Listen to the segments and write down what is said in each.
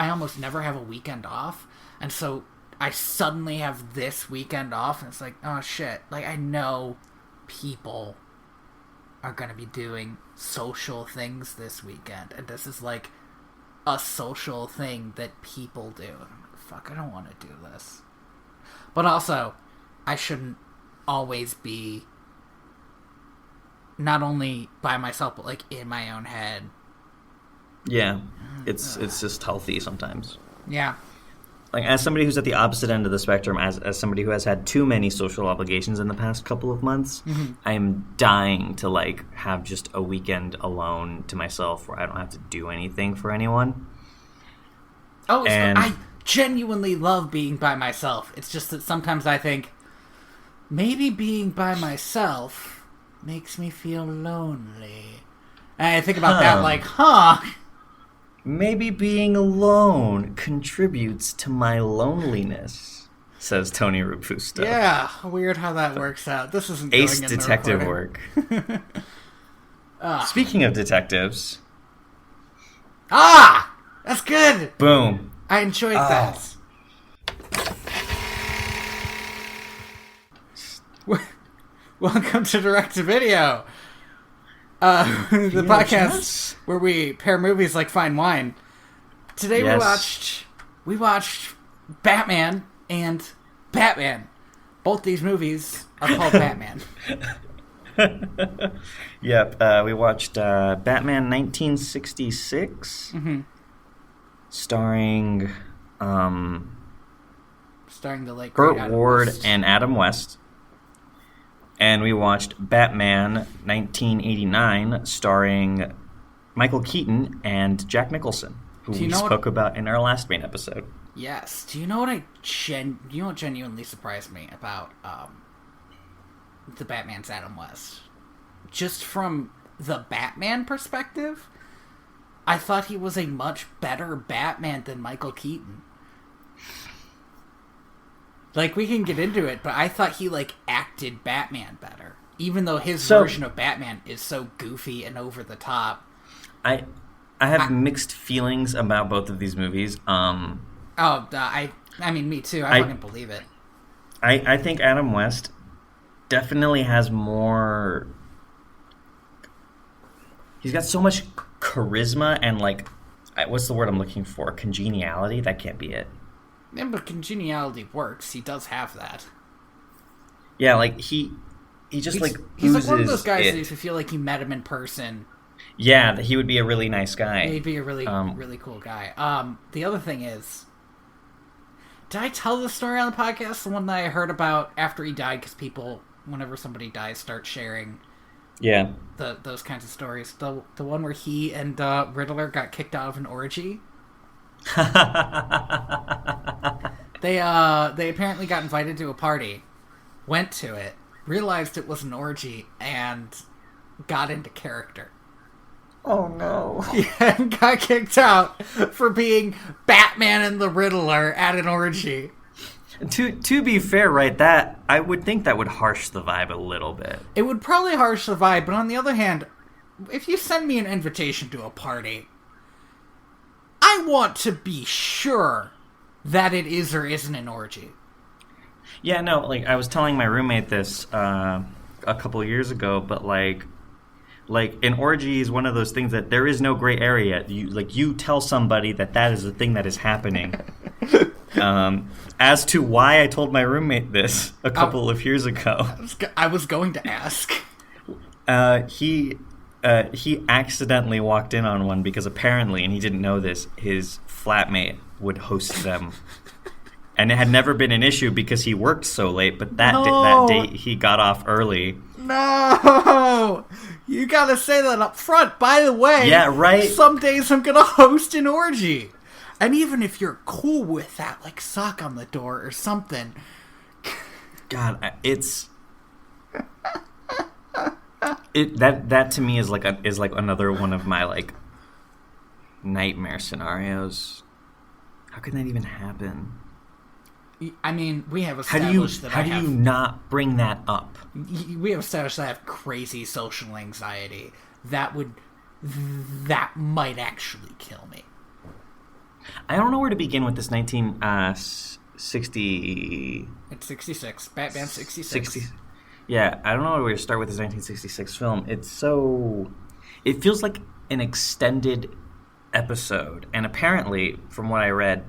I almost never have a weekend off, and so I suddenly have this weekend off, and it's like, oh shit, like I know people are gonna be doing social things this weekend, and this is like a social thing that people do. Fuck, I don't want to do this. But also, I shouldn't always be not only by myself, but like in my own head. Yeah, it's just healthy sometimes. Yeah. Like, as somebody who's at the opposite end of the spectrum, as somebody who has had too many social obligations in the past couple of months, I am dying to, like, have just a weekend alone to myself where I don't have to do anything for anyone. Oh, and I genuinely love being by myself. It's just that sometimes I think, maybe being by myself makes me feel lonely. And I think about that like, maybe being alone contributes to my loneliness, says Tony Robusto. Yeah, weird how that works out. This isn't going Ace in detective the work. Speaking of detectives. That's good! Boom. I enjoyed that. Welcome to Direct to Video. The podcast where we pair movies like fine wine. Today we watched Batman and Batman. Both these movies are called Batman. Yep, we watched Batman 1966, starring the late Burt Adam Ward West. and Adam West. And we watched Batman 1989, starring Michael Keaton and Jack Nicholson, who we spoke about in our last main episode. Yes. Do you know what what genuinely surprised me about the Batman's Adam West? Just from the Batman perspective, I thought he was a much better Batman than Michael Keaton. Like, we can get into it, but I thought he, like, acted Batman better. Even though his version of Batman is so goofy and over the top. I have mixed feelings about both of these movies. I mean, me too. I fucking believe it. I think Adam West definitely has more... He's got so much charisma and, like... What's the word I'm looking for? Congeniality? That can't be it. Yeah, but congeniality works. He does have that. Yeah, like, he just, he's like, he's like one of those guys that if you feel like you met him in person... Yeah, he would be a really nice guy. He'd be a really, really cool guy. The other thing is... Did I tell the story on the podcast? The one that I heard about after he died, because people, whenever somebody dies, start sharing... Yeah. Those kinds of stories. The one where he and Riddler got kicked out of an orgy... They apparently got invited to a party, went to it, realized it was an orgy, and got into character. Oh no. Yeah, and got kicked out for being Batman and the Riddler at an orgy. To be fair, right, that I would think that would harsh the vibe a little bit. It would probably harsh the vibe, but on the other hand, if you send me an invitation to a party, I want to be sure that it is or isn't an orgy. Yeah, no, like, I was telling my roommate this a couple years ago, but, like an orgy is one of those things that there is no gray area. You tell somebody that is the thing that is happening. As to why I told my roommate this a couple of years ago. I was going to ask. He accidentally walked in on one because apparently, and he didn't know this, his flatmate would host them. And it had never been an issue because he worked so late, but that day he got off early. No! You gotta say that up front. By the way, yeah, right. Some days I'm gonna host an orgy. And even if you're cool with that, like sock on the door or something. God, that to me is like another one of my like nightmare scenarios. How can that even happen? I mean, we have established how do you not bring that up? We have established that I have crazy social anxiety. That might actually kill me. I don't know where to begin with this 1960. It's 66. Batman 66. Yeah, I don't know where to start with this 1966 film. It feels like an extended episode, and apparently, from what I read,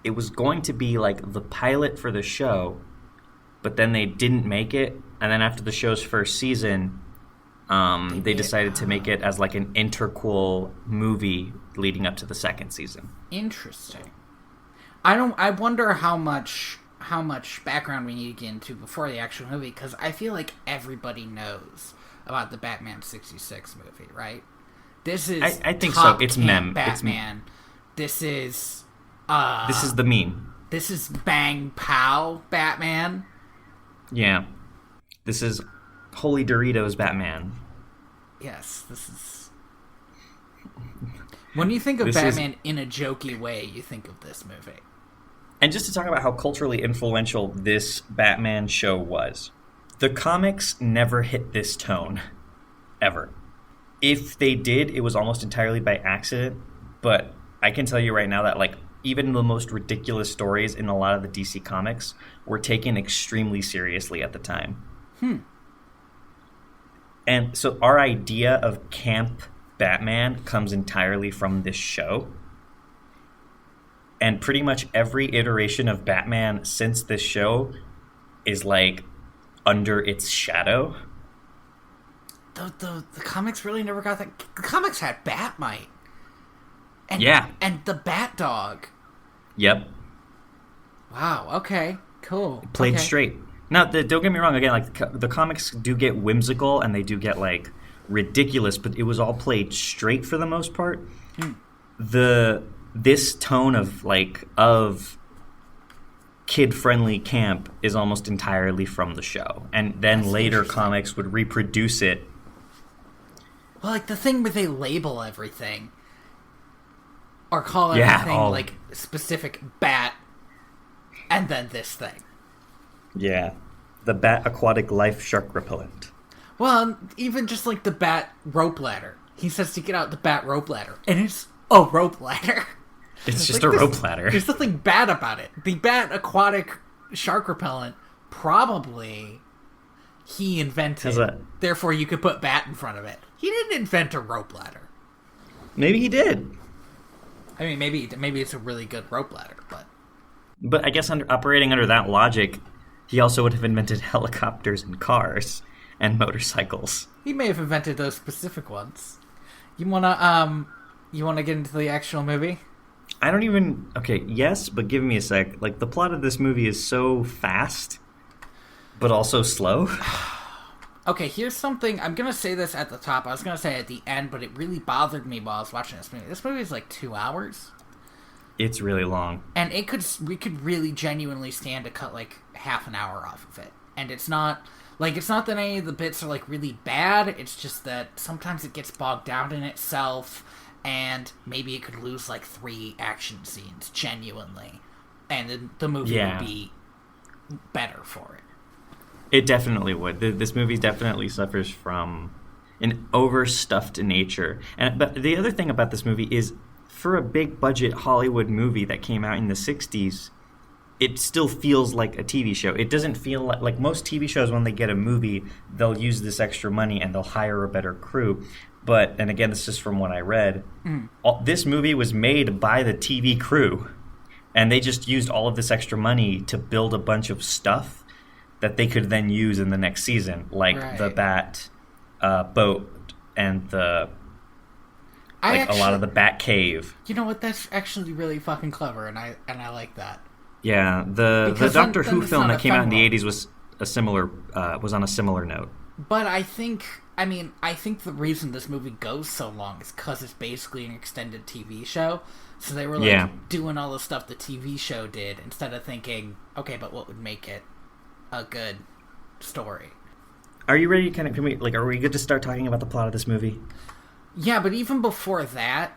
it was going to be like the pilot for the show, but then they didn't make it, and then after the show's first season, they decided to make it as like an interquel movie leading up to the second season. Interesting. I wonder how much background we need to get into before the actual movie, because I feel like everybody knows about the Batman 66 movie, right? This is I think so. It's meme. Batman. This is the meme. This is Bang Pow Batman. Yeah. This is Holy Doritos Batman. Yes, this is... When you think of Batman in a jokey way, you think of this movie. And just to talk about how culturally influential this Batman show was, the comics never hit this tone, ever. If they did, it was almost entirely by accident, but I can tell you right now that, like, even the most ridiculous stories in a lot of the DC comics were taken extremely seriously at the time. And so our idea of camp Batman comes entirely from this show. And pretty much every iteration of Batman since this show is, like, under its shadow. The comics really never got that. The comics had Batmite. And, and the Bat Dog. Yep. Wow, okay, cool. Played straight. Now, don't get me wrong, again, like, the comics do get whimsical and they do get, like, ridiculous, but it was all played straight for the most part. This tone of kid-friendly camp is almost entirely from the show. And then later comics would reproduce it. Well, like, the thing where they label everything. Or call everything, like, specific bat, and then this thing. Yeah. The Bat Aquatic Life Shark Repellent. Well, even just, like, the Bat Rope Ladder. He says to get out the Bat Rope Ladder. And it's a rope ladder. It's just like a rope ladder. There's nothing bad about it. The Bat Aquatic Shark Repellent, probably he invented. Therefore, you could put bat in front of it. He didn't invent a rope ladder. Maybe he did. I mean, maybe it's a really good rope ladder, but... But I guess operating under that logic, he also would have invented helicopters and cars and motorcycles. He may have invented those specific ones. You wanna get into the actual movie? I don't even... Okay, yes, but give me a sec. Like, the plot of this movie is so fast, but also slow. Okay, here's something... I'm gonna say this at the top. I was gonna say it at the end, but it really bothered me while I was watching this movie. This movie is like 2 hours. It's really long. And we could really genuinely stand to cut, like, half an hour off of it. And it's not... Like, it's not that any of the bits are, like, really bad. It's just that sometimes it gets bogged down in itself... And maybe it could lose, like, 3 action scenes, genuinely. And then the movie would be better for it. It definitely would. This movie definitely suffers from an overstuffed nature. But the other thing about this movie is, for a big-budget Hollywood movie that came out in the 60s, it still feels like a TV show. It doesn't feel like most TV shows, when they get a movie, they'll use this extra money and they'll hire a better crew. But, and again, this is from what I read, this movie was made by the TV crew, and they just used all of this extra money to build a bunch of stuff that they could then use in the next season, like the Bat boat and a lot of the Bat cave. You know what? That's actually really fucking clever, and I like that. Yeah, the Doctor Who film that came out in the 80s was on a similar note. But I think the reason this movie goes so long is because it's basically an extended TV show. So they were doing all the stuff the TV show did instead of thinking, okay, but what would make it a good story? Are you ready? Are we good to start talking about the plot of this movie? Yeah, but even before that,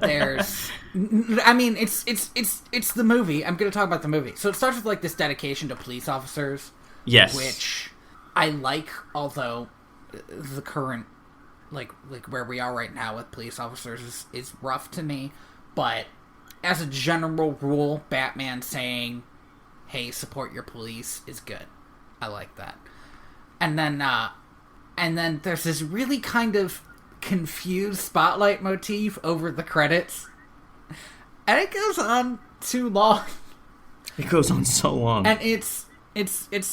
there's... it's the movie. I'm going to talk about the movie. So it starts with, like, this dedication to police officers. Yes. Which I like, although the current, like where we are right now with police officers is rough to me. But as a general rule, Batman saying, hey, support your police is good. I like that. And then there's this really kind of confused spotlight motif over the credits. And it goes on too long. It goes on so long. And it's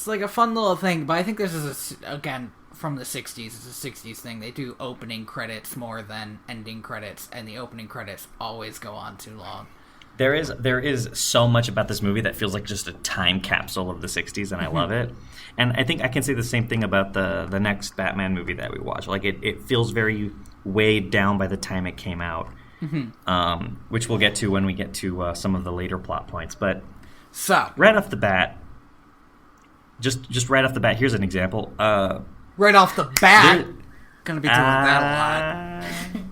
like a fun little thing, but I think this is, again, from the 60s. It's a 60s thing. They do opening credits more than ending credits, and the opening credits always go on too long. There is so much about this movie that feels like just a time capsule of the 60s, and I love it. And I think I can say the same thing about the next Batman movie that we watch. Like, it feels very weighed down by the time it came out, which we'll get to when we get to some of the later plot points. But so right off the bat, just right off the bat, here's an example. Right off the bat, gonna be doing that a lot.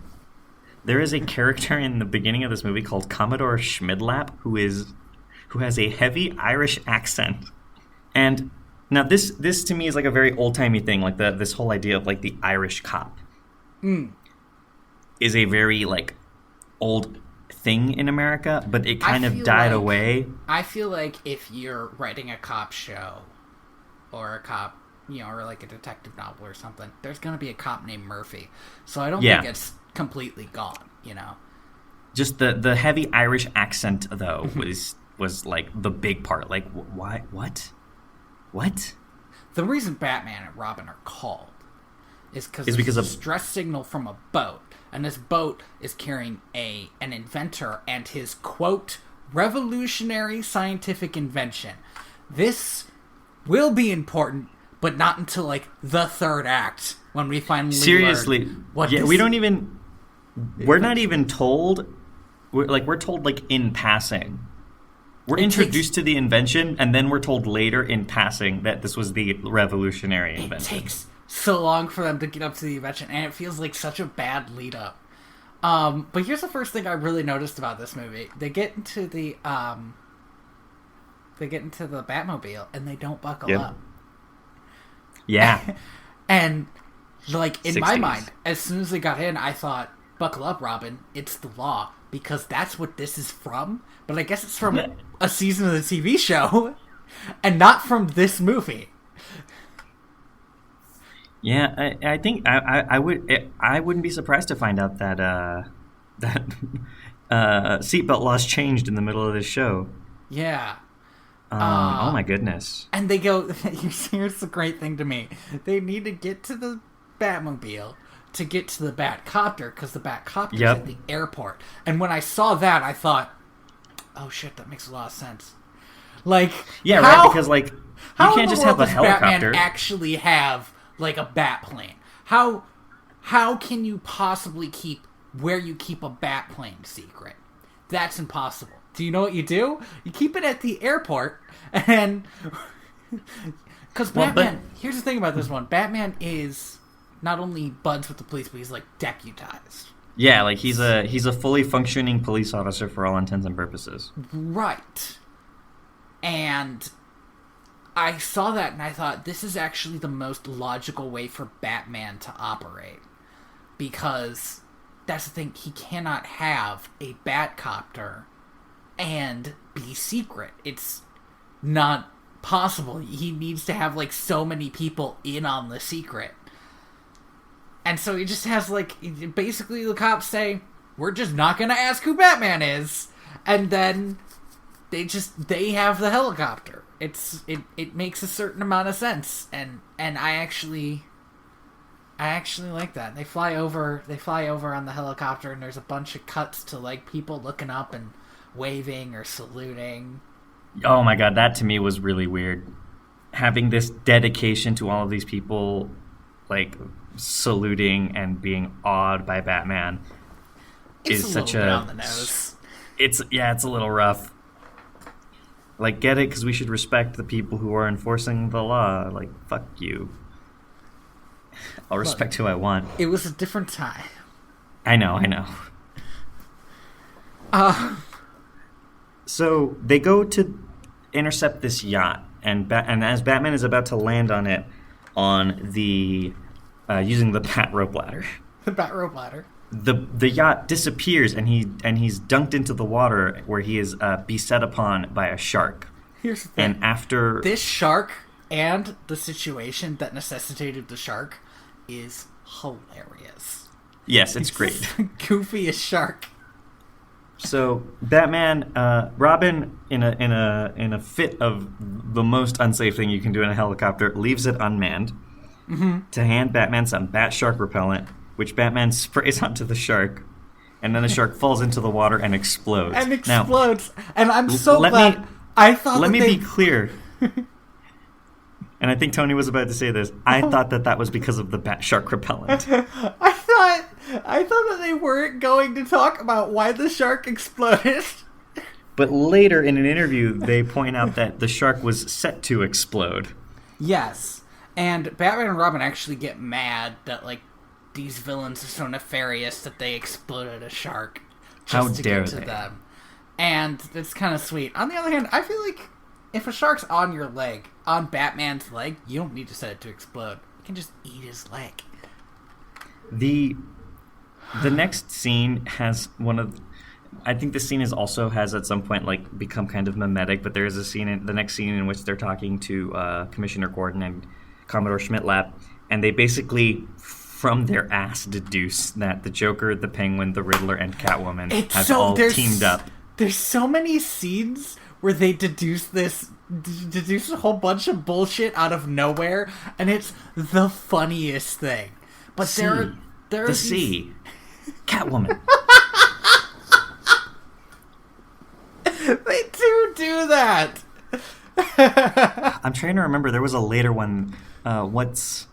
There is a character in the beginning of this movie called Commodore Schmidlap who has a heavy Irish accent. And now this to me is like a very old-timey thing, like this whole idea of like the Irish cop is a very like old thing in America, but it kind of died away. I feel like if you're writing a cop show or a cop, or like a detective novel or something, there's going to be a cop named Murphy. So I don't think it's completely gone, Just the heavy Irish accent, though, was like the big part. Like, why? What? The reason Batman and Robin are called is because of a stress signal from a boat. And this boat is carrying an inventor and his, quote, revolutionary scientific invention. This will be important, but not until, like, the third act, when we finally learn what we don't even... We're not even told... We're told, like, in passing. We're introduced to the invention, and then we're told later in passing that this was the revolutionary invention. It takes so long for them to get up to the invention, and it feels like such a bad lead-up. But here's the first thing I really noticed about this movie. They get into the Batmobile, and they don't buckle up. Yeah. And, like, in 60s. my mind, as soon as they got in, I thought, buckle up, Robin, it's the law. Because that's what this is from. But I guess it's from a season of the TV show. And not from this movie. Yeah, I think I wouldn't be surprised to find out that seatbelt laws changed in the middle of this show. Yeah. Oh my goodness. And they go, here's the great thing to me. They need to get to the Batmobile to get to the Batcopter, because the Batcopter's at the airport. And when I saw that, I thought, oh shit, that makes a lot of sense. Like, right, because, like, you can't just have a helicopter. Batman actually have, like, a Batplane? How can you possibly keep where you keep a Batplane secret? That's impossible. Do you know what you do? You keep it at the airport, and... Because Batman... here's the thing about this one. Batman is not only buds with the police, but he's, like, deputized. Yeah, like, he's a fully functioning police officer for all intents and purposes. Right. And I saw that, and I thought, this is actually the most logical way for Batman to operate. Because that's the thing, he cannot have a Batcopter and be secret. It's not possible. He needs to have, like, so many people in on the secret. And so he just has, like, basically the cops say, we're just not going to ask who Batman is. And then they have the helicopter. It makes a certain amount of sense. And I actually like that. They fly over on the helicopter, and there's a bunch of cuts to, like, people looking up and waving or saluting. Oh my god, that to me was really weird. Having this dedication to all of these people, like, saluting and being awed by Batman is such a... on the nose. It's a little rough. Like, get it? Because we should respect the people who are enforcing the law. Like, fuck you. I'll respect who I want. It was a different time. I know. So they go to intercept this yacht, and as Batman is about to land on it, on the using the bat rope ladder. The bat rope ladder. the yacht disappears, and he's dunked into the water where he is beset upon by a shark. Here's the thing. And after this shark and the situation that necessitated the shark is hilarious. Yes, it's great. Goofiest shark. So Batman, Robin, in a fit of the most unsafe thing you can do in a helicopter, leaves it unmanned to hand Batman some bat shark repellent, which Batman sprays onto the shark, and then the shark falls into the water and explodes. Now, and I'm so glad. I thought. Let me be clear. And I think Tony was about to say this. I thought that was because of the bat shark repellent. I thought that they weren't going to talk about why the shark exploded. But later in an interview, they point out that the shark was set to explode. Yes. And Batman and Robin actually get mad that, like, these villains are so nefarious that they exploded a shark just to get to them. And it's kind of sweet. On the other hand, I feel like if a shark's on your leg, on Batman's leg, you don't need to set it to explode. You can just eat his leg. The next scene has one of... I think the scene has at some point like become kind of mimetic, but there is a scene the next scene in which they're talking to Commissioner Gordon and Commodore Schmidt-Lapp, and they basically from their ass deduce that the Joker, the Penguin, the Riddler, and Catwoman have all teamed up. There's so many scenes where they deduce a whole bunch of bullshit out of nowhere, and it's the funniest thing. But there are the sea, Catwoman. They do that. I'm trying to remember. There was a later one. What's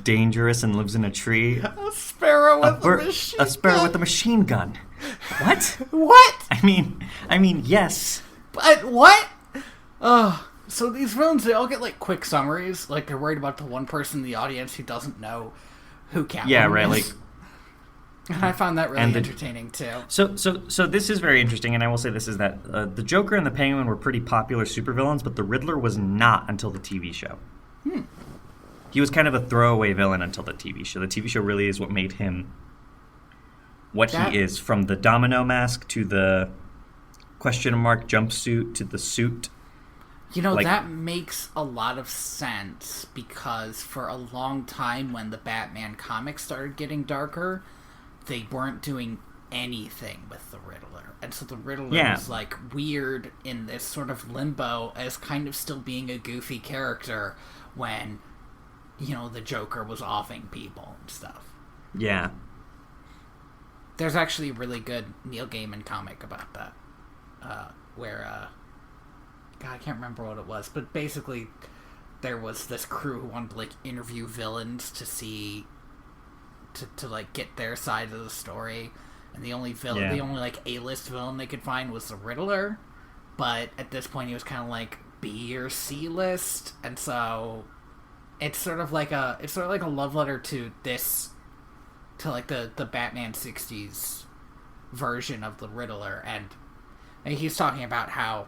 dangerous and lives in a tree? A sparrow with a machine gun. A sparrow with a machine gun. What? What? I mean, yes. But what? So these villains, they all get like quick summaries. Like they're worried about the one person in the audience who doesn't know who Catwoman is. Yeah, right. Like, and I found that really entertaining too. So this is very interesting, and I will say this is that the Joker and the Penguin were pretty popular supervillains, but the Riddler was not until the TV show. He was kind of a throwaway villain until the TV show. The TV show really is what made him what he is, from the domino mask to the question mark jumpsuit to the suit. You know, that makes a lot of sense, because for a long time when the Batman comics started getting darker, they weren't doing anything with the Riddler. And so the Riddler was, like, weird in this sort of limbo as kind of still being a goofy character when, you know, the Joker was offing people and stuff. Yeah. There's actually a really good Neil Gaiman comic about that, where, God, I can't remember what it was, but basically there was this crew who wanted to, like, interview villains to see... To like get their side of the story, and the only villain, the only like A-list villain they could find was the Riddler, but at this point he was kind of like B or C list, and so it's sort of like a love letter to like the Batman 60s version of the Riddler, and he's talking about how,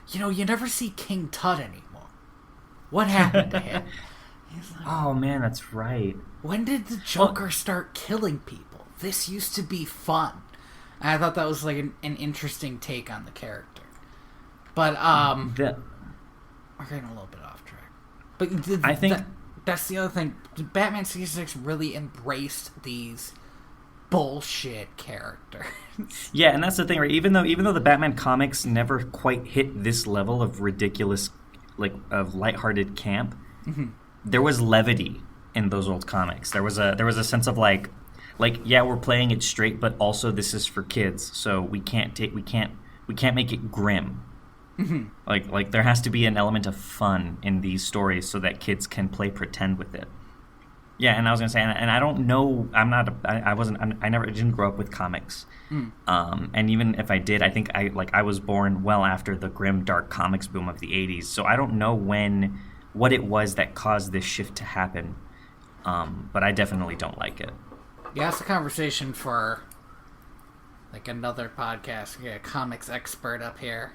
you know, you never see King Tut anymore. What happened to him? Like, oh man, that's right. When did the Joker start killing people? This used to be fun. And I thought that was like an interesting take on the character. But we're getting a little bit off track. But I think that's the other thing. Batman 66 really embraced these bullshit characters. Yeah, and that's the thing, right? Even though the Batman comics never quite hit this level of ridiculous, like, of lighthearted camp. Mm-hmm. There was levity in those old comics. There was a sense of like yeah, we're playing it straight, but also this is for kids, so we can't make it grim. Mm-hmm. Like there has to be an element of fun in these stories so that kids can play pretend with it. Yeah, and I was gonna say, and I don't know, I didn't grow up with comics, and even if I did, I think I was born well after the grim dark comics boom of the '80s, so I don't know what it was that caused this shift to happen, but I definitely don't like it. Yeah, it's a conversation for like another podcast. We got a comics expert up here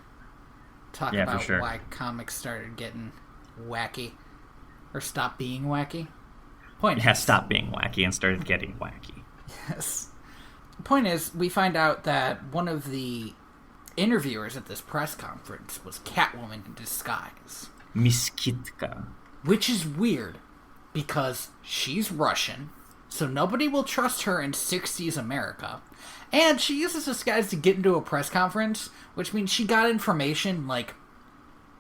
talking about why comics started getting wacky or stopped being wacky. Yeah, stopped being wacky and started getting wacky. Yes. The point is, we find out that one of the interviewers at this press conference was Catwoman in disguise. Miss Kitka. Which is weird, because she's Russian, so nobody will trust her in 60s America. And she uses disguise to get into a press conference, which means she got information, like,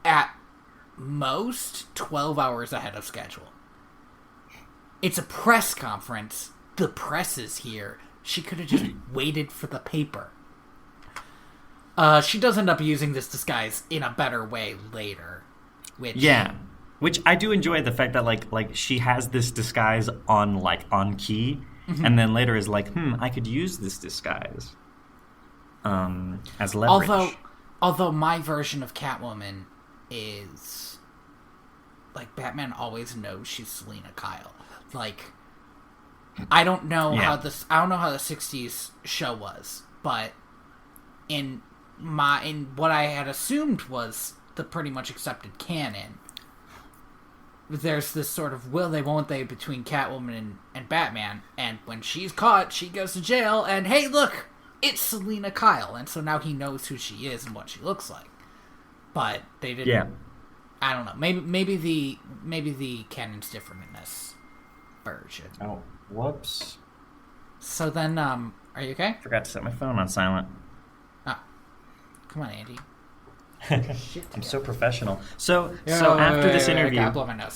at most 12 hours ahead of schedule. It's a press conference. The press is here. She could have just waited for the paper. She does end up using this disguise in a better way later. Which I do enjoy the fact that like she has this disguise on key, and then later is like, I could use this disguise as leverage. Although my version of Catwoman is like Batman always knows she's Selina Kyle. Like, I don't know how the 60s show was, but in what I had assumed was the pretty much accepted canon, there's this sort of will they won't they between Catwoman and Batman, and when she's caught, she goes to jail, and hey, look, it's Selina Kyle, and so now he knows who she is and what she looks like. But they didn't. Yeah. I don't know. Maybe the canon's different in this version. Oh, whoops. So then, are you okay? Forgot to set my phone on silent. Oh, come on, Andy. Shit, I'm so professional. So after this interview, I gotta blow my nose.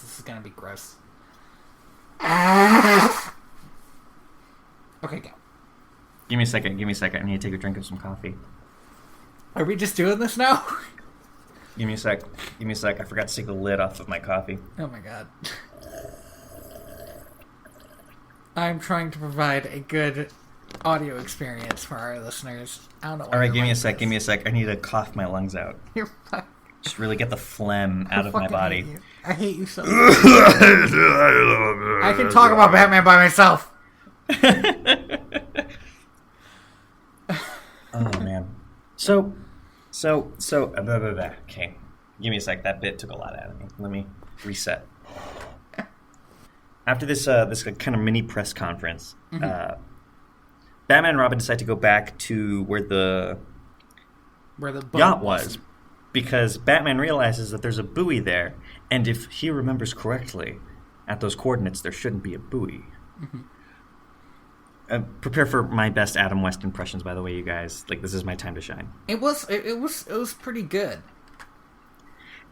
This is gonna be gross. Okay, go. Give me a second. I need to take a drink of some coffee. Are we just doing this now? Give me a sec. I forgot to take the lid off of my coffee. Oh my god. I'm trying to provide a good audio experience for our listeners. I don't know why. All right, give me a sec. I need to cough my lungs out. You're fine. Just really get the phlegm out of my body. I hate you so much. I can talk about Batman by myself. Oh man. So okay. Give me a sec. That bit took a lot out of me. Let me reset. After this kind of mini press conference, Batman and Robin decide to go back to where the yacht was, because Batman realizes that there's a buoy there, and if he remembers correctly, at those coordinates there shouldn't be a buoy. Prepare for my best Adam West impressions, by the way, you guys. Like, this is my time to shine. It was pretty good.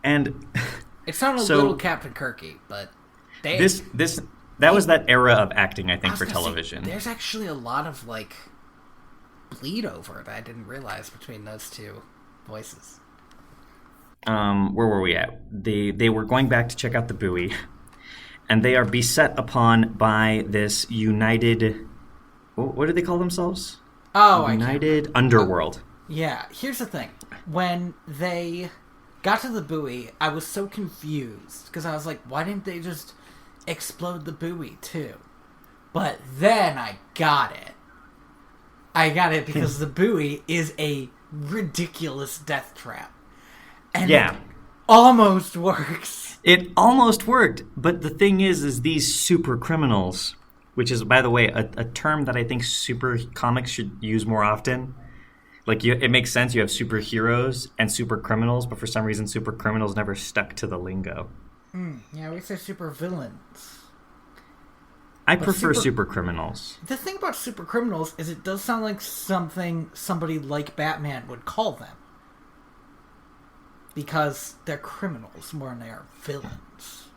And it sounded a little Captain Kirky, but that was that era of acting, I think, for television. There's actually a lot of like bleed over that I didn't realize between those two voices. Where were we at? They were going back to check out the buoy, and they are beset upon by this united. What do they call themselves? United Underworld. Yeah. Here's the thing: when they got to the buoy, I was so confused because I was like, why didn't they just explode the buoy too? But then I got it because the buoy is a ridiculous death trap, and it almost works. It almost worked, but the thing is these super criminals, which is, by the way, a term that I think super comics should use more often. Like, it makes sense. You have superheroes and super criminals, but for some reason, super criminals never stuck to the lingo. Yeah, we say super villains. I prefer super criminals. The thing about super criminals is it does sound like something somebody like Batman would call them. Because they're criminals more than they are villains.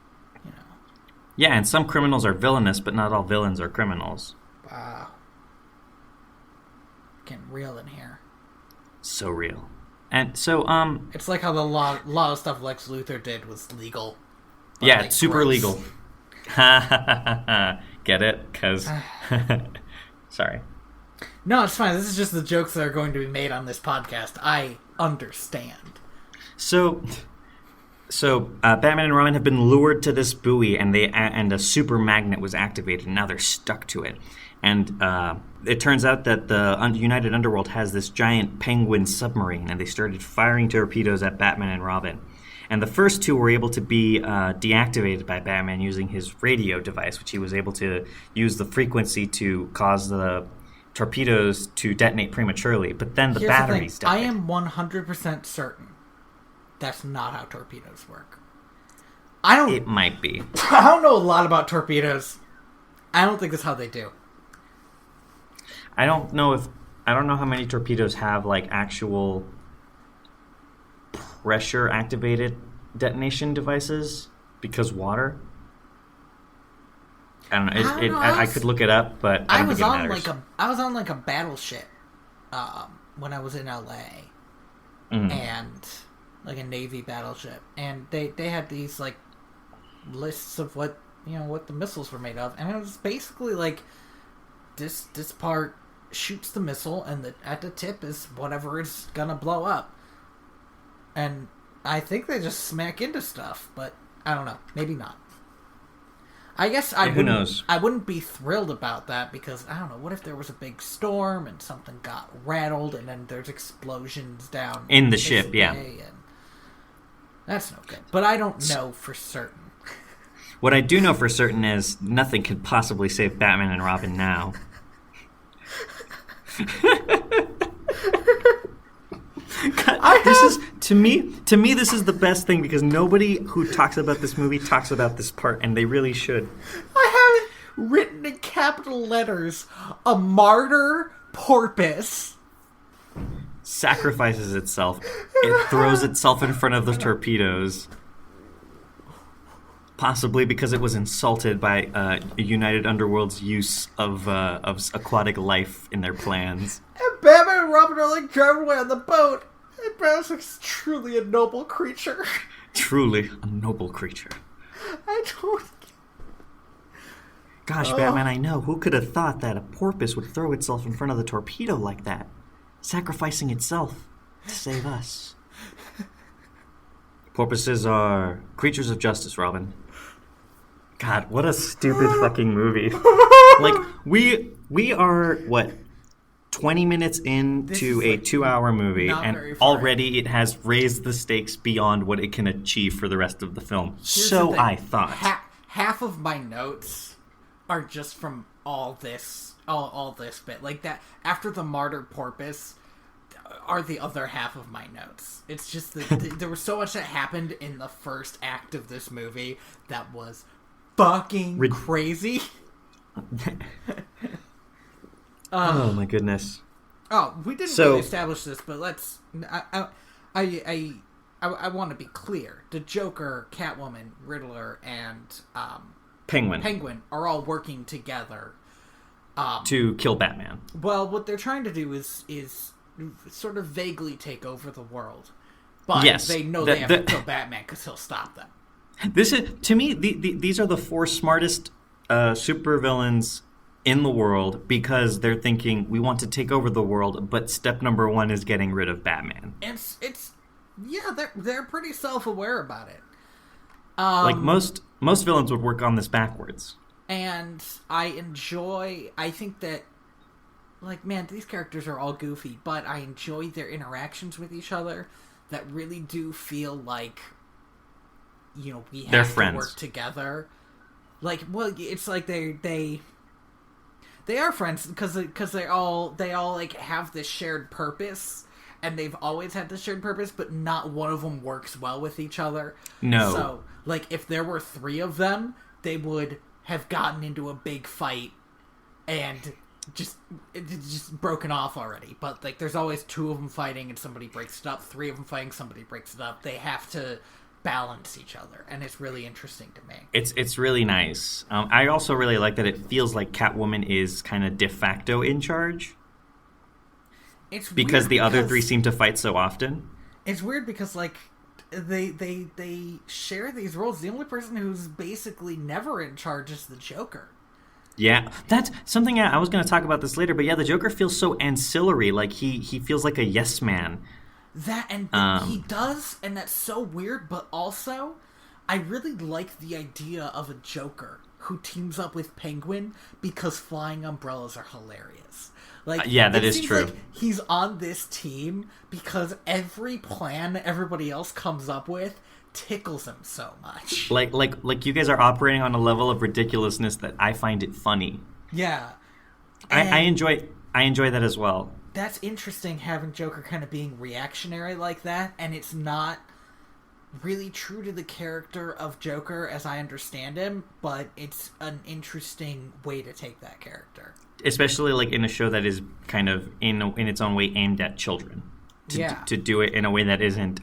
You know. Yeah, and some criminals are villainous, but not all villains are criminals. Wow. Getting real in here. So real. And so, it's like how the lot of stuff Lex Luthor did was legal. Yeah, like, it's super illegal. Get it? Because... Sorry. No, it's fine. This is just the jokes that are going to be made on this podcast. I understand. So Batman and Robin have been lured to this buoy, and a super magnet was activated, and now they're stuck to it. And it turns out that the United Underworld has this giant penguin submarine, and they started firing torpedoes at Batman and Robin. And the first two were able to be deactivated by Batman using his radio device, which he was able to use the frequency to cause the torpedoes to detonate prematurely. But then the batteries died. I am 100% certain that's not how torpedoes work. It might be. I don't know a lot about torpedoes. I don't think that's how they do. I don't know how many torpedoes have like actual pressure activated detonation devices because water. I don't know. I could look it up, but I don't think it matters. I was on like a battleship when I was in LA, and like a Navy battleship, and they had these like lists of what the missiles were made of, and it was basically like this part shoots the missile, and at the tip is whatever is gonna blow up. And I think they just smack into stuff, but I don't know, maybe not. I guess who knows? I wouldn't be thrilled about that because I don't know. What if there was a big storm and something got rattled, and then there's explosions down in the ship? Yeah, and that's no good. But I don't know for certain. What I do know for certain is nothing could possibly save Batman and Robin now. God, this is to me this is the best thing because nobody who talks about this movie talks about this part, and they really should. I have it written in capital letters: a martyr porpoise sacrifices itself. It throws itself in front of the torpedoes, possibly because it was insulted by United Underworld's use of aquatic life in their plans. And Batman and Robin are like driving away on the boat. And Batman's like, truly a noble creature. Truly a noble creature. I don't... Gosh, Batman, I know. Who could have thought that a porpoise would throw itself in front of the torpedo like that? Sacrificing itself to save us. Porpoises are creatures of justice, Robin. God, what a stupid fucking movie. Like, we are, 20 minutes into a 2-hour movie, and already it has raised the stakes beyond what it can achieve for the rest of the film. So I thought. Half of my notes are just from all this bit. Like that, after the martyr porpoise are the other half of my notes. It's just that there was so much that happened in the first act of this movie that was fucking crazy. Oh my goodness! Oh, we didn't really establish this, but let's. I want to be clear. The Joker, Catwoman, Riddler, and Penguin are all working together to kill Batman. Well, what they're trying to do is sort of vaguely take over the world, but they know they have to kill Batman because he'll stop them. This is, to me, these are the 4 smartest supervillains in the world because they're thinking we want to take over the world, but step number 1 is getting rid of Batman. They're pretty self-aware about it. Like most villains would work on this backwards. And I think that, like, man, these characters are all goofy, but I enjoy their interactions with each other that really do feel like, we have to work together. Like, well, it's like they are friends because they all like have this shared purpose, and they've always had this shared purpose, but not one of them works well with each other. No. So, like, if there were 3 of them, they would have gotten into a big fight and just broken off already. But, like, there's always 2 of them fighting and somebody breaks it up. 3 of them fighting, somebody breaks it up. They have to balance each other, and it's really interesting to me. It's really nice. I also really like that it feels like Catwoman is kind of de facto in charge. It's because the other 3 seem to fight so often. It's weird because, like, they share these roles. The only person who's basically never in charge is the Joker. Yeah, that's something I was going to talk about this later, but yeah, the Joker feels so ancillary. Like he feels like a yes man. That, and he does, and that's so weird, but also, I really like the idea of a Joker who teams up with Penguin because flying umbrellas are hilarious. Like, yeah, that is true. Like he's on this team because every plan everybody else comes up with tickles him so much. Like you guys are operating on a level of ridiculousness that I find it funny. Yeah. I enjoy that as well. That's interesting, having Joker kind of being reactionary like that, and it's not really true to the character of Joker as I understand him, but it's an interesting way to take that character. Especially like in a show that is kind of in its own way aimed at children. To do it in a way that isn't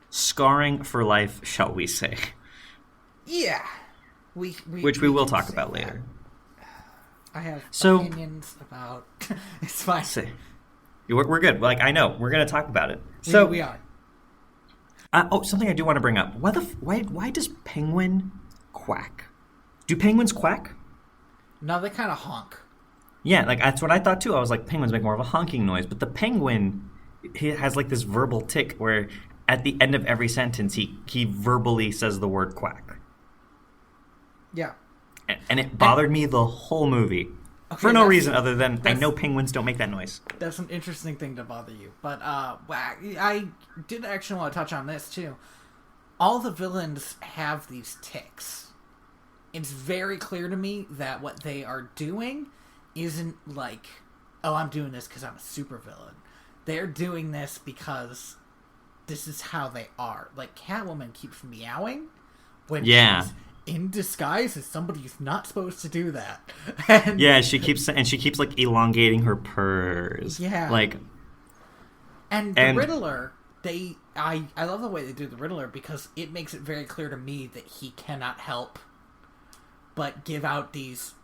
scarring for life, shall we say. Yeah. Which we will talk about later. I have opinions about... It's fine. We're good. Like, I know. We're going to talk about it. We are. Something I do want to bring up. Why does Penguin quack? Do penguins quack? No, they kind of honk. Yeah, like that's what I thought too. I was like, penguins make more of a honking noise, but the penguin, he has like this verbal tick where at the end of every sentence he verbally says the word quack. Yeah. And it bothered me the whole movie. Okay, for no reason other than I know penguins don't make that noise. That's an interesting thing to bother you. But I did actually want to touch on this too. All the villains have these tics. It's very clear to me that what they are doing isn't like, oh, I'm doing this because I'm a supervillain. They're doing this because this is how they are. Like, Catwoman keeps meowing when she's in disguise as somebody who's not supposed to do that. And she keeps like elongating her purrs. Yeah. Like, and the Riddler, I love the way they do the Riddler because it makes it very clear to me that he cannot help but give out these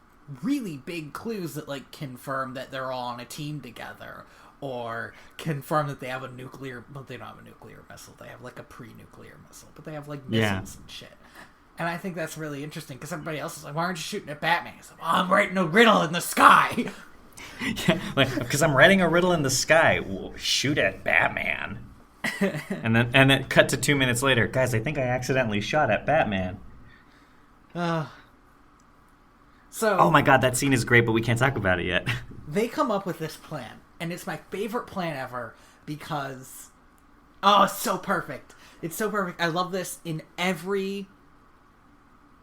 really big clues that like confirm that they're all on a team together, or confirm that they have a nuclear... Well, they don't have a nuclear missile. They have like a pre-nuclear missile, but they have like missiles and shit. And I think that's really interesting because everybody else is like, why aren't you shooting at Batman? He's like, I'm writing a riddle in the sky. Yeah, like, because I'm writing a riddle in the sky. Well, shoot at Batman. and then cut to 2 minutes later. Guys, I think I accidentally shot at Batman. Oh my god, that scene is great, but we can't talk about it yet. They come up with this plan, and it's my favorite plan ever because... Oh, it's so perfect. It's so perfect. I love this. In every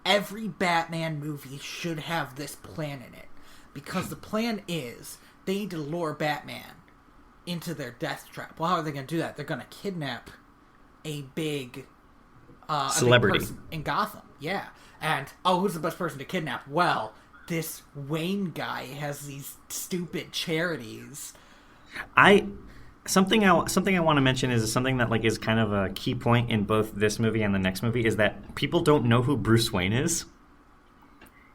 Batman movie should have this plan in it. Because the plan is, they need to lure Batman into their death trap. Well, how are they going to do that? They're going to kidnap a big... celebrity. A big person in Gotham. Yeah. And, who's the best person to kidnap? Well, this Wayne guy has these stupid charities. Something I want to mention is something that like is kind of a key point in both this movie and the next movie is that people don't know who Bruce Wayne is.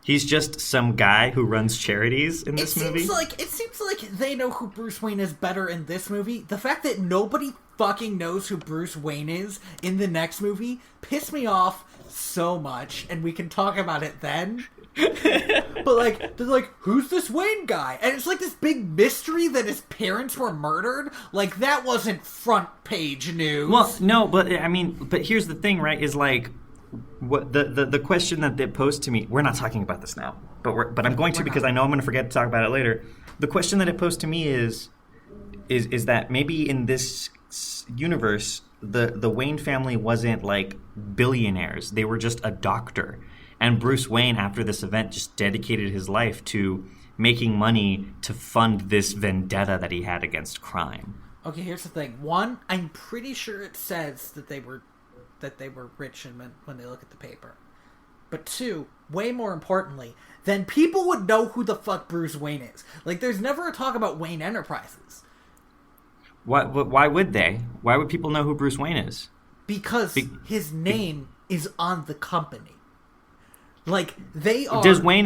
He's just some guy who runs charities in this movie. It seems like they know who Bruce Wayne is better in this movie. The fact that nobody fucking knows who Bruce Wayne is in the next movie pissed me off so much, and we can talk about it then. But like, they're like, who's this Wayne guy? And it's like this big mystery that his parents were murdered. Like, that wasn't front page news. Well, no, but I mean, but here's the thing, right? Is like, what the question that they posed to me. We're not talking about this now, but I'm going to because I know I'm going to forget to talk about it later. The question that it posed to me is that maybe in this universe, the Wayne family wasn't like billionaires. They were just a doctor. And Bruce Wayne, after this event, just dedicated his life to making money to fund this vendetta that he had against crime. Okay, here's the thing. One, I'm pretty sure it says that they were rich and when they look at the paper. But two, way more importantly, then people would know who the fuck Bruce Wayne is. Like, there's never a talk about Wayne Enterprises. Why would they? Why would people know who Bruce Wayne is? Because his name is on the company. Like, they are... Does Wayne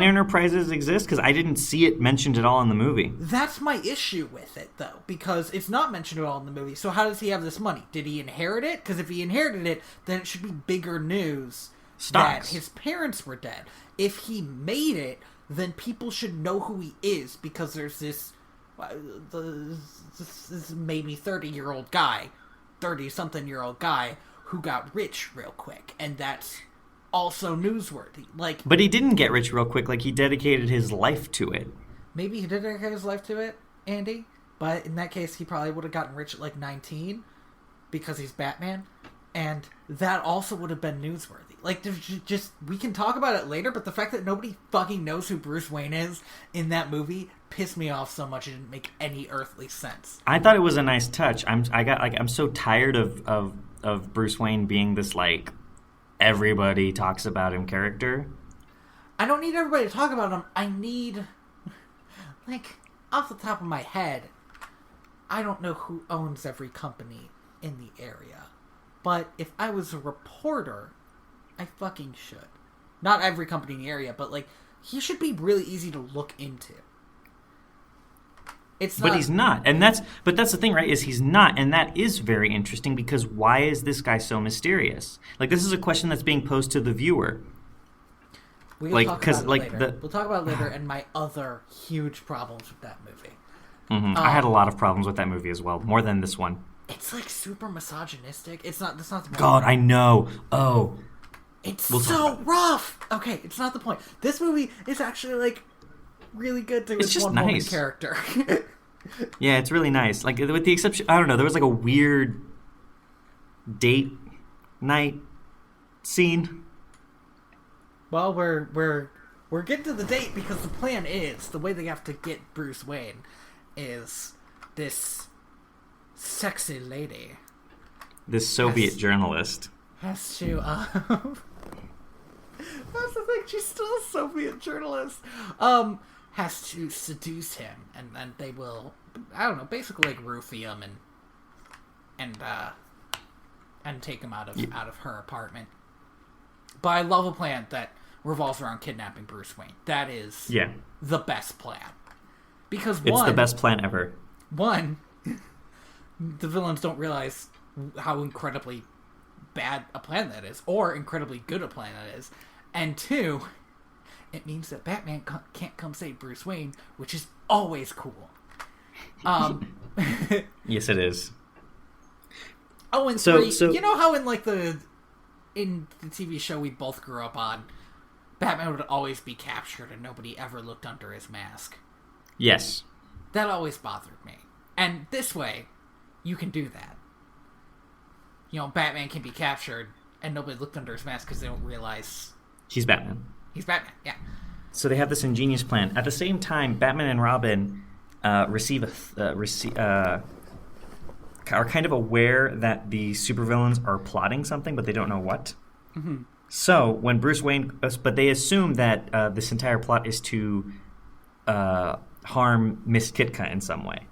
Enterprises exist? Because I didn't see it mentioned at all in the movie. That's my issue with it, though. Because it's not mentioned at all in the movie. So how does he have this money? Did he inherit it? Because if he inherited it, then it should be bigger news that his parents were dead. If he made it, then people should know who he is. Because there's this maybe 30-year-old guy, 30-something-year-old guy, who got rich real quick. And that's... also newsworthy. Like, but he didn't get rich real quick. Like, he dedicated his life to it. Maybe he did dedicate his life to it, Andy. But in that case, he probably would have gotten rich at like 19. because he's Batman, and that also would have been newsworthy. Like, there's just, we can talk about it later, but the fact that nobody fucking knows who Bruce Wayne is in that movie pissed me off so much it didn't make any earthly sense. I thought it was a nice touch. I'm so tired of Bruce Wayne being this, like, everybody talks about him character. I don't need everybody to talk about him. I need, like, off the top of my head, I don't know who owns every company in the area. But if I was a reporter, I fucking should. Not every company in the area, but, like, he should be really easy to look into. But he's not. But that's the thing, right? Is he's not, and that is very interesting because why is this guy so mysterious? Like, this is a question that's being posed to the viewer. We'll talk about it later. We'll talk about it later and my other huge problems with that movie. Mm-hmm. I had a lot of problems with that movie as well, more than this one. It's, like, super misogynistic. That's not the point. God, I know. Oh. It's so rough! Okay, it's not the point. This movie is actually, like, really good to it's just one nice. woman character. Yeah, it's really nice. Like, with the exception, I don't know, there was like a weird date night scene. Well, we're getting to the date because the plan is, the way they have to get Bruce Wayne is this sexy lady. This Soviet journalist. Has to, that's the thing, she's still a Soviet journalist. Has to seduce him, and then they will, I don't know, basically like roofie him and take him out of her apartment. But I love a plan that revolves around kidnapping Bruce Wayne. That is the best plan. Because it's the best plan ever. One, the villains don't realize how incredibly bad a plan that is, or incredibly good a plan that is. And two, it means that Batman can't come save Bruce Wayne, which is always cool. Yes, it is. Oh, and so, you know how in the TV show we both grew up on, Batman would always be captured and nobody ever looked under his mask? Yes. That always bothered me. And this way, you can do that. You know, Batman can be captured and nobody looked under his mask because they don't realize... He's Batman. He's Batman, yeah. So they have this ingenious plan. At the same time, Batman and Robin are kind of aware that the supervillains are plotting something, but they don't know what. Mm-hmm. So when Bruce Wayne... But they assume that this entire plot is to harm Miss Kitka in some way.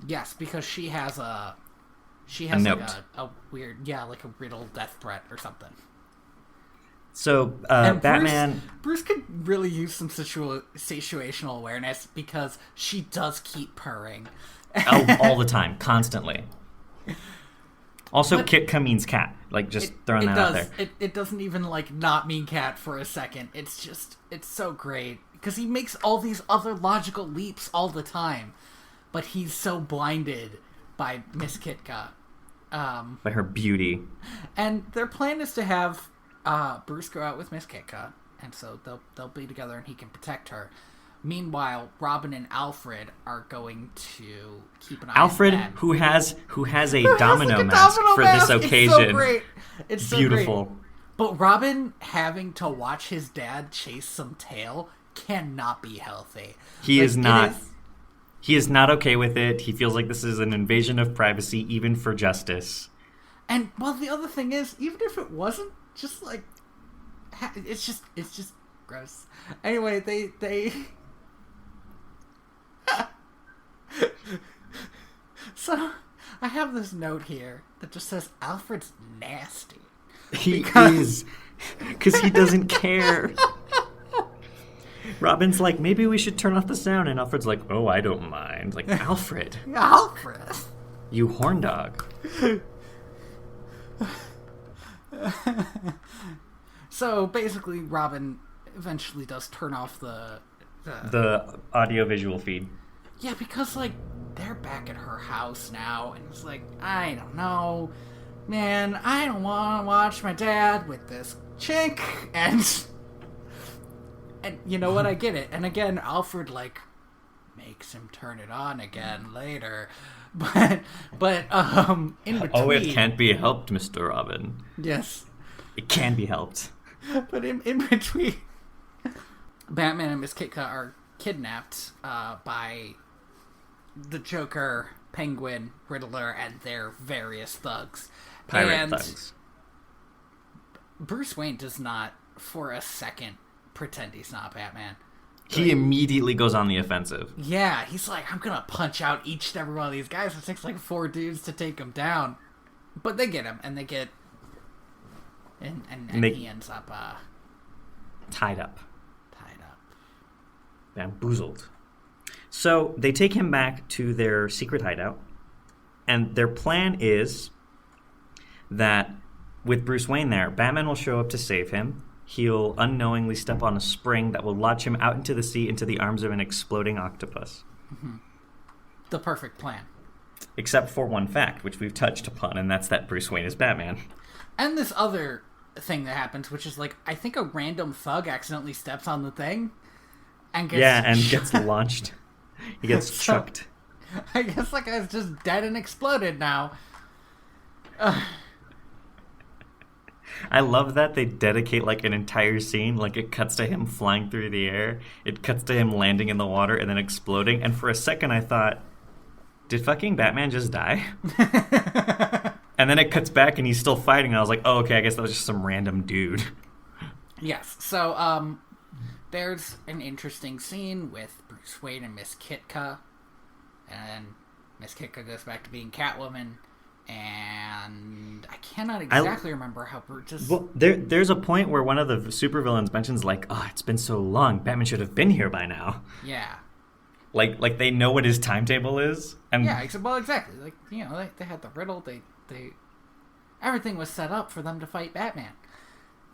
Yes, because she has a note. a weird, like a riddle death threat or something. So Batman... Bruce could really use some situational awareness because she does keep purring. all the time, constantly. Also, Kitka means cat. Like, just throwing that out there. It doesn't even, not mean cat for a second. It's just, it's so great. Because he makes all these other logical leaps all the time. But he's so blinded by Miss Kitka. By her beauty. And their plan is to have Bruce go out with Miss Kitka. And so they'll be together and he can protect her. Meanwhile, Robin and Alfred are going to keep an eye on Ben. who has a domino mask for this occasion. It's so great. It's so beautiful. Great. But Robin having to watch his dad chase some tail cannot be healthy. He is not okay with it. He feels like this is an invasion of privacy, even for justice. And well, the other thing is, even if it wasn't, just it's just gross. Anyway, they So, I have this note here that just says, Alfred's nasty. He is. Because he doesn't care. Robin's like, maybe we should turn off the sound. And Alfred's like, oh, I don't mind. Like, Alfred. Alfred. You horn dog. So, basically, Robin eventually does turn off the audio-visual feed. Yeah, because, they're back at her house now, and it's like, I don't know, man, I don't want to watch my dad with this chick, and you know what, I get it. And again, Alfred, makes him turn it on again later. But in between... Oh, it can't be helped, Mr. Robin. Yes. It can be helped. But in between, Batman and Miss Kitka are kidnapped by the Joker, Penguin, Riddler, and their various thugs. Pirate thugs. Bruce Wayne does not, for a second, pretend he's not Batman. He immediately goes on the offensive. Yeah, he's like, I'm gonna punch out each and every one of these guys. It takes like 4 dudes to take him down. But they get him, and they get... And he ends up... Tied up. Bamboozled. So they take him back to their secret hideout, and their plan is that with Bruce Wayne there, Batman will show up to save him. He'll unknowingly step on a spring that will launch him out into the sea into the arms of an exploding octopus. Mm-hmm. The perfect plan. Except for one fact, which we've touched upon, and that's that Bruce Wayne is Batman. And this other thing that happens, which is like, I think a random thug accidentally steps on the thing and gets gets launched. He gets chucked. I guess that guy's just dead and exploded now. I love that they dedicate like an entire scene. Like it cuts to him flying through the air, it cuts to him landing in the water and then exploding. And for a second I thought, did fucking Batman just die? And then it cuts back and he's still fighting. And I was like, oh, okay, I guess that was just some random dude. Yes. So there's an interesting scene with Bruce Wayne and Miss Kitka, and then Miss Kitka goes back to being Catwoman. And I cannot exactly remember how Bruce... Well, there's a point where one of the supervillains mentions, like, oh, it's been so long. Batman should have been here by now. Yeah. Like they know what his timetable is. And yeah, well, exactly. Like, you know, they had the riddle. They everything was set up for them to fight Batman.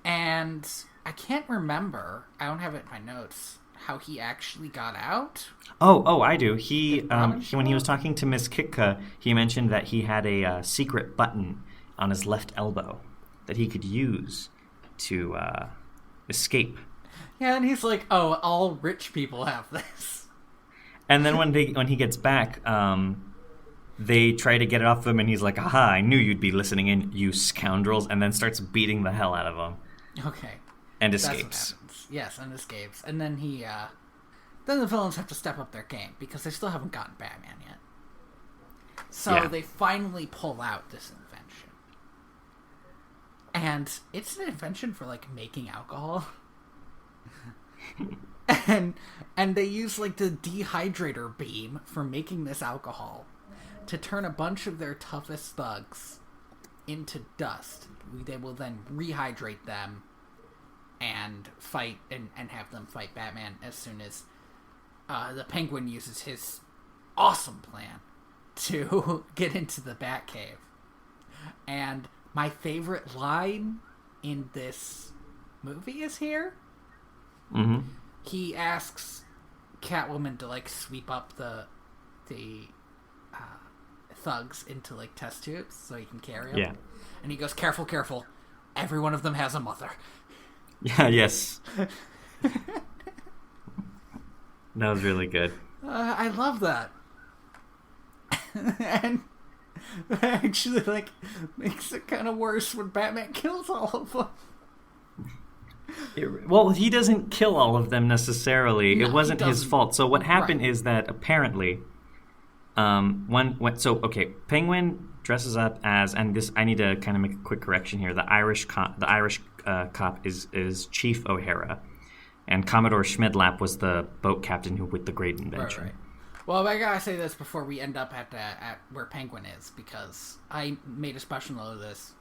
And I can't remember. I don't have it in my notes. How he actually got out? Oh, I do. He when he was talking to Miss Kitka, he mentioned that he had a secret button on his left elbow that he could use to escape. Yeah, and he's like, "Oh, all rich people have this." And then when he gets back, they try to get it off of him, and he's like, "Aha! I knew you'd be listening in, you scoundrels!" And then starts beating the hell out of them. Okay. And escapes. Yes, and escapes. And then then the villains have to step up their game because they still haven't gotten Batman yet. So they finally pull out this invention. And it's an invention for, like, making alcohol. and they use, like, the dehydrator beam for making this alcohol to turn a bunch of their toughest thugs into dust. They will then rehydrate them and fight and have them fight Batman as soon as the Penguin uses his awesome plan to get into the Batcave. And my favorite line in this movie is here. Mm-hmm. He asks Catwoman to, like, sweep up the thugs into, like, test tubes so he can carry them. Yeah. And he goes, "Careful, careful. Every one of them has a mother." Yeah, yes. That was really good. I love that. And that actually, like, makes it kind of worse when Batman kills all of them. Well, he doesn't kill all of them necessarily. No, it wasn't his fault. So what happened is that apparently, Penguin dresses up as, and this I need to kind of make a quick correction here. The Irish cop is Chief O'Hara, and Commodore Schmidlap was the boat captain who with the great invention. Right. Well, I gotta say this before we end up at where Penguin is, because I made a special note of this.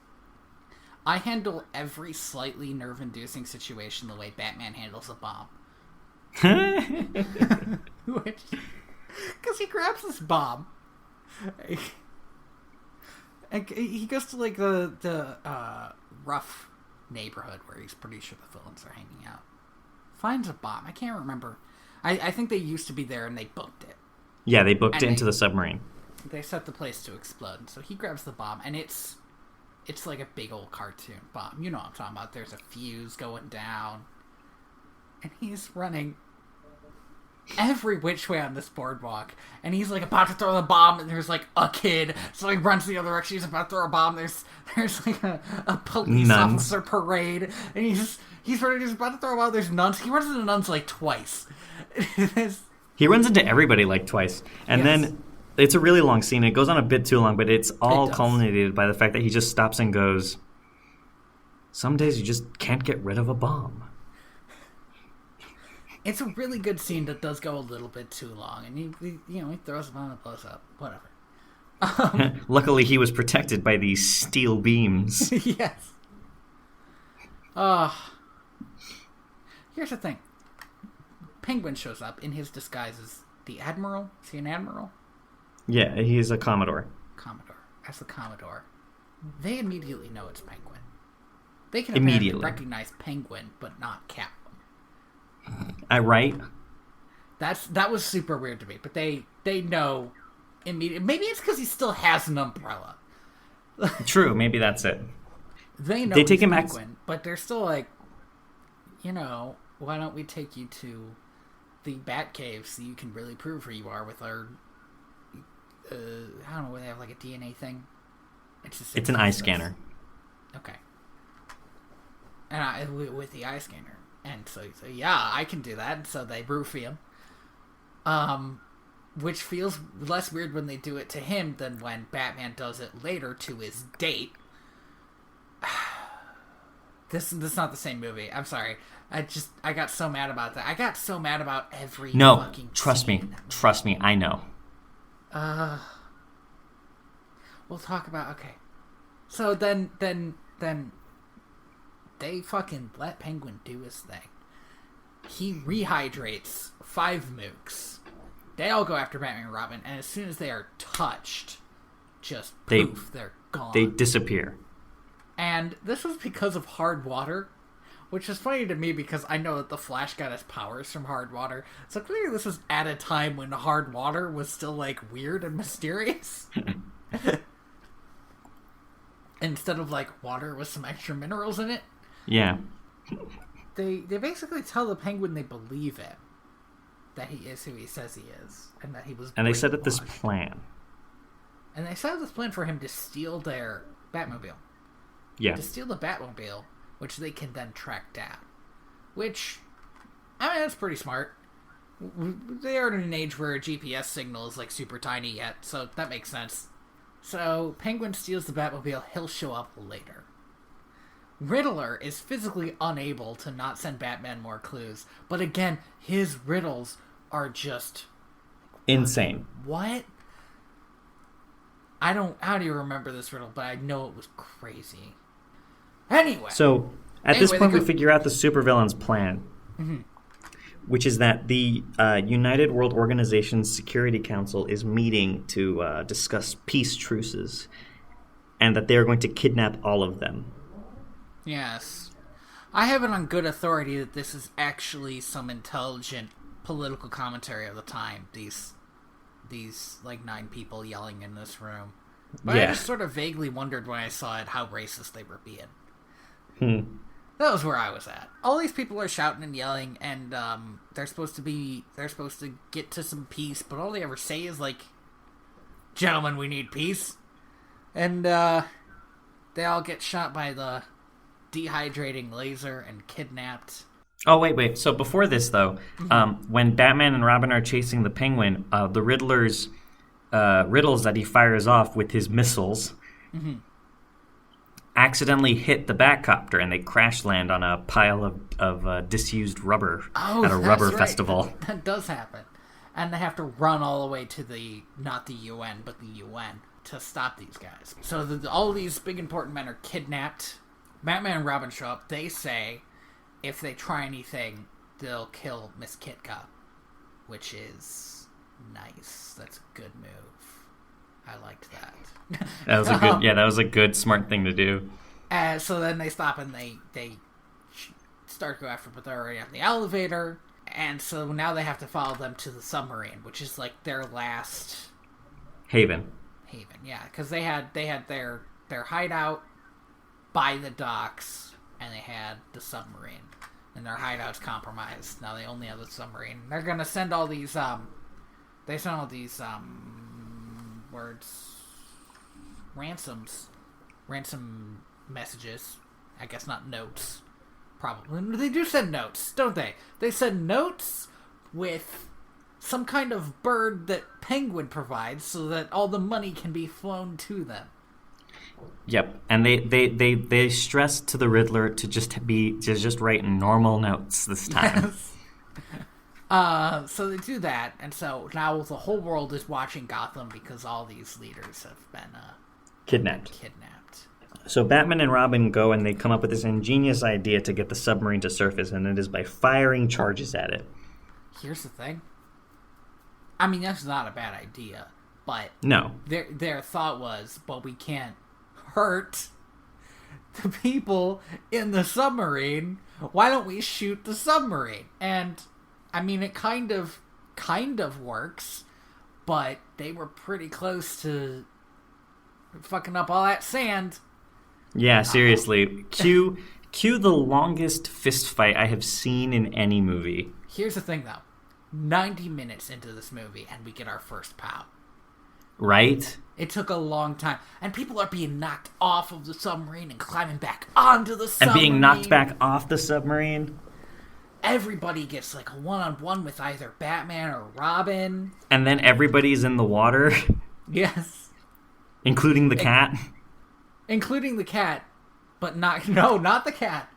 I handle every slightly nerve-inducing situation the way Batman handles a bomb. Because he grabs this bomb, and he goes to, like, the rough neighborhood where he's pretty sure the villains are hanging out. Finds a bomb. I can't remember. I think they used to be there and they booked it. Yeah, they booked it into the submarine. They set the place to explode. So he grabs the bomb, and it's like a big old cartoon bomb. You know what I'm talking about. There's a fuse going down. And he's running every which way on this boardwalk, and he's like about to throw the bomb, and there's like a kid, so he runs the other direction. He's about to throw a bomb. There's like a police officer parade, and he's about to throw a bomb. There's nuns. He runs into nuns like twice. He runs into everybody like twice, and then it's a really long scene. It goes on a bit too long, but it's all culminated by the fact that he just stops and goes, "Some days you just can't get rid of a bomb." It's a really good scene that does go a little bit too long, and he throws them on and blows up. Whatever. Luckily, he was protected by these steel beams. Yes. Here's the thing. Penguin shows up in his disguise as the Admiral. Is he an Admiral? Yeah, he's a Commodore. As the Commodore. They immediately know it's Penguin. They can immediately recognize Penguin, but not Catwoman. Right? That was super weird to me, but they know immediately. Maybe it's because he still has an umbrella. True, maybe that's it. They know he's Penguin, but they're still like, why don't we take you to the Batcave so you can really prove who you are with our, I don't know, they have like a DNA thing? It's an eye scanner. Okay. And with the eye scanner. And so yeah, I can do that. And so they roofie him. Which feels less weird when they do it to him than when Batman does it later to his date. This is not the same movie. I'm sorry. I got so mad about that. I got so mad about every fucking trust scene. me. Trust me, I know. We'll talk about, okay. So then they fucking let Penguin do his thing. He rehydrates 5 mooks. They all go after Batman and Robin, and as soon as they are touched, just poof, they're gone. They disappear. And this was because of hard water, which is funny to me because I know that the Flash got his powers from hard water. So clearly this was at a time when hard water was still, like, weird and mysterious. Instead of, like, water with some extra minerals in it. Yeah. They basically tell the Penguin they believe it. That he is who he says he is. And that he was And they set up this plan. And they set up this plan for him to steal their Batmobile. Yeah. To steal the Batmobile, which they can then track down. Which, I mean, that's pretty smart. They are in an age where a GPS signal is, like, super tiny yet, so that makes sense. So, Penguin steals the Batmobile, he'll show up later. Riddler is physically unable to not send Batman more clues, but again, his riddles are just... insane. What? I don't even remember this riddle, but I know it was crazy. Anyway. So, at this point, we figure out the supervillain's plan. Mm-hmm. Which is that the United World Organization's Security Council is meeting to discuss peace truces, and that they are going to kidnap all of them. Yes. I have it on good authority that this is actually some intelligent political commentary of the time. These like 9 people yelling in this room. But yeah. I just sort of vaguely wondered when I saw it how racist they were being. That was where I was at. All these people are shouting and yelling, and they're supposed to get to some peace, but all they ever say is like, "Gentlemen, we need peace," and they all get shot by the dehydrating laser and kidnapped. Oh wait! So before this, though, when Batman and Robin are chasing the Penguin, the Riddler's riddles that he fires off with his missiles. Mm-hmm. Accidentally hit the Batcopter, and they crash land on a pile of disused rubber at a rubber festival. That does happen. And they have to run all the way to not the UN, but the UN to stop these guys. So all these big important men are kidnapped. Batman and Robin show up. They say if they try anything, they'll kill Miss Kitka, which is nice. That's a good move. I liked that. That was that was a good, smart thing to do. So then they stop and they start to go after, but they're already on the elevator, and so now they have to follow them to the submarine, which is like their last haven. Yeah, because they had their hideout by the docks, and they had the submarine. and their hideout's compromised. Now they only have the submarine. They're gonna send all these ransom messages. I guess not notes. Probably they do send notes, don't they? They send notes with some kind of bird that Penguin provides, so that all the money can be flown to them. Yep, and they stress to the Riddler to just write normal notes this time. Yes. So they do that, and so now the whole world is watching Gotham because all these leaders have been Kidnapped. So Batman and Robin go and they come up with this ingenious idea to get the submarine to surface, and it is by firing charges at it. Here's the thing. I mean, that's not a bad idea, but no, their thought was, well, we can't hurt the people in the submarine. Why don't we shoot the submarine? And I mean, it kind of works, but they were pretty close to fucking up all that sand. Yeah, seriously. Cue the longest fist fight I have seen in any movie. Here's the thing, though. 90 minutes into this movie, and we get our first pow. Right? It took a long time. And people are being knocked off of the submarine and climbing back onto the submarine. And being knocked back off the submarine. Everybody gets like a one-on-one with either Batman or Robin. And then everybody's in the water. Yes. Including the cat. Including the cat. But not the cat.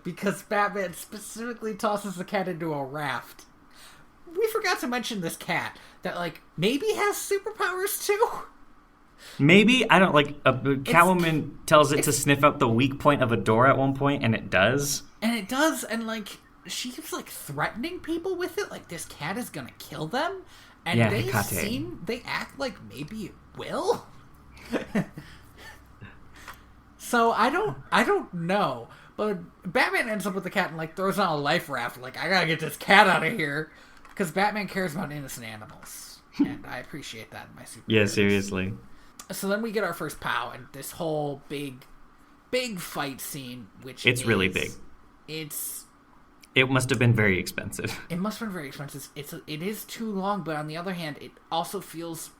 Because Batman specifically tosses the cat into a raft. We forgot to mention this cat that, like, maybe has superpowers too. Maybe, I don't, like, Catwoman tells it to sniff out the weak point of a door at one point, and it does. And it does, and, like, she keeps, like, threatening people with it, like, this cat is gonna kill them. And yeah, they act like maybe it will. So, I don't know. But Batman ends up with the cat and, like, throws on a life raft, like, I gotta get this cat out of here. Because Batman cares about innocent animals. And I appreciate that in my superheroes. Yeah, seriously. So then we get our first pow, and this whole big fight scene, which it's really big. It must have been very expensive. It must have been very expensive. It is too long, but on the other hand, it also feels...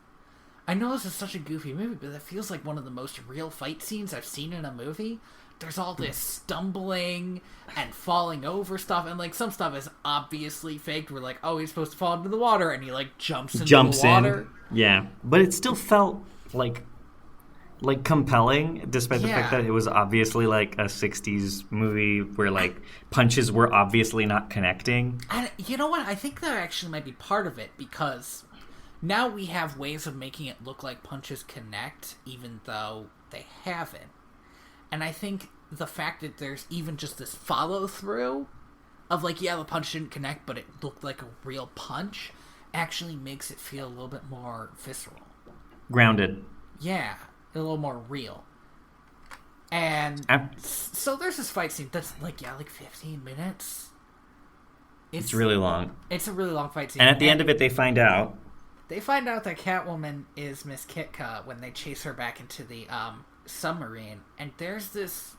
I know this is such a goofy movie, but it feels like one of the most real fight scenes I've seen in a movie. There's all this stumbling and falling over stuff, and like some stuff is obviously faked. We're like, oh, he's supposed to fall into the water, and he like jumps into the water. Yeah, but it still felt like compelling, despite the fact that it was obviously like a 60s movie where like punches were obviously not connecting. And you know what? I think that actually might be part of it, because now we have ways of making it look like punches connect, even though they haven't. And I think the fact that there's even just this follow-through of, like, yeah, the punch didn't connect, but it looked like a real punch, actually makes it feel a little bit more visceral. Grounded. Yeah, a little more real. And so there's this fight scene that's, like 15 minutes. It's really long. It's a really long fight scene. And at the end of it, they find out. They find out that Catwoman is Miss Kitka when they chase her back into the, submarine, and there's this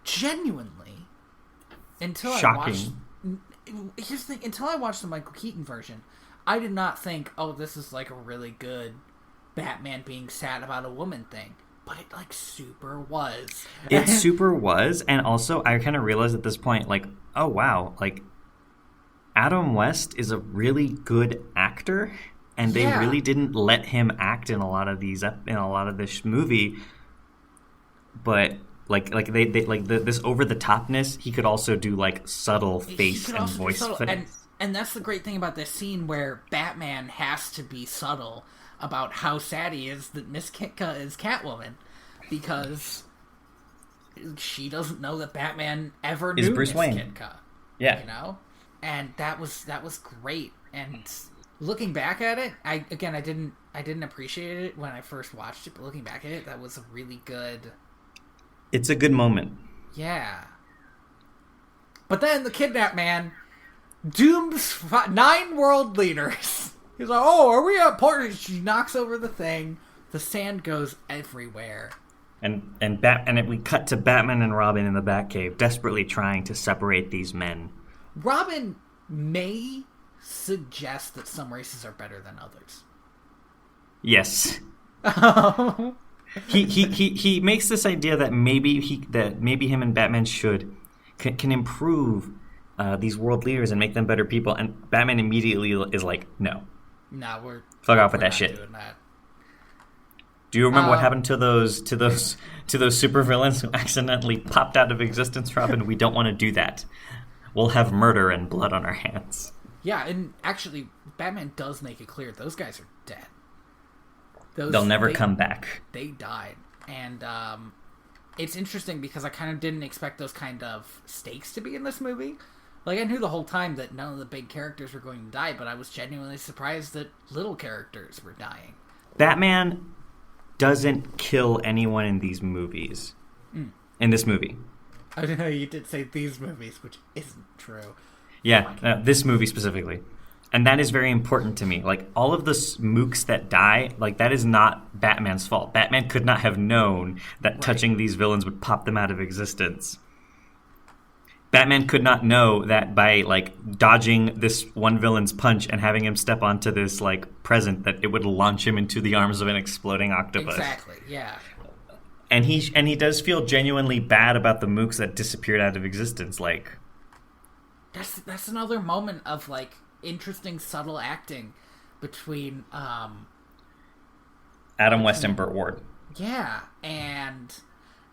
genuinely shocking. Here's the thing, until I watched the Michael Keaton version, I did not think, oh, this is like a really good Batman being sad about a woman thing, but it like super was. It super was, and also I kind of realized at this point, like, oh wow, like Adam West is a really good actor. And they really didn't let him act in a lot of this movie, but this over the topness, he could also do like subtle face and voice. And that's the great thing about this scene where Batman has to be subtle about how sad he is that Miss Kitka is Catwoman, because she doesn't know that Batman ever knew Miss Kitka. Yeah, you know, and that was great. And looking back at it, I didn't appreciate it when I first watched it, but looking back at it, that was a really good... It's a good moment. Yeah. But then the kidnap man dooms 9 world leaders. He's like, oh, are we at party? She knocks over the thing. The sand goes everywhere. And we cut to Batman and Robin in the Batcave, desperately trying to separate these men. Robin may suggest that some races are better than others. Yes. He makes this idea that maybe him and Batman can improve these world leaders and make them better people, and Batman immediately is like, no, we're fuck off with that shit. That. Do you remember what happened to those supervillains who accidentally popped out of existence, Robin? We don't want to do that. We'll have murder and blood on our hands. Yeah, and actually, Batman does make it clear those guys are dead. They'll never come back. They died. And it's interesting because I kind of didn't expect those kind of stakes to be in this movie. Like, I knew the whole time that none of the big characters were going to die, but I was genuinely surprised that little characters were dying. Batman doesn't kill anyone in these movies. In this movie. I know you did say these movies, which isn't true. Yeah, this movie specifically. And that is very important to me. Like, all of the mooks that die, like, that is not Batman's fault. Batman could not have known that touching these villains would pop them out of existence. Batman could not know that by, like, dodging this one villain's punch and having him step onto this, like, present, that it would launch him into the arms of an exploding octopus. Exactly, yeah. And he does feel genuinely bad about the mooks that disappeared out of existence. Like, that's another moment of, like, interesting, subtle acting between Adam West and Burt Ward. Yeah, and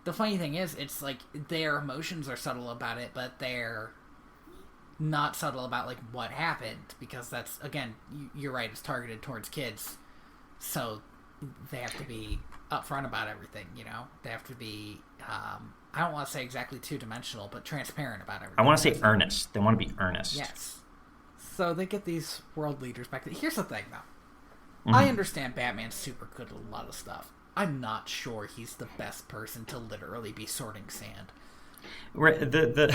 the funny thing is, it's like their emotions are subtle about it, but they're not subtle about, like, what happened, because that's, again, you're right, it's targeted towards kids, so they have to be upfront about everything, you know? They have to be, I don't want to say exactly two-dimensional, but transparent about everything. I want to say earnest. They want to be earnest. Yes. So they get these world leaders back. Here's the thing, though. I understand Batman's super good at a lot of stuff. I'm not sure he's the best person to literally be sorting sand. Right. The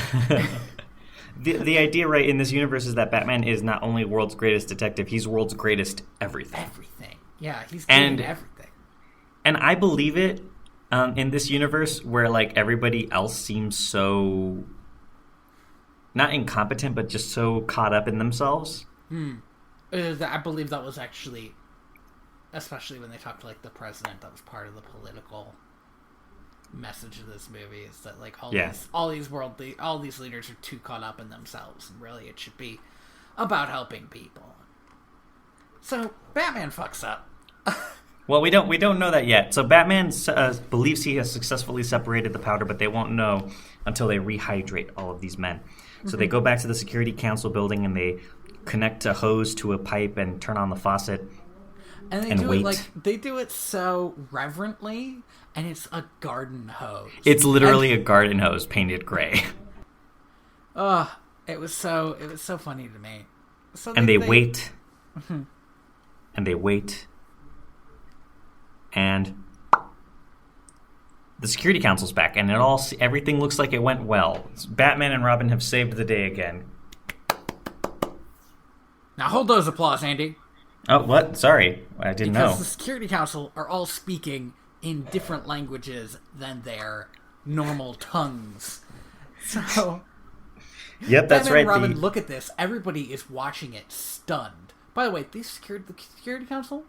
idea, right, in this universe is that Batman is not only world's greatest detective, he's world's greatest everything. Everything. Yeah, he's doing everything. And I believe it in this universe where, like, everybody else seems so, not incompetent, but just so caught up in themselves. I believe that was actually, especially when they talked to, like, the president, that was part of the political message of this movie, is that, like, all these leaders are too caught up in themselves, and really it should be about helping people. So Batman fucks up. Well, we don't know that yet. So Batman believes he has successfully separated the powder, but they won't know until they rehydrate all of these men. So they go back to the Security Council building and they connect a hose to a pipe and turn on the faucet. And they do it like, they do it so reverently, and it's a garden hose. It's literally a garden hose painted gray. It was so funny to me. So they wait. And they wait. And the Security Council's back, and everything looks like it went well. Batman and Robin have saved the day again. Now hold those applause, Andy. Oh, what? Sorry, I didn't know. Because the Security Council are all speaking in different languages than their normal tongues. So, yep, that's Batman right. And Robin, look at this. Everybody is watching it stunned. By the way, the Security Council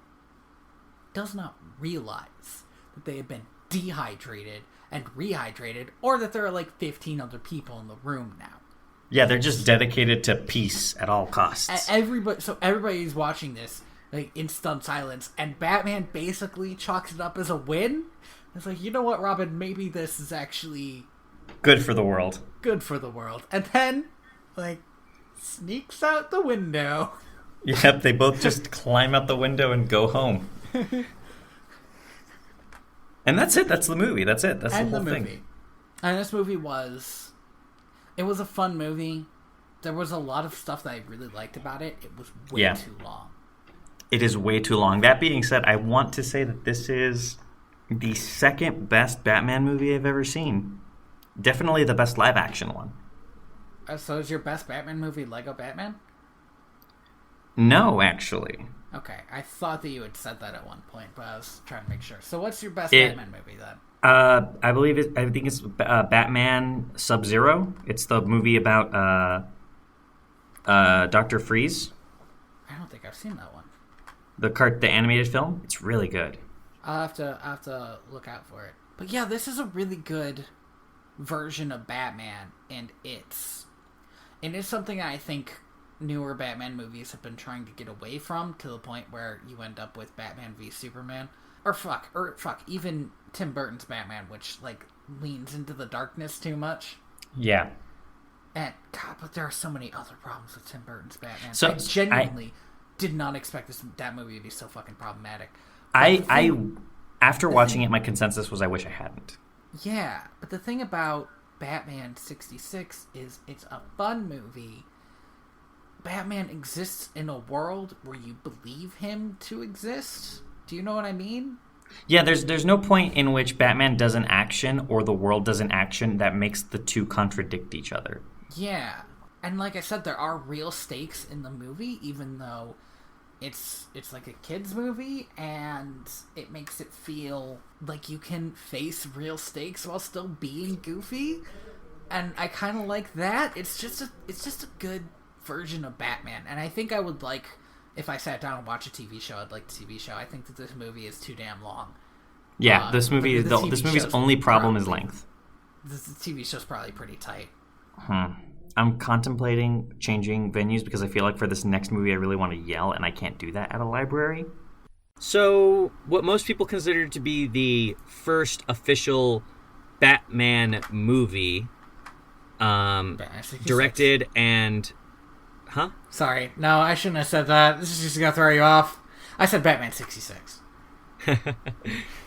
does not realize that they have been dehydrated and rehydrated, or that there are like 15 other people in the room now. Yeah, they're just dedicated to peace at all costs. Everybody's watching this, like, in stunned silence, and Batman basically chalks it up as a win. It's like, you know what, Robin, maybe this is actually good for the world. Good for the world. And then, like, sneaks out the window. Yep, they both just climb out the window and go home. And that's it. That's the movie. That's it. That's the whole thing. And this movie was a fun movie. There was a lot of stuff that I really liked about it. It was way too long. It is way too long. That being said, I want to say that this is the second best Batman movie I've ever seen. Definitely the best live action one. So is your best Batman movie Lego Batman? No, actually. Okay, I thought that you had said that at one point, but I was trying to make sure. So what's your best It- Batman movie then? I think it's Batman Sub-Zero. It's the movie about Dr. Freeze, I don't think I've seen that one. the animated film. It's really good. I'll have to look out for it. But yeah, this is a really good version of Batman, and it's something I think newer Batman movies have been trying to get away from, to the point where you end up with Batman v Superman, or even Tim Burton's Batman, which like leans into the darkness too much. Yeah. And God, but there are so many other problems with Tim Burton's Batman. So I genuinely did not expect that movie to be so fucking problematic. After watching it, my consensus was I wish I hadn't. Yeah, but the thing about Batman 66 is it's a fun movie. Batman exists in a world where you believe him to exist. Do you know what I mean? Yeah, there's no point in which Batman does an action or the world does an action that makes the two contradict each other. Yeah. And like I said, there are real stakes in the movie, even though it's like a kid's movie, and it makes it feel like you can face real stakes while still being goofy. And I kind of like that. It's just a good version of Batman. And I think I would like, if I sat down and watched a TV show, I'd like the TV show. I think that this movie is too damn long. Yeah, this movie's only problem is length. The TV show's probably pretty tight. I'm contemplating changing venues because I feel like for this next movie I really want to yell, and I can't do that at a library. So, what most people consider to be the first official Batman movie, directed and... Huh? Sorry. No, I shouldn't have said that. This is just going to throw you off. I said Batman 66.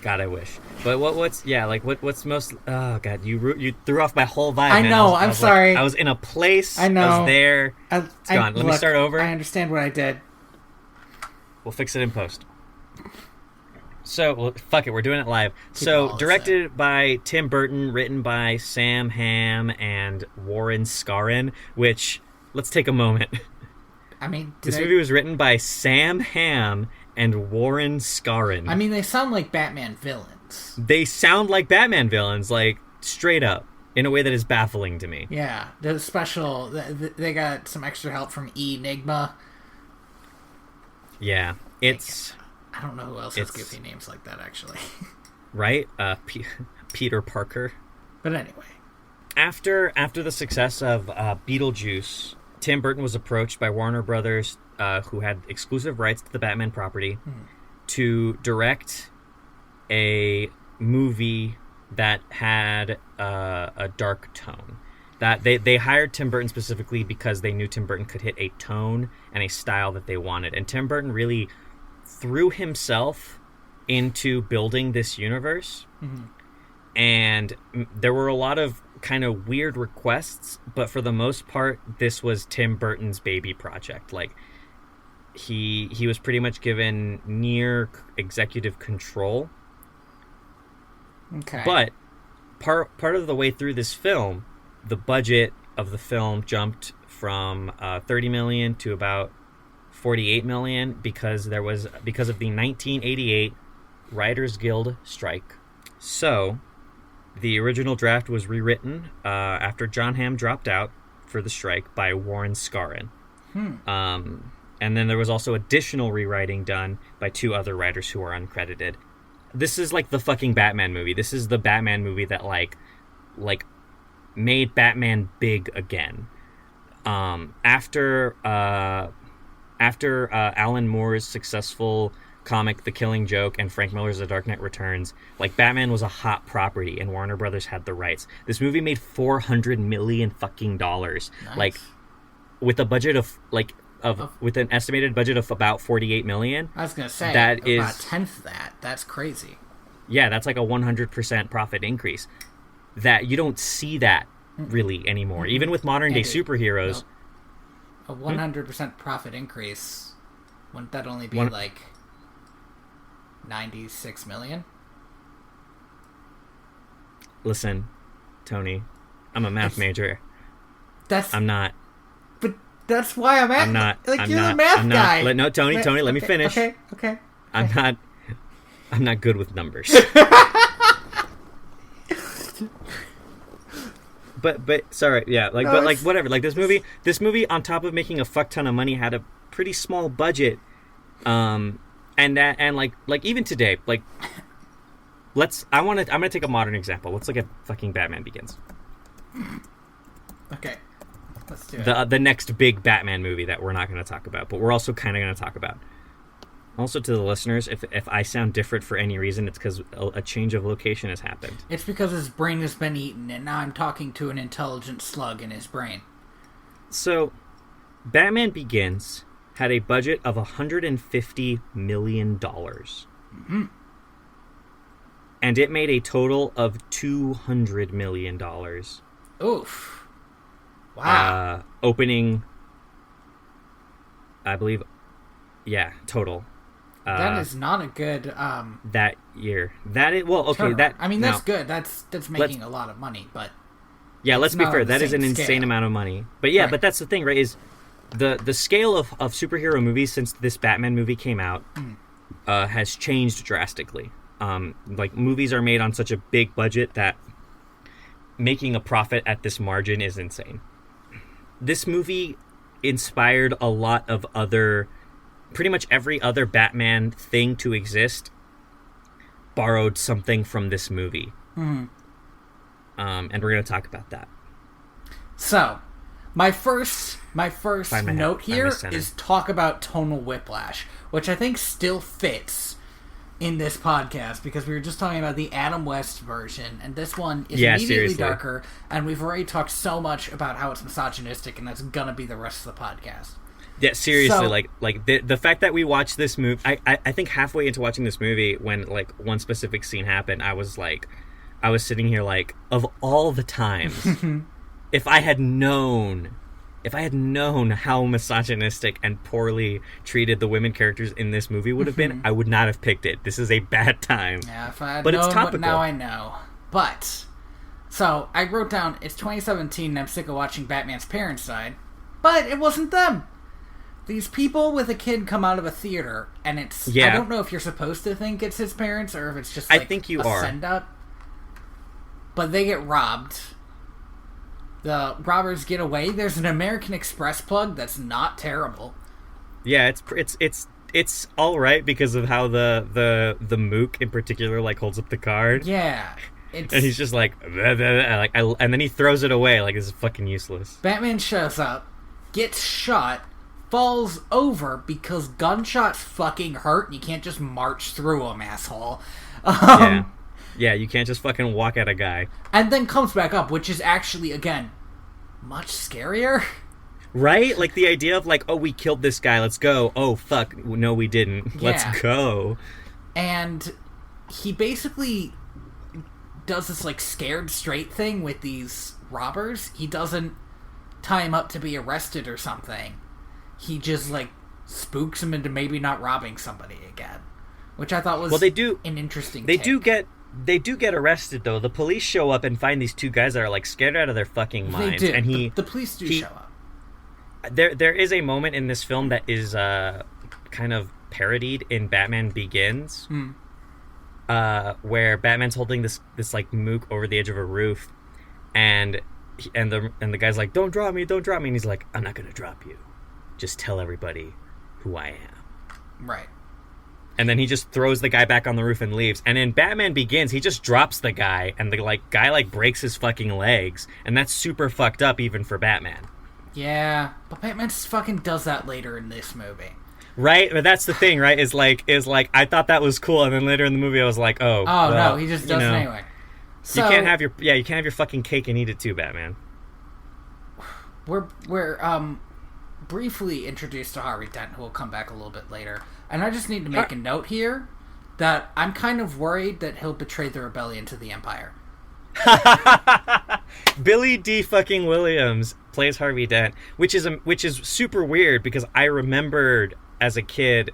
God, I wish. But what's most... Oh, God, you threw off my whole vibe, I man. know, I'm sorry. Like, I was in a place. I know. I was there. It's gone. Let me start over. I understand what I did. We'll fix it in post. So, fuck it. We're doing it live. So, directed by Tim Burton, written by Sam Hamm and Warren Scarron, which... Let's take a moment. I mean... This movie was written by Sam Hamm and Warren Scarron. I mean, they sound like Batman villains. They sound like Batman villains, like, straight up, in a way that is baffling to me. Yeah, the special... They got some extra help from Enigma. Yeah, it's... I don't know who else has goofy names like that, actually. Right? Peter Parker. But anyway. After the success of Beetlejuice, Tim Burton was approached by Warner Brothers, who had exclusive rights to the Batman property, to direct a movie that had a dark tone. That they hired Tim Burton specifically because they knew Tim Burton could hit a tone and a style that they wanted. And Tim Burton really threw himself into building this universe. Mm-hmm. And there were a lot of kind of weird requests, but for the most part, this was Tim Burton's baby project. Like, he was pretty much given near executive control. Okay. But part of the way through this film, the budget of the film jumped from $30 million to about $48 million because of the 1988 Writers Guild strike. So the original draft was rewritten after John Hamm dropped out for the strike by Warren Scarron. And then there was also additional rewriting done by two other writers who are uncredited. This is like the fucking Batman movie. This is the Batman movie that like made Batman big again. After Alan Moore's successful comic The Killing Joke and Frank Miller's The Dark Knight Returns, like, Batman was a hot property and Warner Brothers had the rights. This movie made $400 million fucking dollars. Nice. Like, with a budget with an estimated budget of about $48 million. I was gonna say that about is a tenth of that. That's crazy. Yeah, that's like a 100% profit increase. That you don't see that really anymore. Even with modern day superheroes. A 100% profit increase. Wouldn't that only be like 96 million? Listen, Tony, I'm a math major. I'm not. But That's why I'm I'm not. Like, I'm you're not, the math I'm guy. Not, no, Tony, let me finish. Okay. I'm not good with numbers. but sorry, yeah, like, no, but like whatever. Like this movie, on top of making a fuck ton of money, had a pretty small budget. And like even today, like I'm gonna take a modern example. Let's look at fucking Batman Begins. Okay. Let's do it. The next big Batman movie that we're not going to talk about, but we're also kind of going to talk about. Also, to the listeners, if I sound different for any reason, it's because a change of location has happened. It's because his brain has been eaten, and now I'm talking to an intelligent slug in his brain. So, Batman Begins had a budget of $150 million. Mm-hmm. And it made a total of $200 million. Oof. Wow. Opening, I believe, total. That is not a good that year. That is okay. Turnaround. I mean, that's good. That's making a lot of money, but let's be fair. That is an insane amount of money. But right. But that's the thing, right? Is the scale of superhero movies since this Batman movie came out has changed drastically. Like movies are made on such a big budget that making a profit at this margin is insane. This movie inspired a lot of pretty much every other Batman thing to exist borrowed something from this movie. Mm-hmm. And we're going to talk about that. So, my first note here is talk about tonal whiplash, which I think still fits in this podcast, because we were just talking about the Adam West version, and this one is immediately darker, and we've already talked so much about how it's misogynistic, and that's gonna be the rest of the podcast. Yeah, seriously, like the fact that we watched this movie, I think halfway into watching this movie, when like one specific scene happened, I was sitting here like, of all the times, if I had known how misogynistic and poorly treated the women characters in this movie would have been, I would not have picked it. This is a bad time. Yeah, if I had known, it's topical. But now I know. But, so, I wrote down, it's 2017 and I'm sick of watching Batman's parents died. But it wasn't them. These people with a kid come out of a theater, and it's... I don't know if you're supposed to think it's his parents, or if it's just like I think you are. Send-up. But they get robbed. The robbers get away. There's an American Express plug that's not terrible. Yeah, it's all right because of how the mook in particular like holds up the card. Yeah, and he's just like, blah, blah, blah, and then he throws it away like it's fucking useless. Batman shows up, gets shot, falls over because gunshots fucking hurt, and you can't just march through them, asshole. Yeah, you can't just fucking walk at a guy. And then comes back up, which is actually, again, much scarier. Right? Like the idea of like, oh, we killed this guy, let's go. Oh, fuck, no, we didn't. Let's go. And he basically does this like scared straight thing with these robbers. He doesn't tie him up to be arrested or something. He just like spooks him into maybe not robbing somebody again. Which I thought was an interesting take. They do get arrested, though. The police show up and find these two guys that are, like, scared out of their fucking minds. They do. And the police do show up. There is a moment in this film that is kind of parodied in Batman Begins, where Batman's holding this like, mook over the edge of a roof, and the guy's like, don't drop me, and he's like, I'm not gonna drop you. Just tell everybody who I am. Right. And then he just throws the guy back on the roof and leaves. And in Batman Begins, he just drops the guy, and the guy breaks his fucking legs, and that's super fucked up even for Batman. Yeah, but Batman fucking does that later in this movie. Right, but that's the thing, right? Is like I thought that was cool, and then later in the movie I was like, no, he just does it anyway. So, you can't have your fucking cake and eat it too, Batman. We're briefly introduced to Harvey Dent, who will come back a little bit later. And I just need to make a note here that I'm kind of worried that he'll betray the rebellion to the Empire. Billy D. fucking Williams plays Harvey Dent, which is super weird because I remembered as a kid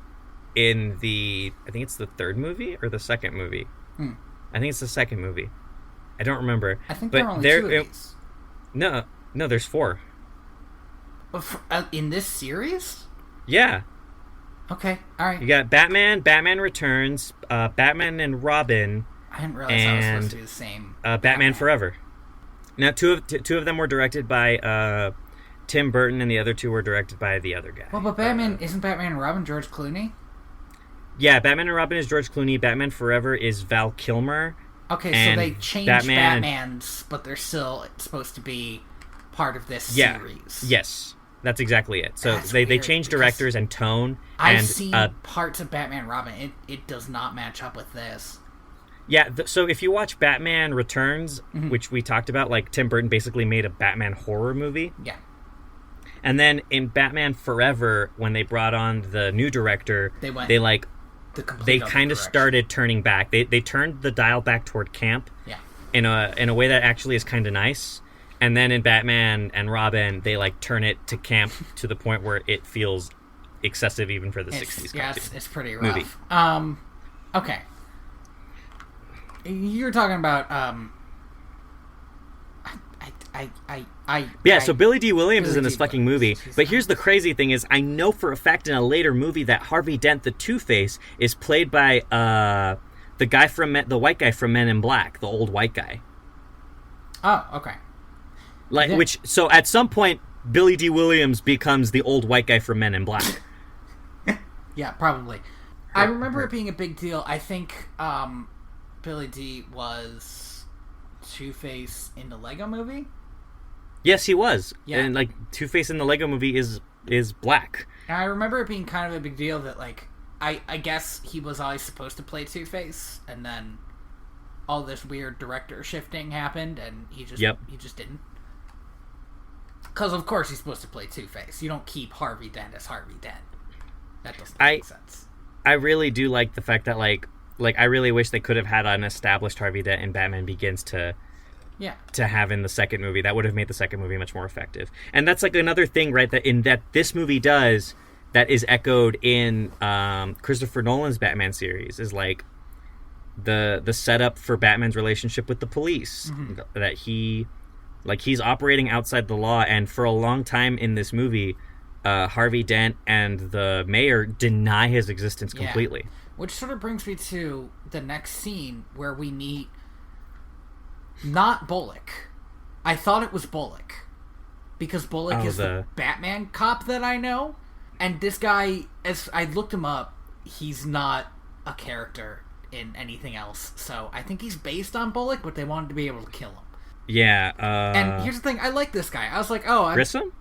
in I think it's the third movie or the second movie. I think it's the second movie. I don't remember. I think there are only two of these. No, there's four. In this series? Yeah. Okay, alright. You got Batman, Batman Returns, Batman and Robin. I didn't realize that was supposed to be the same. Batman Forever. Now, two of them were directed by Tim Burton, and the other two were directed by the other guy. Well, but Batman isn't Batman and Robin George Clooney? Yeah, Batman and Robin is George Clooney. Batman Forever is Val Kilmer. Okay, so they changed Batman's, but they're still supposed to be part of this series. Yes, that's exactly it. So That's they weird, changed because directors and tone. I've seen parts of Batman and Robin. It does not match up with this. Yeah, so if you watch Batman Returns, which we talked about, like Tim Burton basically made a Batman horror movie. Yeah. And then in Batman Forever, when they brought on the new director, they kind of started turning back. They turned the dial back toward camp. Yeah. In a way that actually is kind of nice. And then in Batman and Robin, they like turn it to camp to the point where it feels excessive even for the 60s. Yeah, it's pretty rough. Movie. Okay. You're talking about so Billy D. Williams is in this fucking movie. But here's the crazy thing is I know for a fact in a later movie that Harvey Dent, the Two-Face, is played by the white guy from Men in Black, the old white guy. Oh, okay. So at some point Billy D. Williams becomes the old white guy from Men in Black. Yeah, probably. I remember it being a big deal. I think Billy D. was Two-Face in the Lego movie. Yes, he was. Yeah. And like Two-Face in the Lego movie is black. And I remember it being kind of a big deal that like I guess he was always supposed to play Two-Face, and then all this weird director shifting happened, and he just didn't. Because of course he's supposed to play Two-Face. You don't keep Harvey Dent as Harvey Dent. That doesn't make sense. I really do like the fact that like I really wish they could have had an established Harvey Dent in Batman Begins to have in the second movie. That would have made the second movie much more effective. And that's like another thing, right, that this movie does that is echoed in Christopher Nolan's Batman series is like the setup for Batman's relationship with the police. That he's operating outside the law, and for a long time in this movie Harvey Dent and the mayor deny his existence completely. Which sort of brings me to the next scene where we meet not Bullock. I thought it was Bullock because Bullock is the Batman cop that I know, and this guy, as I looked him up, he's not a character in anything else. So I think he's based on Bullock, but they wanted to be able to kill him. Yeah. And here's the thing: I like this guy. I was like, Grissom?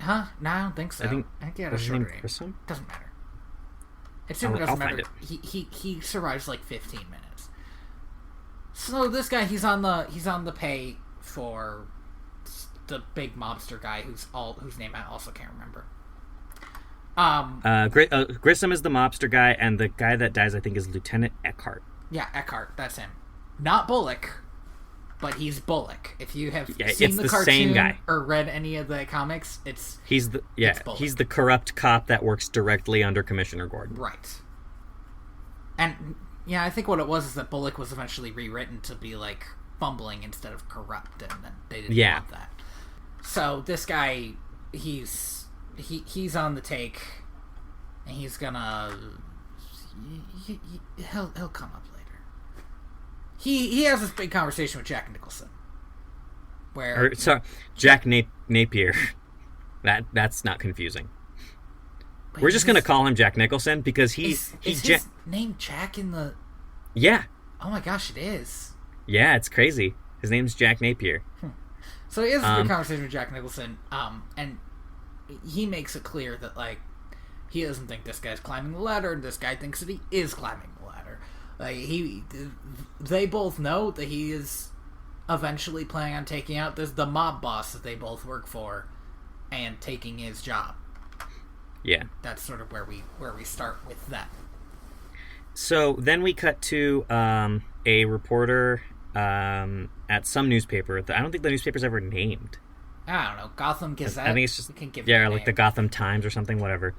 Huh? No, I don't think so. I think he had a shorter name. Grissom? Doesn't matter. It simply doesn't matter. He survives like 15 minutes. So this guy, he's on the pay for the big mobster guy whose name I also can't remember. Grissom is the mobster guy, and the guy that dies, I think, is Lieutenant Eckhart. Yeah, Eckhart. That's him. Not Bullock, but he's Bullock. If you have seen the cartoon same guy. Or read any of the comics, it's Bullock. He's the corrupt cop that works directly under Commissioner Gordon. Right. And yeah, I think what it was is that Bullock was eventually rewritten to be like fumbling instead of corrupt, and then they didn't want that. So this guy, he's on the take, and he's gonna he'll come up later. He has this big conversation with Jack Nicholson, Jack Napier. That's not confusing. Wait, we're just gonna call him Jack Nicholson because is his name Jack in the? Yeah. Oh my gosh, it is. Yeah, it's crazy. His name's Jack Napier. So he has this big conversation with Jack Nicholson, and he makes it clear that like he doesn't think this guy's climbing the ladder, and this guy thinks that he is climbing the ladder. Like they both know that he is eventually planning on taking out the mob boss that they both work for, and taking his job. Yeah, that's sort of where we start with that. So then we cut to a reporter at some newspaper. I don't think the newspaper's ever named. I don't know. Gotham Gazette. I think it's just like the Gotham Times or something. Whatever.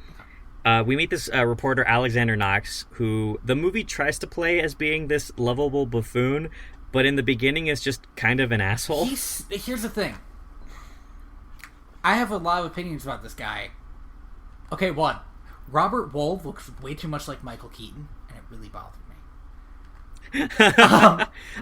We meet this reporter Alexander Knox, who the movie tries to play as being this lovable buffoon, but in the beginning is just kind of an asshole. Here's the thing. I have a lot of opinions about this guy. Okay, one, Robert Wool looks way too much like Michael Keaton, and it really bothered me.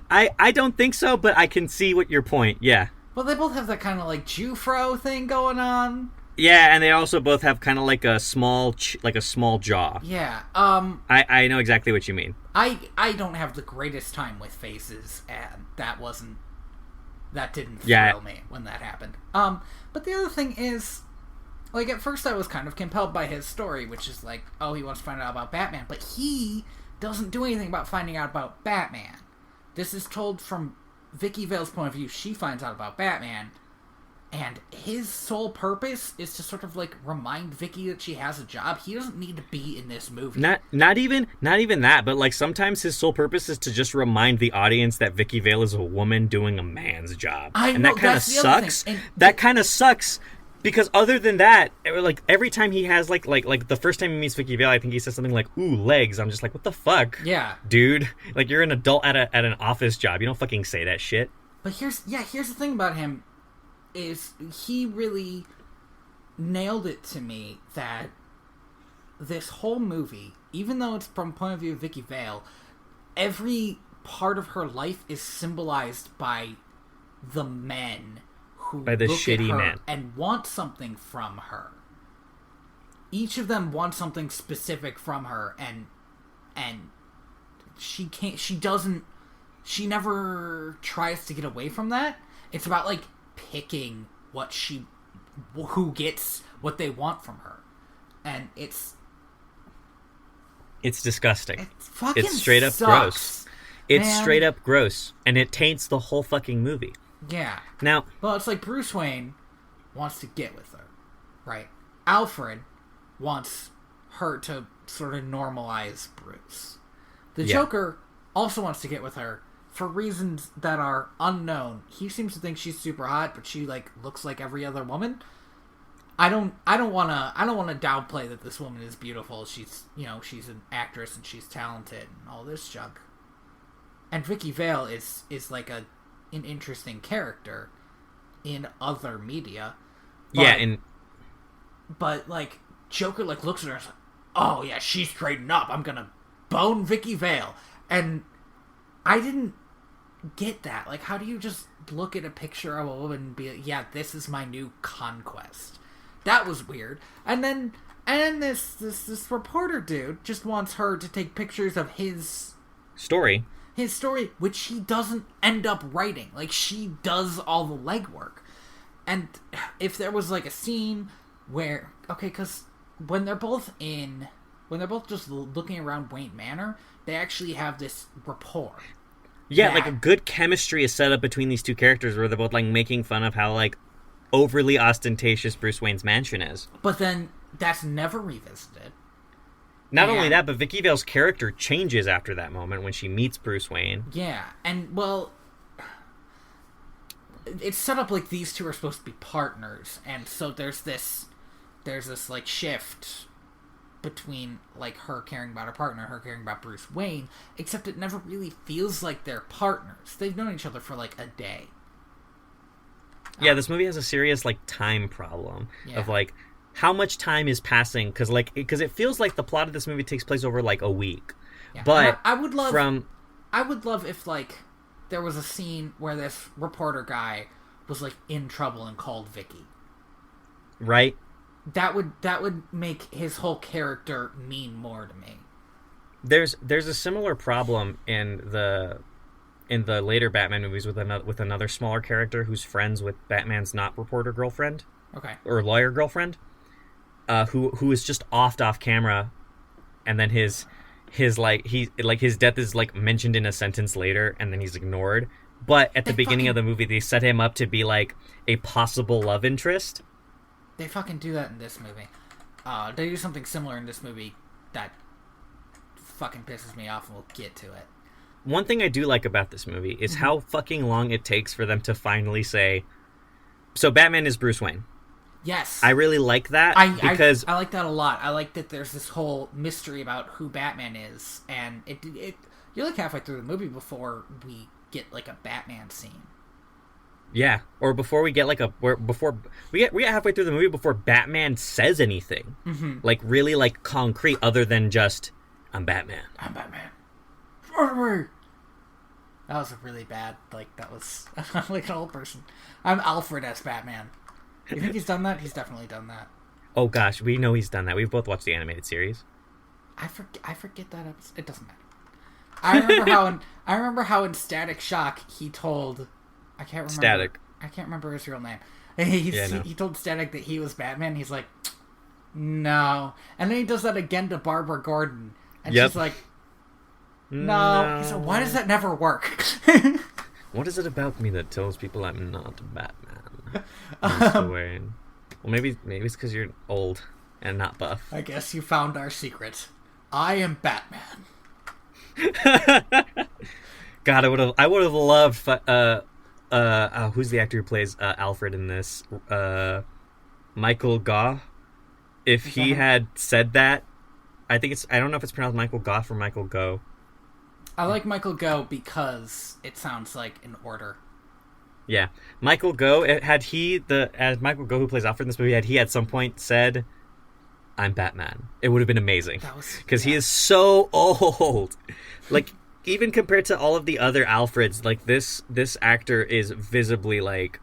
I don't think so, but I can see what your point. Yeah. Well, they both have that kind of like Jufro thing going on. Yeah, and they also both have kind of like a small jaw. Yeah. I know exactly what you mean. I don't have the greatest time with faces, and that didn't thrill me when that happened. But the other thing is, like, at first I was kind of compelled by his story, which is like, oh, he wants to find out about Batman, but he doesn't do anything about finding out about Batman. This is told from Vicky Vale's point of view. She finds out about Batman, and his sole purpose is to sort of like remind Vicky that she has a job. He doesn't need to be in this movie. Not even that, but like sometimes his sole purpose is to just remind the audience that Vicky Vale is a woman doing a man's job. And that kind of sucks. That kind of sucks. Because other than that, like every time he has like the first time he meets Vicky Vale, I think he says something like "ooh, legs." I'm just like, what the fuck? Yeah, dude. Like, you're an adult at an office job. You don't fucking say that shit. But here's the thing about him is he really nailed it to me that this whole movie, even though it's from the point of view of Vicky Vale, every part of her life is symbolized by the men who by the look shitty at her men and want something from her. Each of them wants something specific from her, and she never tries to get away from that. It's about like picking who gets what they want from her, and it's disgusting. It's straight up gross. It's straight up gross, and it taints the whole fucking movie. Yeah. Now, well, it's like Bruce Wayne wants to get with her, right? Alfred wants her to sort of normalize Bruce. The Joker also wants to get with her for reasons that are unknown. He seems to think she's super hot, but she like looks like every other woman. I don't want to downplay that this woman is beautiful. She's an actress and she's talented and all this junk. And Vicky Vale is like an interesting character in other media. But like Joker like looks at her and is like, oh yeah, she's straightened up. I'm gonna bone Vicky Vale. And I didn't get that. Like, how do you just look at a picture of a woman and be like, yeah, this is my new conquest? That was weird. And then this reporter dude just wants her to take pictures of his story, which he doesn't end up writing. Like, she does all the legwork. And if there was like a scene where, okay, because when they're both just looking around Wayne Manor, they actually have this rapport. Yeah, like a good chemistry is set up between these two characters where they're both like making fun of how like overly ostentatious Bruce Wayne's mansion is. But then that's never revisited. Not only that, but Vicky Vale's character changes after that moment when she meets Bruce Wayne. Yeah, and well, it's set up like these two are supposed to be partners, and so there's this like shift between like her caring about her partner, her caring about Bruce Wayne, except it never really feels like they're partners. They've known each other for like a day. Yeah, this movie has a serious like time problem of like how much time is passing because it feels like the plot of this movie takes place over like a week. Yeah. But I would love if like there was a scene where this reporter guy was like in trouble and called Vicky. Right? That would make his whole character mean more to me. There's a similar problem in the later Batman movies with another smaller character who's friends with Batman's not reporter girlfriend. Okay. Or lawyer girlfriend. Who is just off camera, and then his death is like mentioned in a sentence later, and then he's ignored. But at the beginning of the movie, they set him up to be like a possible love interest. They fucking do that in this movie. They do something similar in this movie that fucking pisses me off, and we'll get to it. One thing I do like about this movie is how fucking long it takes for them to finally say, so Batman is Bruce Wayne. Yes. I really like that because I like that a lot. I like that there's this whole mystery about who Batman is, and you're like halfway through the movie before we get like a Batman scene. Yeah, or before we get before we get halfway through the movie before Batman says anything, like really like concrete, other than just I'm Batman. I'm Batman. That was a really bad. Like that was like an old person. I'm Alfred as Batman. You think he's done that? He's definitely done that. Oh gosh, we know he's done that. We've both watched the animated series. I forget that episode. It doesn't matter. I remember how in Static Shock he told. I can't remember. Static. I can't remember his real name. He told Static that he was Batman. He's like, no. And then he does that again to Barbara Gordon. And she's like, no. He said, why does that never work? What is it about me that tells people I'm not Batman? Well, maybe it's because you're old and not buff. I guess you found our secret. I am Batman. God, I would have loved who's the actor who plays Alfred in this? Michael Gough. If he had said that, I don't know if it's pronounced Michael Gough or Michael Go. I like Michael Go because it sounds like an order. Yeah, Michael Go. As Michael Go, who plays Alfred in this movie, had he at some point said, "I'm Batman," it would have been amazing. Because he is so old. Like, even compared to all of the other Alfreds, like this actor is visibly like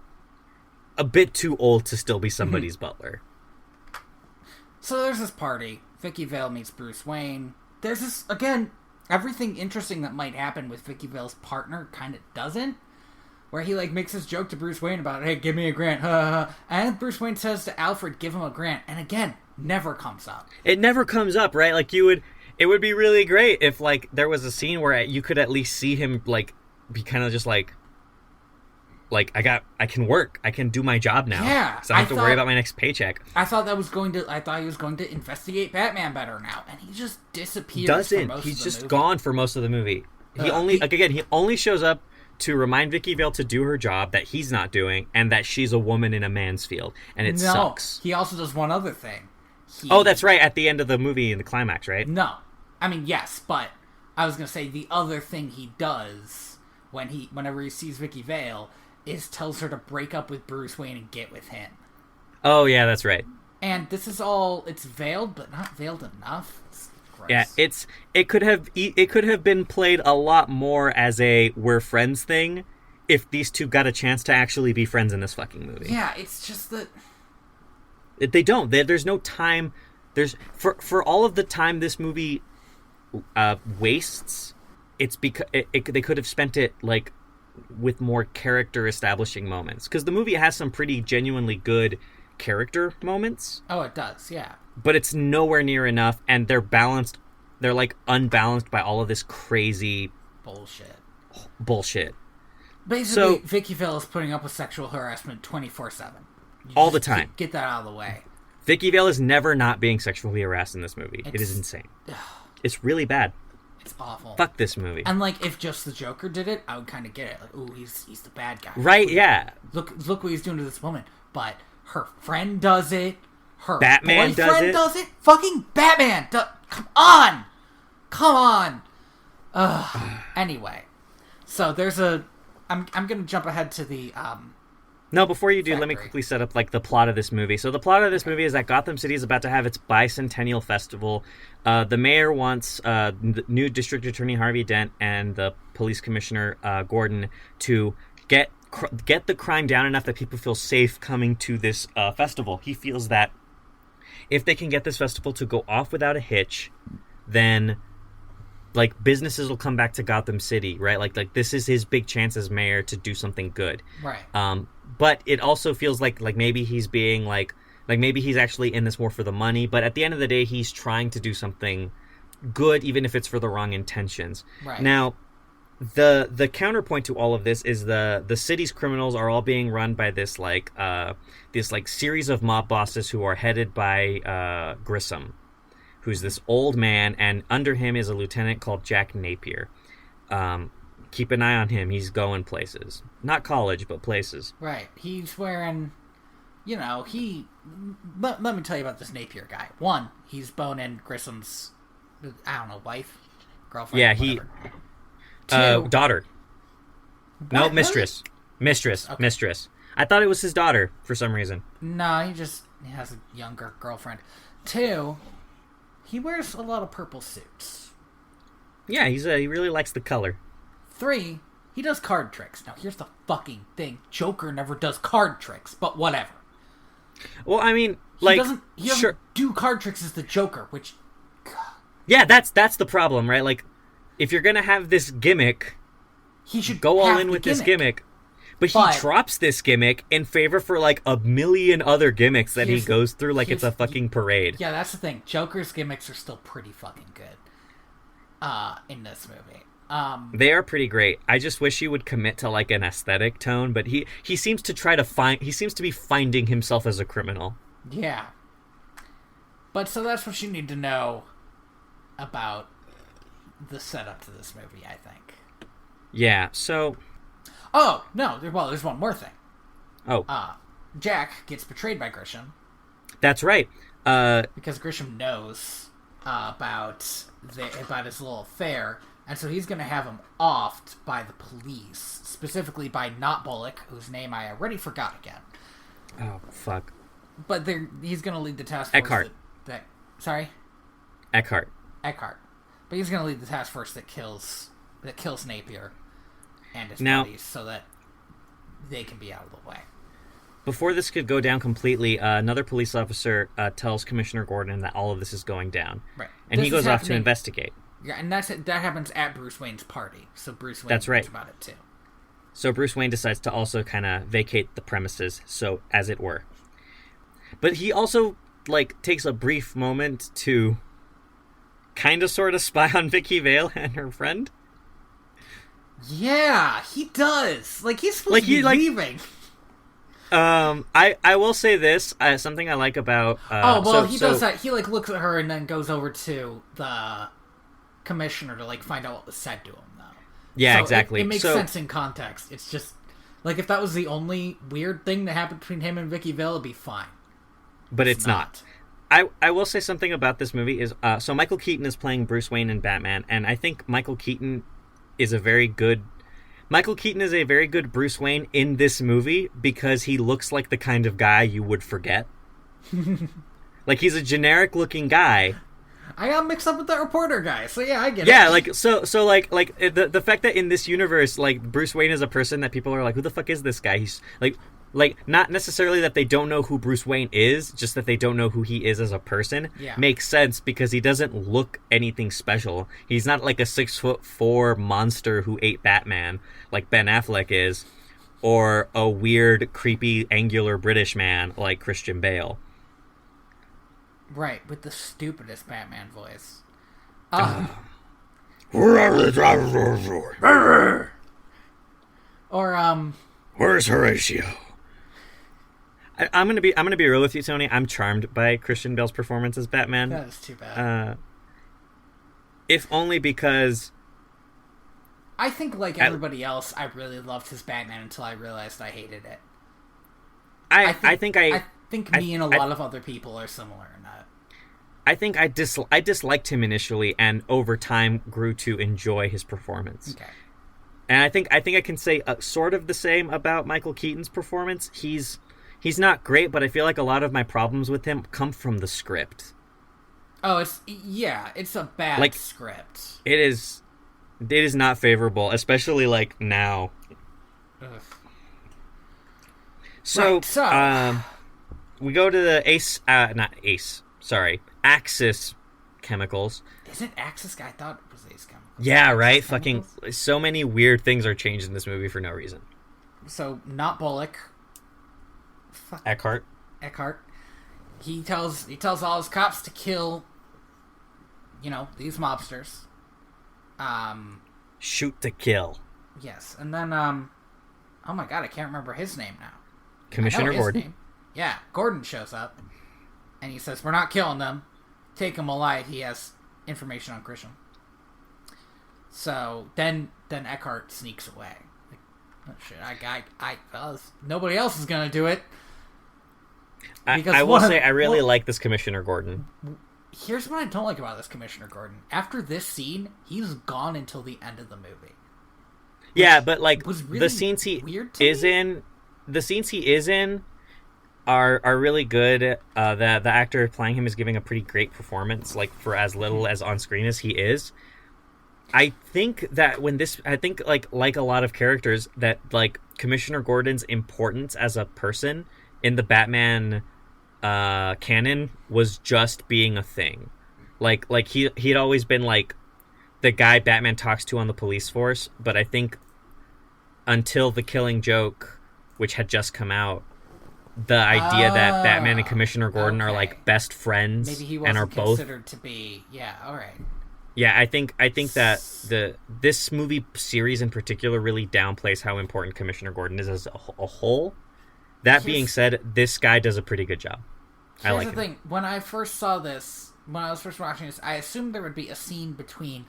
a bit too old to still be somebody's butler. So there's this party. Vicky Vale meets Bruce Wayne. There's this, again, everything interesting that might happen with Vicky Vale's partner kind of doesn't. Where he like makes this joke to Bruce Wayne about, hey, give me a grant. And Bruce Wayne says to Alfred, give him a grant. And again, never comes up. It never comes up, right? Like it would be really great if like there was a scene where you could at least see him like be kind of just like I can work. I can do my job now. Yeah. So I don't have to worry about my next paycheck. I thought he was going to investigate Batman better now, and he just disappears. He's just gone for most of the movie. He only shows up to remind Vicky Vale to do her job that he's not doing, and that she's a woman in a man's field, and it sucks. He also does one other thing. That's right, at the end of the movie in the climax, right? No. I mean, yes, but I was going to say the other thing he does whenever he sees Vicky Vale is tells her to break up with Bruce Wayne and get with him. Oh, yeah, that's right. And this is all, it's veiled, but not veiled enough. It's gross. Yeah, it could have been played a lot more as a we're friends thing if these two got a chance to actually be friends in this fucking movie. Yeah, it's just that they don't. There's no time. There's for all of the time this movie wastes. It's because they could have spent it like with more character establishing moments, because the movie has some pretty genuinely good character moments. Oh, it does, yeah. But it's nowhere near enough, and they're balanced. They're like unbalanced by all of this crazy bullshit. Basically, Vicky Vale is putting up with sexual harassment 24/7. All the time. Get that out of the way. Vicky Vale is never not being sexually harassed in this movie. It is insane. It's really bad. It's awful. Fuck this movie. And like, if just the Joker did it, I would kind of get it. Like, ooh, he's the bad guy. Right? Yeah. Look what he's doing to this woman. But her friend does it. Her Batman boyfriend does it. Fucking Batman. Come on. Anyway, so there's a. I'm gonna jump ahead to the. No, before you do, let me quickly set up like the plot of this movie. So the plot of this movie is that Gotham City is about to have its bicentennial festival. The mayor wants the new district attorney Harvey Dent and the police commissioner Gordon to get the crime down enough that people feel safe coming to this festival. He feels that if they can get this festival to go off without a hitch, then like businesses will come back to Gotham City, right? Like this is his big chance as mayor to do something good. Right. But it also feels like maybe he's being like maybe he's actually in this more for the money, but at the end of the day he's trying to do something good even if it's for the wrong intentions. Right. Now, the counterpoint to all of this is the city's criminals are all being run by this series of mob bosses who are headed by Grissom, who's this old man, and under him is a lieutenant called Jack Napier. Keep an eye on him. He's going places. Not college, but places. Right. He's wearing, let me tell you about this Napier guy. One, he's boning Grissom's, wife, girlfriend, yeah, whatever. Two, daughter. No, mistress. Mistress. Okay. Mistress. I thought it was his daughter for some reason. No, he has a younger girlfriend. 2, he wears a lot of purple suits. Yeah, he really likes the color. 3, he does card tricks. Now, here's the fucking thing. Joker never does card tricks, but whatever. Well, I mean, He like, doesn't do card tricks as the Joker, which... Yeah, that's the problem, right? Like, if you're gonna have this gimmick, he should go all have in the with this gimmick. But he But- drops this gimmick in favor for, like, a million other gimmicks that he Here's- goes through like it's a here's- fucking parade. Yeah, that's the thing. Joker's gimmicks are still pretty fucking good in this movie. They are pretty great. I just wish he would commit to, like, an aesthetic tone, but he seems to he seems to be finding himself as a criminal. Yeah. But so that's what you need to know about the setup to this movie, I think. Yeah, so... Oh, no, there's one more thing. Oh. Jack gets betrayed by Grisham That's right. because Grisham knows about his little affair, and so he's going to have him offed by the police, specifically by Not Bullock, whose name I already forgot again. Oh, fuck. But he's going to lead the task force. Eckhart. Sorry? Eckhart. But he's going to lead the task force that kills Napier and his Now- buddies so that they can be out of the way. Before this could go down completely, another police officer tells Commissioner Gordon that all of this is going down. Right. And he This is goes off to happening- investigate. Yeah, and that happens at Bruce Wayne's party, so Bruce Wayne That's right. knows about it too. So Bruce Wayne decides to also kind of vacate the premises, so as it were. But he also, like, takes a brief moment to kind of sort of spy on Vicky Vale and her friend. Yeah, he does. Like, he's supposed Like, to be he, like- leaving. I will say this, something I like about... he does that. He, like, looks at her and then goes over to the commissioner to, like, find out what was said to him, though. Yeah, So exactly. It makes So- sense in context. It's just, like, if that was the only weird thing that happened between him and Vicky Vale, it'd be fine. But it's not. I will say something about this movie is so Michael Keaton is playing Bruce Wayne in Batman, and I think Michael Keaton is a very good Bruce Wayne in this movie because he looks like the kind of guy you would forget. Like, he's a generic looking guy. I got mixed up with that reporter guy, so yeah, I get it. Yeah, like so like the fact that in this universe, like, Bruce Wayne is a person that people are like, who the fuck is this guy? He's like not necessarily that they don't know who Bruce Wayne is, just that they don't know who he is as a person. Yeah. Makes sense because he doesn't look anything special. He's not like a 6'4" monster who ate Batman like Ben Affleck is, or a weird, creepy, angular British man like Christian Bale. Right, with the stupidest Batman voice. Or, Where's Horatio? I'm gonna be real with you, Tony. I'm charmed by Christian Bale's performance as Batman. that is too bad. If only because I think, like everybody else, I really loved his Batman until I realized I hated it. I think me and a lot of other people are similar in that. I think I disliked him initially, and over time grew to enjoy his performance. Okay. And I think I can say sort of the same about Michael Keaton's performance. He's not great, but I feel like a lot of my problems with him come from the script. Oh, it's a bad script. It is not favorable, especially like now. Ugh. So, Right, we go to the Axis Chemicals. Is it Axis guy? I thought it was Ace Chemicals. Yeah, right? Axis Chemicals? Fucking so many weird things are changed in this movie for no reason. So, not Bullock. Eckhart. He tells all his cops to kill, these mobsters. Shoot to kill. Yes, and then oh my god, I can't remember his name now. Commissioner Gordon. Name. Yeah, Gordon shows up, and he says, "We're not killing them. Take him alive. He has information on Grisham." So then Eckhart sneaks away. Like, oh shit, nobody else is gonna do it. I will say I really like this Commissioner Gordon. Here's what I don't like about this Commissioner Gordon. After this scene, he's gone until the end of the movie. Yeah, but like was really the scenes he weird to is me. in, the scenes he is in are really good. The actor playing him is giving a pretty great performance, like for as little as on screen as he is. I think that like a lot of characters, that like Commissioner Gordon's importance as a person in the Batman canon was just being a thing. Like he'd always been like the guy Batman talks to on the police force, but I think until The Killing Joke, which had just come out, the idea that Batman and Commissioner Gordon are like best friends Maybe he and wasn't are both considered to be. Yeah, all right. Yeah, I think that this movie series in particular really downplays how important Commissioner Gordon is as a whole. That being said, this guy does a pretty good job. I like Here's the thing. When I first saw this, when I was first watching this, I assumed there would be a scene between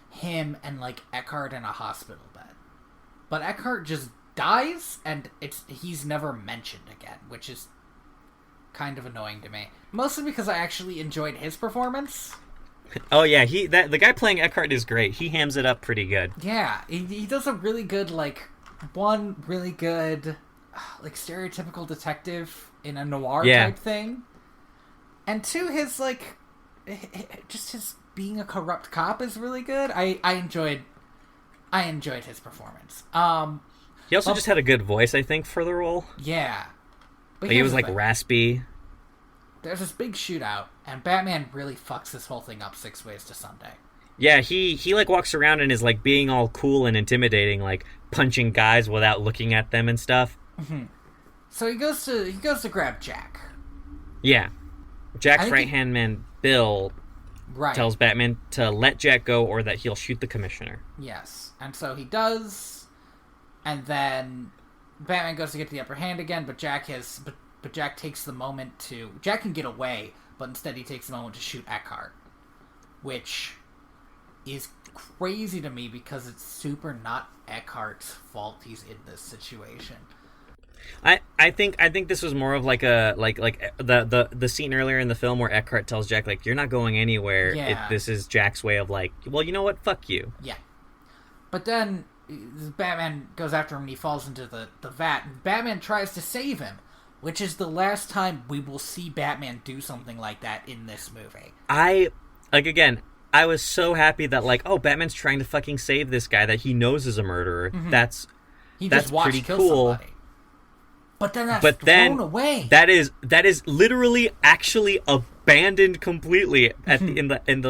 him and like Eckhart in a hospital bed. But Eckhart just dies, and he's never mentioned again, which is kind of annoying to me. Mostly because I actually enjoyed his performance. Oh yeah, the guy playing Eckhart is great. He hams it up pretty good. Yeah, he does a really good, like, one really good, like, stereotypical detective in a noir type thing. And two, his, like, just his being a corrupt cop is really good. I enjoyed his performance. He also just had a good voice, I think, for the role. Yeah. But Like, he was, like, raspy. There's this big shootout, and Batman really fucks this whole thing up 6 Ways to Sunday. Yeah, he like walks around and is like being all cool and intimidating, like punching guys without looking at them and stuff. Mm-hmm. So he goes to grab Jack. Yeah, Jack's right hand man Bill tells Batman to let Jack go or that he'll shoot the commissioner. Yes, and so he does, and then Batman goes to get the upper hand again, but Jack takes the moment to... Jack can get away, but instead he takes the moment to shoot Eckhart. Which is crazy to me because it's super not Eckhart's fault he's in this situation. I think this was more of like a like the scene earlier in the film where Eckhart tells Jack, like, you're not going anywhere. Yeah. This is Jack's way of like, well, you know what? Fuck you. Yeah. But then Batman goes after him and he falls into the vat, and Batman tries to save him. Which is the last time we will see Batman do something like that in this movie. I was so happy that, like, oh, Batman's trying to fucking save this guy that he knows is a murderer. Mm-hmm. That's pretty kill cool. Somebody. But then that's thrown away. That is literally actually abandoned completely at in the end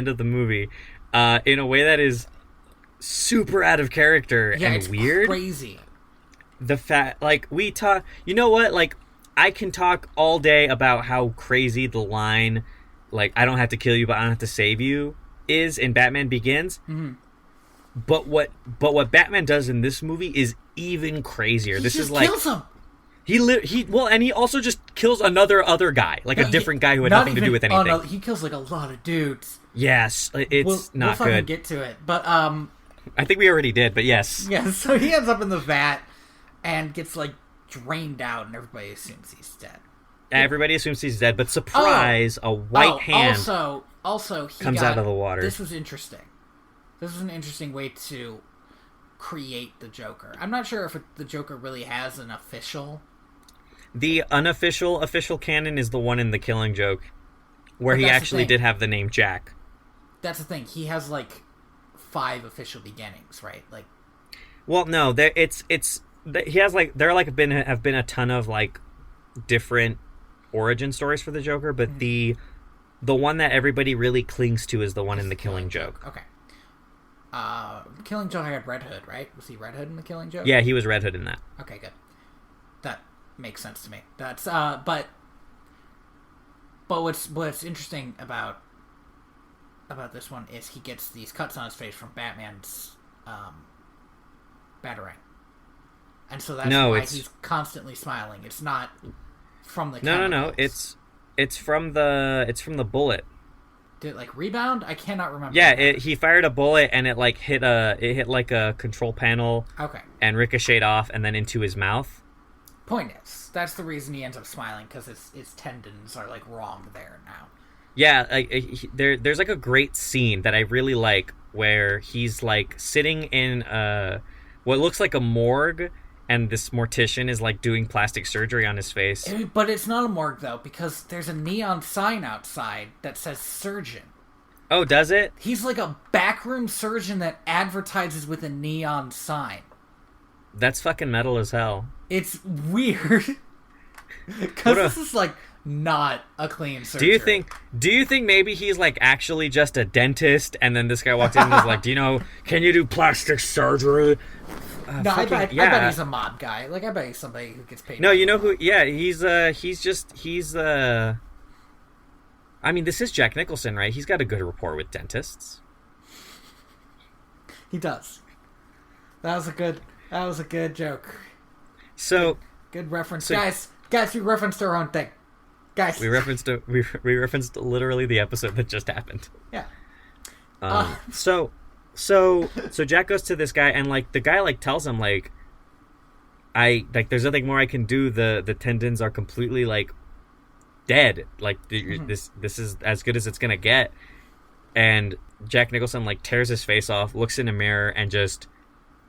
of the movie, in a way that is super out of character and weird. Crazy. The fact, like, we talk, you know what, like, I can talk all day about how crazy the line, like, I don't have to kill you, but I don't have to save you, is in Batman Begins. Mm-hmm. But what Batman does in this movie is even crazier. This is like, kills him. And he also just kills other guy, like a different guy who had nothing to do with anything. He kills like a lot of dudes. Yes, it's not we'll good. Get to it, but I think we already did, but yes. Yeah, so he ends up in the vat and gets, like, drained out, and everybody assumes he's dead. Everybody assumes he's dead, but surprise, a white hand also comes out of the water. This was interesting. This was an interesting way to create the Joker. I'm not sure if the Joker really has an official... The unofficial official canon is the one in The Killing Joke, where he actually did have the name Jack. That's the thing. He has, like, 5 official beginnings, right? Like, well, no, there he has, like, there have been a ton of, like, different origin stories for the Joker, but the one that everybody really clings to is the one in The Killing Joke. Okay. Killing Joke had Red Hood, right? Was he Red Hood in The Killing Joke? Yeah, he was Red Hood in that. Okay, good. That makes sense to me. That's but what's interesting about this one is he gets these cuts on his face from Batman's batarang. And so that's why he's constantly smiling. It's not from the chemicals. No. It's from the bullet. Did it, like, rebound? I cannot remember. Yeah, he fired a bullet and it like hit like a control panel. Okay. And ricocheted off and then into his mouth. Point is, that's the reason he ends up smiling, because his tendons are, like, wrong there now. Yeah, there's like a great scene that I really like where he's like sitting in what looks like a morgue, and this mortician is like doing plastic surgery on his face. But it's not a morgue though, because there's a neon sign outside that says surgeon. Oh, does it? He's like a backroom surgeon that advertises with a neon sign. That's fucking metal as hell. It's weird. Because this is like not a clean surgery. Do you think maybe he's like actually just a dentist, and then this guy walked in and was like, can you do plastic surgery? No, I bet he's a mob guy. Like, I bet he's somebody who gets paid. No, you know who? Yeah, he's I mean, this is Jack Nicholson, right? He's got a good rapport with dentists. He does. That was a good joke. So good reference, guys. We referenced our own thing, guys. We referenced literally the episode that just happened. Yeah. So Jack goes to this guy, and like the guy like tells him like, there's nothing more I can do. The tendons are completely like dead. Like this is as good as it's gonna get. And Jack Nicholson like tears his face off, looks in a mirror, and just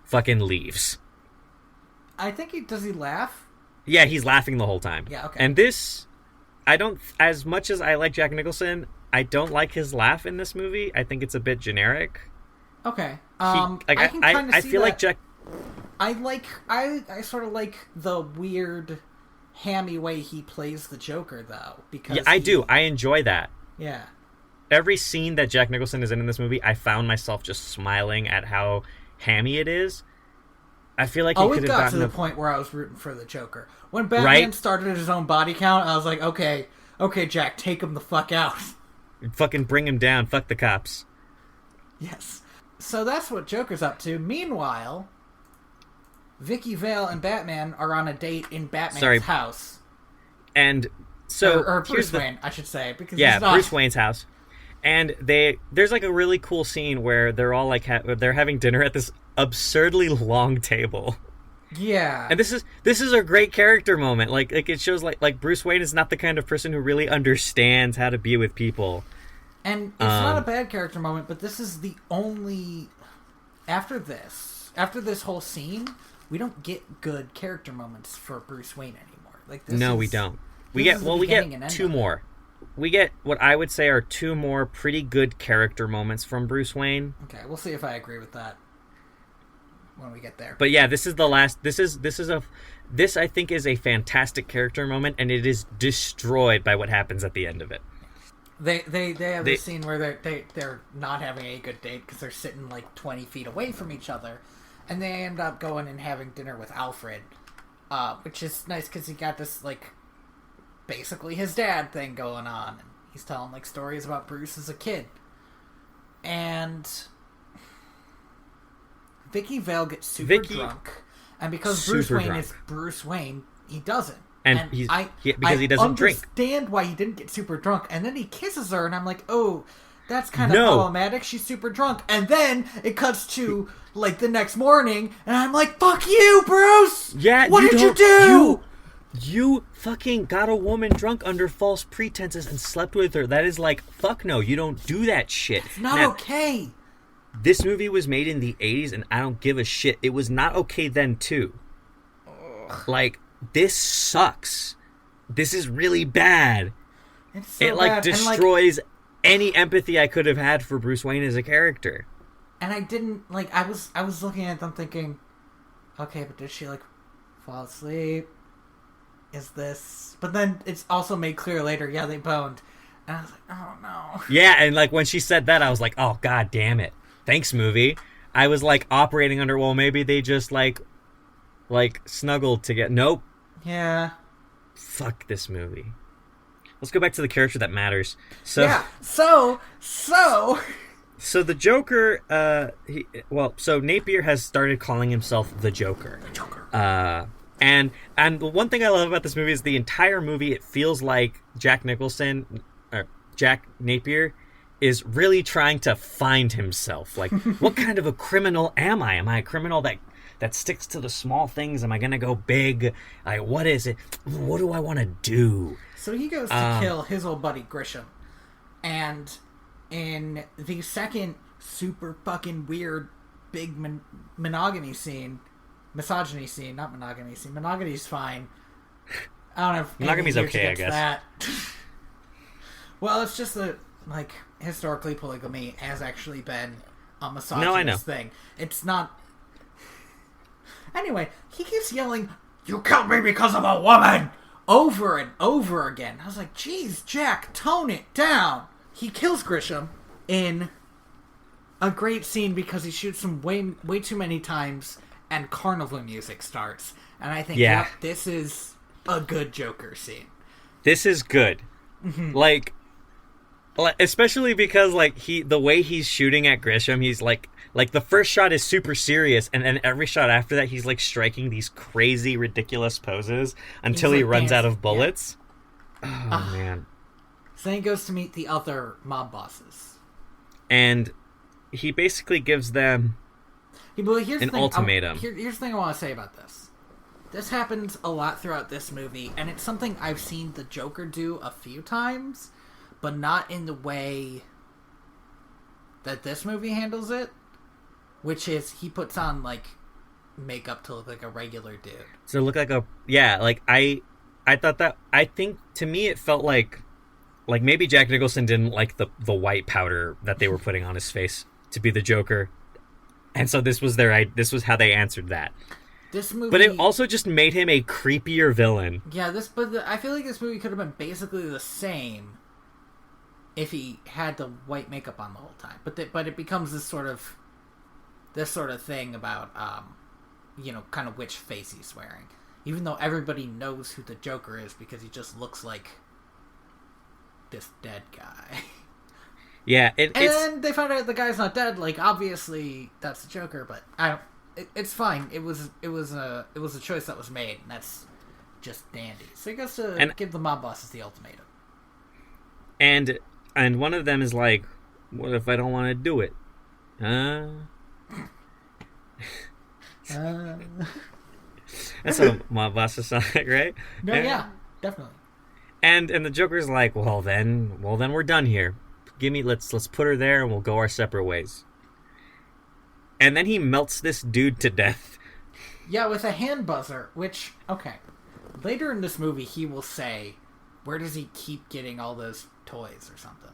fucking leaves. I think does he laugh? Yeah, he's laughing the whole time. Yeah, okay. And this, I don't, as much as I like Jack Nicholson, I don't like his laugh in this movie. I think it's a bit generic. Okay. I feel like Jack. I sort of like the weird, hammy way he plays the Joker, though. Because I do. I enjoy that. Yeah. Every scene that Jack Nicholson is in this movie, I found myself just smiling at how hammy it is. I feel like he could have gotten to the point where I was rooting for the Joker. When Batman started his own body count, I was like, okay, Jack, take him the fuck out. Fucking bring him down. Fuck the cops. Yes. So that's what Joker's up to. Meanwhile, Vicky Vale and Batman are on a date in Batman's house. And so... Or Bruce Wayne, I should say. Because Bruce Wayne's house. And there's like a really cool scene where they're all like they're having dinner at this absurdly long table. Yeah. And this is a great character moment. Like it shows like Bruce Wayne is not the kind of person who really understands how to be with people. And it's not a bad character moment, but this is the only after this whole scene, we don't get good character moments for Bruce Wayne anymore. Like this we don't. We get two more. We get what I would say are two more pretty good character moments from Bruce Wayne. Okay, we'll see if I agree with that when we get there. But yeah, this is the last. This I think is a fantastic character moment, and it is destroyed by what happens at the end of it. They have this scene where they're not having a good date because they're sitting like 20 feet away from each other, and they end up going and having dinner with Alfred, which is nice because he got this like basically his dad thing going on, and he's telling like stories about Bruce as a kid. And Vicky Vale gets super drunk, and because Bruce Wayne is Bruce Wayne, he doesn't. And because he doesn't drink. I understand why he didn't get super drunk, and then he kisses her, and I'm like, oh, that's kind of problematic. She's super drunk, and then it cuts to like the next morning, and I'm like, fuck you, Bruce. Yeah, what did you do? You fucking got a woman drunk under false pretenses and slept with her. That is like, fuck no, you don't do that shit. It's not okay. This movie was made in the 80s, and I don't give a shit. It was not okay then, too. Like, this sucks. This is really bad. It's so it, like, bad. destroys any empathy I could have had for Bruce Wayne as a character. And I didn't, like, I was looking at them thinking, okay, but did she, like, fall asleep? Is this... But then it's also made clear later, yeah, they boned. And I was like, oh, no. Yeah, and, like, when she said that, I was like, oh, god damn it. Thanks, movie. I was, like, operating under, well, maybe they just, like, snuggled together. Nope. Yeah. Fuck this movie. Let's go back to the character that matters. So, yeah, so... So the Joker, so Napier has started calling himself the Joker. The Joker. And the one thing I love about this movie is the entire movie, it feels like Jack Napier is really trying to find himself. Like, what kind of a criminal am I? Am I a criminal that sticks to the small things? Am I going to go big? What is it? What do I want to do? So he goes to kill his old buddy Grisham. And in the second super fucking weird big monogamy scene. Misogyny scene, not monogamy scene. Monogamy fine. I don't have Monogamy's okay, I guess. That. Well, it's just that, like, historically polygamy has actually been a misogynist thing. It's not... Anyway, he keeps yelling, "You killed me because of a woman!" over and over again. I was like, "Jeez, Jack, tone it down." He kills Grisham in a great scene because he shoots him way too many times and carnival music starts. And I think, yep, this is a good Joker scene. This is good. Mm-hmm. Like, especially because, like, the way he's shooting at Grisham, he's like the first shot is super serious, and then every shot after that, he's like striking these crazy, ridiculous poses until he runs out of bullets. Yeah. Oh, man. So then he goes to meet the other mob bosses. And he basically gives them an ultimatum. Here's the thing I want to say about this. This happens a lot throughout this movie, and it's something I've seen the Joker do a few times, but not in the way that this movie handles it, which is he puts on, like, makeup to look like a regular dude. To look like I thought that, I think, to me, it felt like maybe Jack Nicholson didn't like the white powder that they were putting on his face to be the Joker. And so this was how they answered that. This movie, but it also just made him a creepier villain. Yeah, I feel like this movie could have been basically the same if he had the white makeup on the whole time. But it becomes this sort of thing about kind of which face he's wearing. Even though everybody knows who the Joker is because he just looks like this dead guy. Yeah, and then they find out the guy's not dead. Like, obviously that's the Joker, but it's fine. It was a choice that was made, and that's just dandy. So he goes to give the mob bosses the ultimatum. And one of them is like, "What if I don't want to do it?" That's what mob bosses sound like, right? No, yeah, definitely. And the Joker's like, well then we're done here. Let's put her there and we'll go our separate ways. And then he melts this dude to death. Yeah, with a hand buzzer, which, okay. Later in this movie, he will say, where does he keep getting all those toys or something?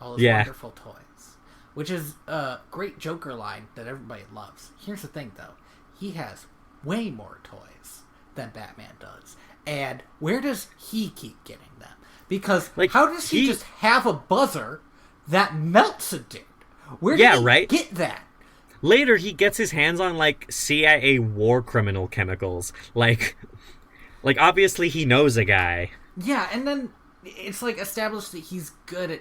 All those wonderful toys. Which is a great Joker line that everybody loves. Here's the thing, though. He has way more toys than Batman does. And where does he keep getting them? Because how does he just have a buzzer that melts a dude? Where did he get that? Later, he gets his hands on, like, CIA war criminal chemicals. Like obviously he knows a guy. Yeah, and then it's, like, established that he's good at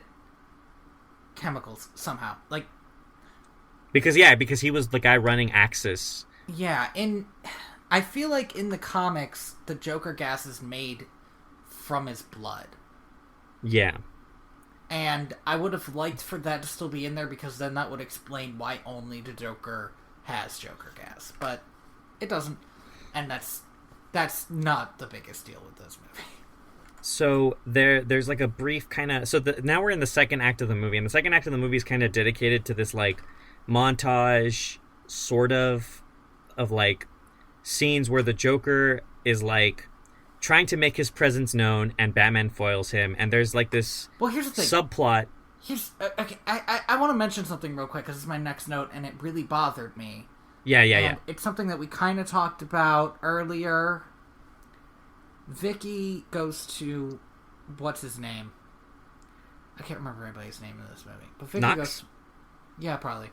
chemicals somehow. Like, because he was the guy running Axis. Yeah, and I feel like in the comics, the Joker gas is made from his blood. Yeah. And I would have liked for that to still be in there, because then that would explain why only the Joker has Joker gas. But it doesn't. And that's not the biggest deal with this movie. So there's like a brief kind of... So now we're in the second act of the movie. And the second act of the movie is kind of dedicated to this, like, montage sort of like scenes where the Joker is, like, trying to make his presence known, and Batman foils him, and there's like this here's the thing. Subplot. Okay, I want to mention something real quick, because it's my next note, and it really bothered me. Yeah. It's something that we kind of talked about earlier. Vicky goes to... What's his name? I can't remember anybody's name in this movie. But Vicky goes... Yeah, probably.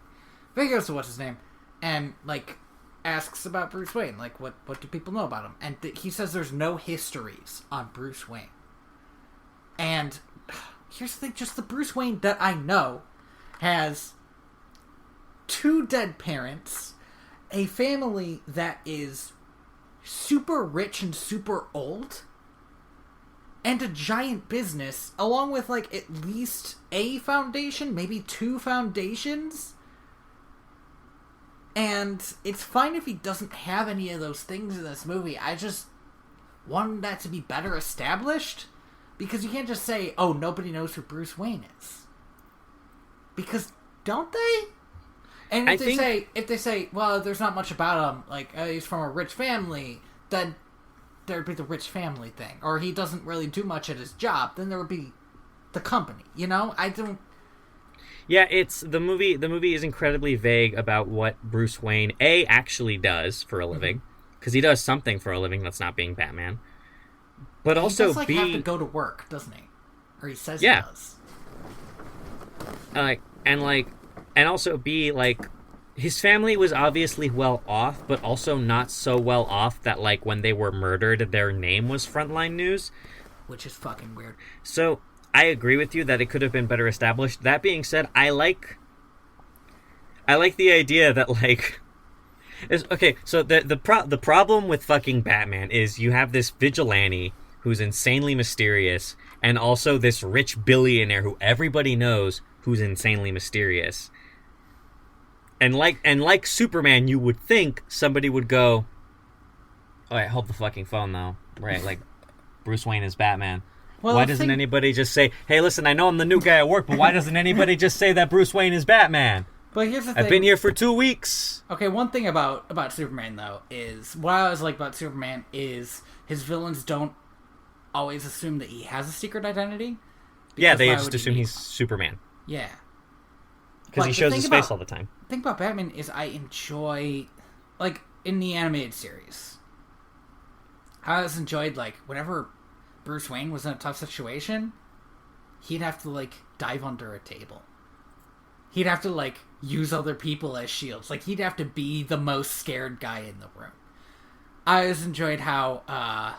Vicky goes to what's his name, and, like, asks about Bruce Wayne. Like, what do people know about him? And he says there's no histories on Bruce Wayne. And here's the thing, just the Bruce Wayne that I know has 2 dead parents, a family that is super rich and super old, and a giant business, along with, like, at least a foundation, maybe 2 foundations. And it's fine if he doesn't have any of those things in this movie. I just want that to be better established. Because you can't just say, oh, nobody knows who Bruce Wayne is. Because don't they? And if they say, well, there's not much about him, like he's from a rich family, then there'd be the rich family thing, or he doesn't really do much at his job, then there would be the company. I don't. Yeah, it's the movie. The movie is incredibly vague about what Bruce Wayne actually does for a living, because he does something for a living that's not being Batman. But he also, does, have to go to work, doesn't he? Or he says yeah. he does. And also his family was obviously well off, but also not so well off that when they were murdered, their name was frontline news, which is fucking weird. So I agree with you that it could have been better established. That being said, I like the idea that okay. So the problem with fucking Batman is you have this vigilante who's insanely mysterious, and also this rich billionaire who everybody knows who's insanely mysterious. And like Superman, you would think somebody would go, "Oh, I hold the fucking phone though." Right, Bruce Wayne is Batman. Well, why doesn't anybody just say, "Hey, listen, I know I'm the new guy at work, but why doesn't anybody just say that Bruce Wayne is Batman?" But here's the thing. I've been here for 2 weeks. Okay, one thing about Superman though is what I always like about Superman is his villains don't always assume that he has a secret identity. Yeah, they just assume he's Superman. Yeah. Because he shows his face all the time. The thing about Batman is I enjoy, in the animated series, I always enjoyed, whenever Bruce Wayne was in a tough situation, he'd have to, dive under a table. He'd have to, use other people as shields. He'd have to be the most scared guy in the room. I always enjoyed how,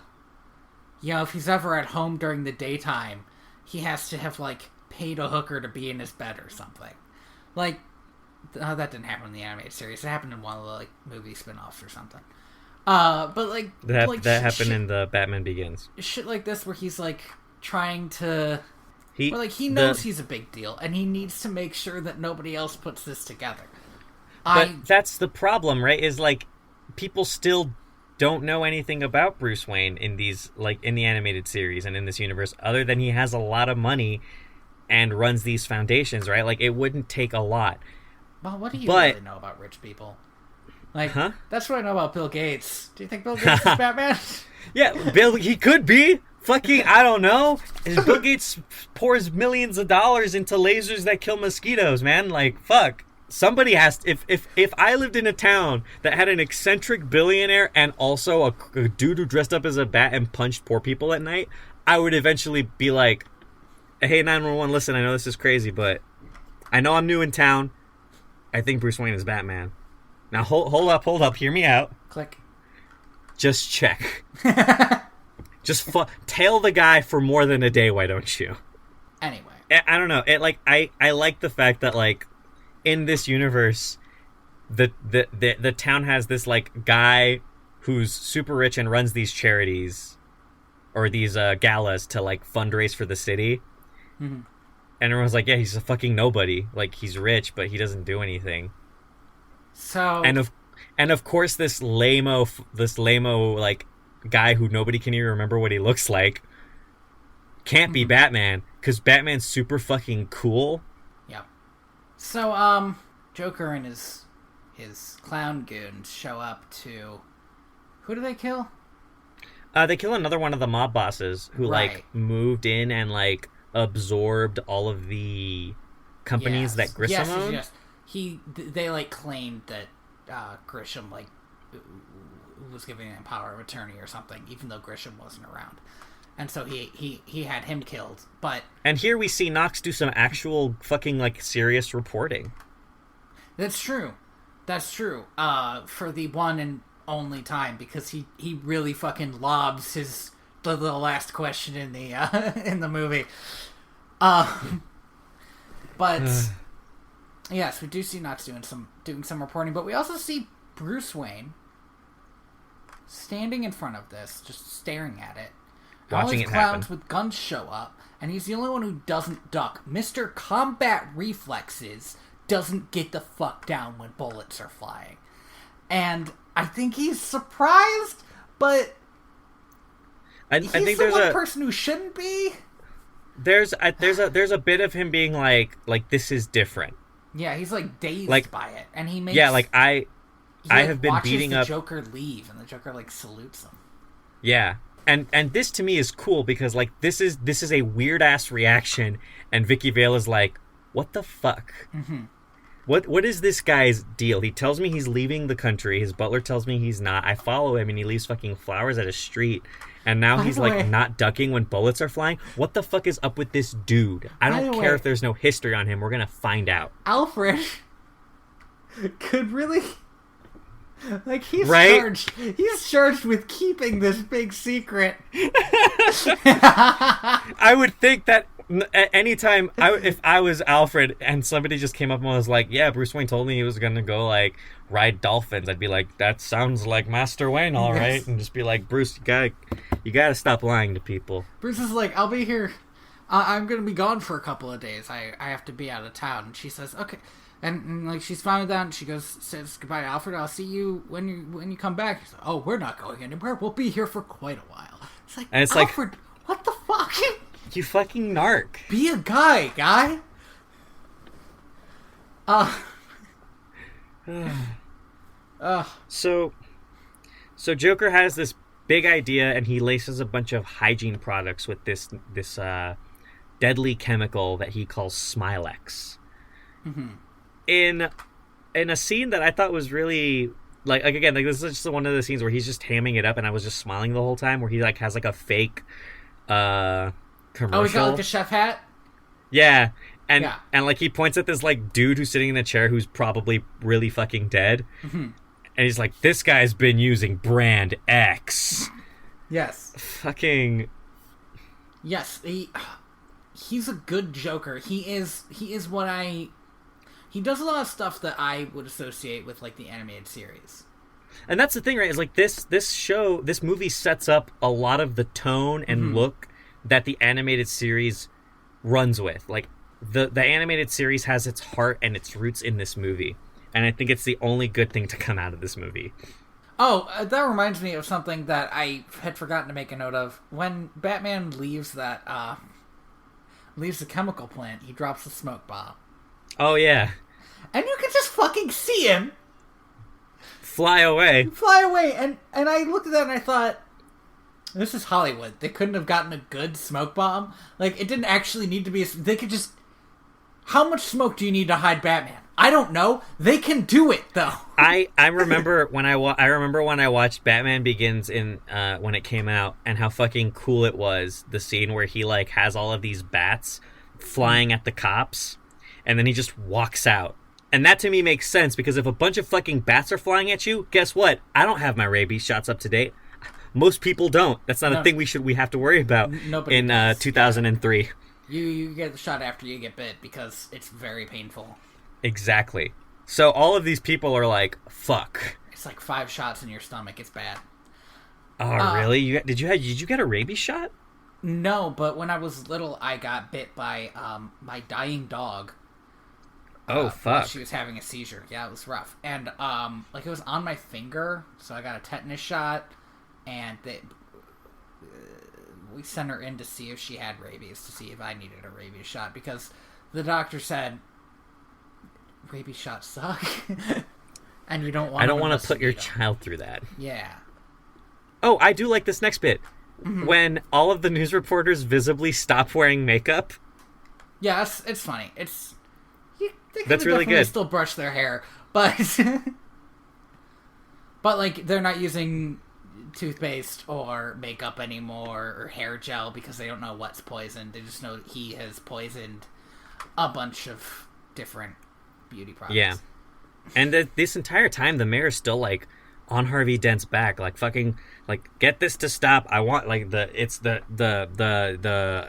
if he's ever at home during the daytime, he has to have, paid a hooker to be in his bed or something. That didn't happen in the animated series. It happened in one of the movie spin-offs or something. That happened in the Batman Begins. Shit like this where he's trying to, he knows he's a big deal and he needs to make sure that nobody else puts this together. But that's the problem, right? Is people still don't know anything about Bruce Wayne in these in the animated series and in this universe, other than he has a lot of money and runs these foundations, right? It wouldn't take a lot. Well, what do you really know about rich people? That's what I know about Bill Gates. Do you think Bill Gates is Batman? Yeah, Bill, he could be. Fucking, I don't know. Bill Gates pours millions of dollars into lasers that kill mosquitoes, man. Fuck. Somebody has to, if I lived in a town that had an eccentric billionaire and also a dude who dressed up as a bat and punched poor people at night, I would eventually be like, "Hey, 911, listen, I know this is crazy, but I know I'm new in town. I think Bruce Wayne is Batman. Now hold up, hear me out. Click. Just check. Just tail the guy for more than a day, why don't you?" Anyway. I don't know. I like the fact that in this universe, the town has this guy who's super rich and runs these charities or these galas to fundraise for the city. Mm-hmm. And everyone's yeah, he's a fucking nobody. He's rich, but he doesn't do anything. So and of course this lame-o guy who nobody can even remember what he looks like can't be Batman because Batman's super fucking cool. Yeah. So Joker and his clown goons show up to, who do they kill? They kill another one of the mob bosses who moved in and absorbed all of the companies that Grissom owned. Yes. They claimed that Grisham was giving him power of attorney or something, even though Grisham wasn't around, and so he had him killed. And here we see Knox do some actual fucking serious reporting. That's true. For the one and only time, because he really fucking lobs the last question in the movie. But yes, we do see Knox doing some reporting, but we also see Bruce Wayne standing in front of this, just staring at it. Watching all it his clowns happen. with guns show up, and he's the only one who doesn't duck. Mr. Combat Reflexes doesn't get the fuck down when bullets are flying. And I think he's surprised, but I he's think the there's one person who shouldn't be. There's a bit of him being like this is different. Yeah, he's like dazed Like, by it, and he makes I he, have been watches beating the up Joker leave, and the Joker like salutes him. Yeah. And this to me is cool because like this is a weird ass reaction, and Vicky Vale is like, what the fuck? Mm-hmm. What is this guy's deal? He tells me he's leaving the country. His butler tells me he's not. I follow him and he leaves fucking flowers at a street. And now he's like not ducking when bullets are flying. What the fuck is up with this dude? I don't care if there's no history on him. We're gonna find out. Alfred could really like he's charged with keeping this big secret. I would think that at any time, if I was Alfred and somebody just came up and was like, yeah, Bruce Wayne told me he was going to go, like, ride dolphins, I'd be like, that sounds like Master Wayne, all right. Yes. And just be like, Bruce, you gotta stop lying to people. Bruce is like, I'll be here. I'm going to be gone for a couple of days. I have to be out of town. And she says, okay. And like, she's fine with that. And she says goodbye to Alfred. I'll see you when you come back. He's like, oh, we're not going anywhere. We'll be here for quite a while. It's like, Alfred, what the fuck? You fucking narc. Be a guy. So Joker has this big idea, and he laces a bunch of hygiene products with this deadly chemical that he calls Smilex. Mm-hmm. In a scene that I thought was really like again, like this is just one of the scenes where he's just hamming it up, and I was just smiling the whole time. Where he like has like a fake commercial. Oh, he got like a chef hat. Yeah, and like he points at this like dude who's sitting in a chair who's probably really fucking dead, mm-hmm. and he's like, "This guy's been using brand X." Yes. Fucking. Yes, he's a good Joker. He is what he does a lot of stuff that I would associate with like the animated series. And that's the thing, right? Is like this movie sets up a lot of the tone and mm-hmm. look that the animated series runs with. Like the animated series has its heart and its roots in this movie, and I think it's the only good thing to come out of this movie. Oh, that reminds me of something that I had forgotten to make a note of. When Batman leaves the chemical plant, he drops the smoke bomb. Oh yeah, and you can just fucking see him fly away, and I looked at that and I thought, this is Hollywood. They couldn't have gotten a good smoke bomb. Like, it didn't actually need to be. They could just. How much smoke do you need to hide Batman? I don't know. They can do it though. I remember when I watched Batman Begins in when it came out, and how fucking cool it was. The scene where he like has all of these bats flying at the cops, and then he just walks out. And that to me makes sense, because if a bunch of fucking bats are flying at you, guess what? I don't have my rabies shots up to date. Most people don't. That's not a thing we have to worry about in 2003. You get the shot after you get bit because it's very painful. Exactly. So all of these people are like, fuck. It's like 5 shots in your stomach. It's bad. Oh, really? Did you get a rabies shot? No, but when I was little, I got bit by my dying dog. Oh, fuck. She was having a seizure. Yeah, it was rough. And like it was on my finger, so I got a tetanus shot, and we sent her in to see if she had rabies, to see if I needed a rabies shot, because the doctor said rabies shots suck, and you don't want. I don't want to put your child through that. Yeah. Oh, I do like this next bit. Mm-hmm. When all of the news reporters visibly stop wearing makeup. Yeah, it's funny. That's really good. Still brush their hair, but like they're not using toothpaste or makeup anymore or hair gel because they don't know what's poisoned. They just know that he has poisoned a bunch of different beauty products. Yeah, and this entire time the mayor's still like on Harvey Dent's back, like fucking like, get this to stop. I want like the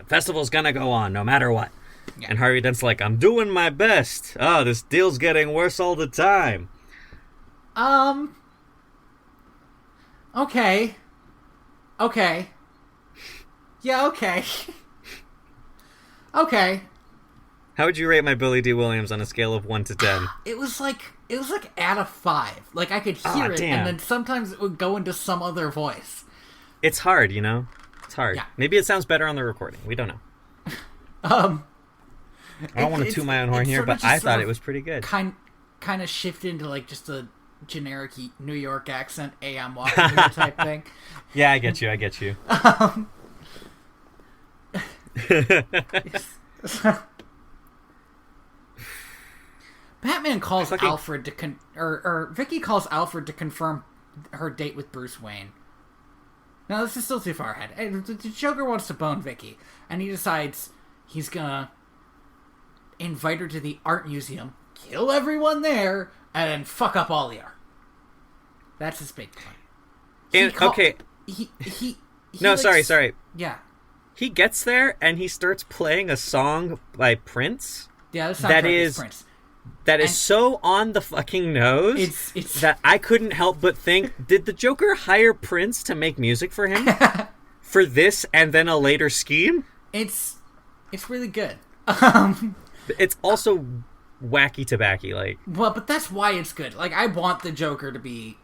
festival's gonna go on no matter what. Yeah. And Harvey Dent's like, I'm doing my best. Oh, this deal's getting worse all the time. Okay. Yeah, okay. Okay. How would you rate my Billy D. Williams on a scale of 1 to 10? It was like out of 5. Like, I could hear it, damn. and then sometimes it would go into some other voice. It's hard, you know? It's hard. Yeah. Maybe it sounds better on the recording. We don't know. I don't want to toot my own horn here, but I thought it was pretty good. Kind of shifted into like just a generic New York accent, "Hey, I'm walking here" type thing. Yeah, I get you. Batman calls Alfred to or Vicky calls Alfred to confirm her date with Bruce Wayne. Now this is still too far ahead. The Joker wants to bone Vicky, and he decides he's gonna invite her to the art museum, kill everyone there, and then fuck up all the art. That's his big plan. Sorry. Yeah. He gets there and he starts playing a song by Prince. Yeah, the soundtrack is Prince. That is so on the fucking nose that I couldn't help but think, did the Joker hire Prince to make music for him? For this and then a later scheme? It's really good. It's also wacky tobacco, like. Well, but that's why it's good. Like, I want the Joker to be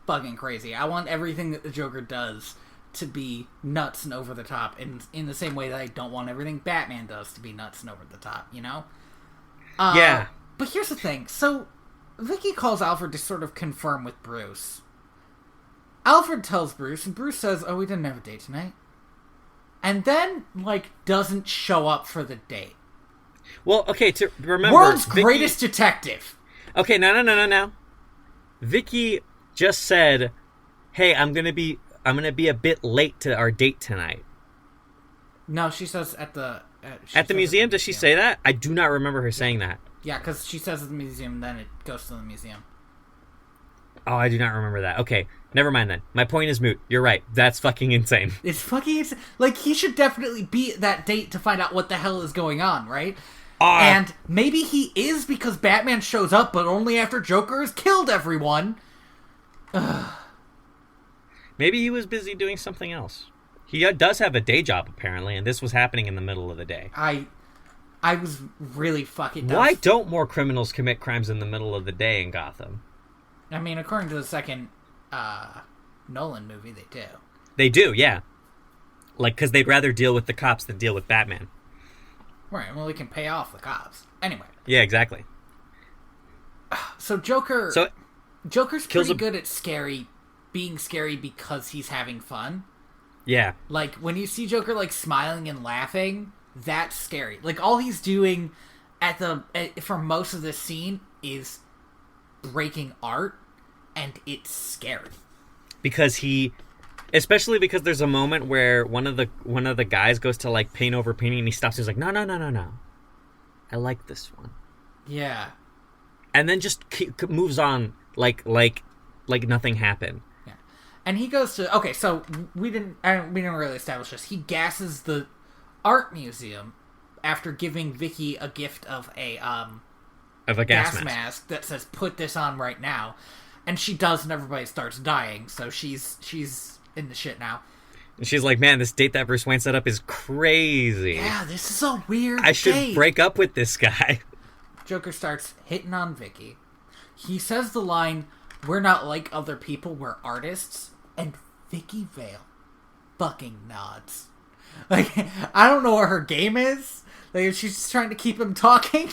fucking crazy. I want everything that the Joker does to be nuts and over the top, in the same way that I don't want everything Batman does to be nuts and over the top, you know? Yeah. But here's the thing. So, Vicky calls Alfred to sort of confirm with Bruce. Alfred tells Bruce, and Bruce says, "Oh, we didn't have a date tonight." And then, like, doesn't show up for the date. Well, okay, to remember... World's greatest detective. Okay, no. Vicky just said, "Hey, I'm gonna be a bit late to our date tonight." No, she says at the museum. Does she say that? I do not remember her saying that. Yeah, because she says at the museum, and then it goes to the museum. Oh, I do not remember that. Okay, never mind then. My point is moot. You're right. That's fucking insane. It's fucking insane. Like, he should definitely be at that date to find out what the hell is going on, right? And maybe he is because Batman shows up, but only after Joker has killed everyone. Maybe he was busy doing something else. He does have a day job, apparently, and this was happening in the middle of the day. I was really fucking dumb. Why don't more criminals commit crimes in the middle of the day in Gotham? I mean, according to the second Nolan movie, they do. They do, yeah. Like, because they'd rather deal with the cops than deal with Batman. Right, well, we can pay off the cops. Anyway. Yeah, exactly. So Joker's pretty good at being scary because he's having fun. Yeah. Like, when you see Joker, like, smiling and laughing, that's scary. Like, all he's doing for most of this scene is breaking art, and it's scary. Especially because there's a moment where one of the guys goes to, like, paint over painting, and he stops. He's like, no. I like this one. Yeah. And then just moves on like nothing happened. Yeah. And he goes to... Okay, so we didn't really establish this. He gasses the art museum after giving Vicky a gift of a gas mask that says, "Put this on right now." And she does, and everybody starts dying, so she's in the shit now. And she's like, "Man, this date that Bruce Wayne set up is crazy. Yeah, this is a weird I should date. break up with this guy." Joker starts hitting on Vicky. He says the line, "We're not like other people, we're artists," and Vicky Vale fucking nods. Like, I don't know what her game is. Like, she's just trying to keep him talking.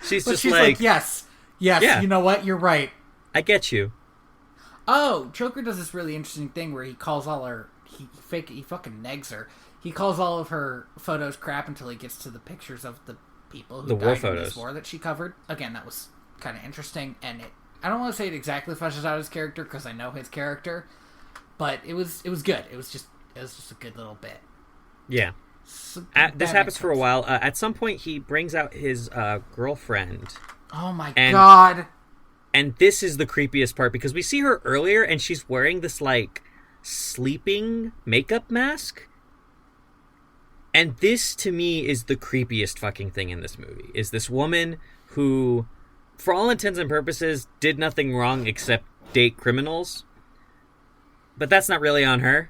she's like, yes, yeah. You know what? You're right. I get you. Oh, Joker does this really interesting thing where he calls all her... He fucking negs her. He calls all of her photos crap until he gets to the pictures of the people who died in this war that she covered. Again, that was kind of interesting, and I don't want to say it exactly fleshes out his character, because I know his character, but it was good. It was just a good little bit. Yeah. So this happens for a while. At some point, he brings out his girlfriend. Oh my god! And this is the creepiest part, because we see her earlier, and she's wearing this, like, sleeping makeup mask. And this, to me, is the creepiest fucking thing in this movie. Is this woman who, for all intents and purposes, did nothing wrong except date criminals. But that's not really on her.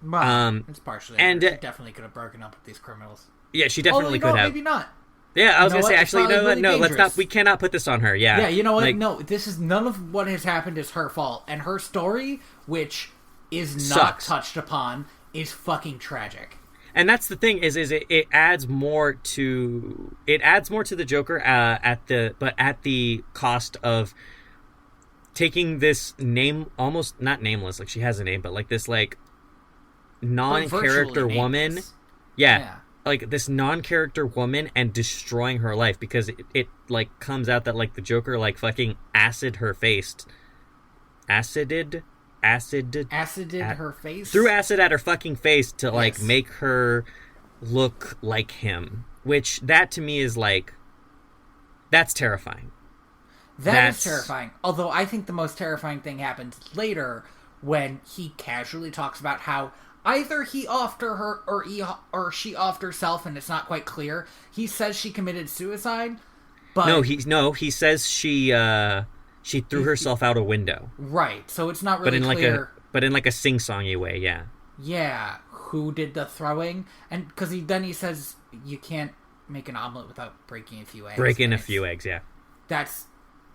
Well, it's partially on her. She definitely could have broken up with these criminals. Yeah, she definitely could have. Maybe not. Yeah, I was going to say, actually, let's not. We cannot put this on her. Yeah. Yeah, you know what? Like, no, this is none of what has happened is her fault. And her story, which is not touched upon, is fucking tragic. And that's the thing it adds more to the Joker at the cost of taking this name, almost not nameless, like she has a name, but like this like non-character woman. Yeah. Like this non-character woman and destroying her life because it like comes out that like the Joker like fucking acided her face threw acid at her fucking face to like make her look like him, which that to me is like that's terrifying. That's terrifying. Although I think the most terrifying thing happens later when he casually talks about how either he offed her or she offed herself, and it's not quite clear. He says she committed suicide, but he says she threw herself out a window. Right. So it's not really clear. But in like a sing-songy way, yeah. Yeah. Who did the throwing? And because he says you can't make an omelet without breaking a few eggs. Yeah.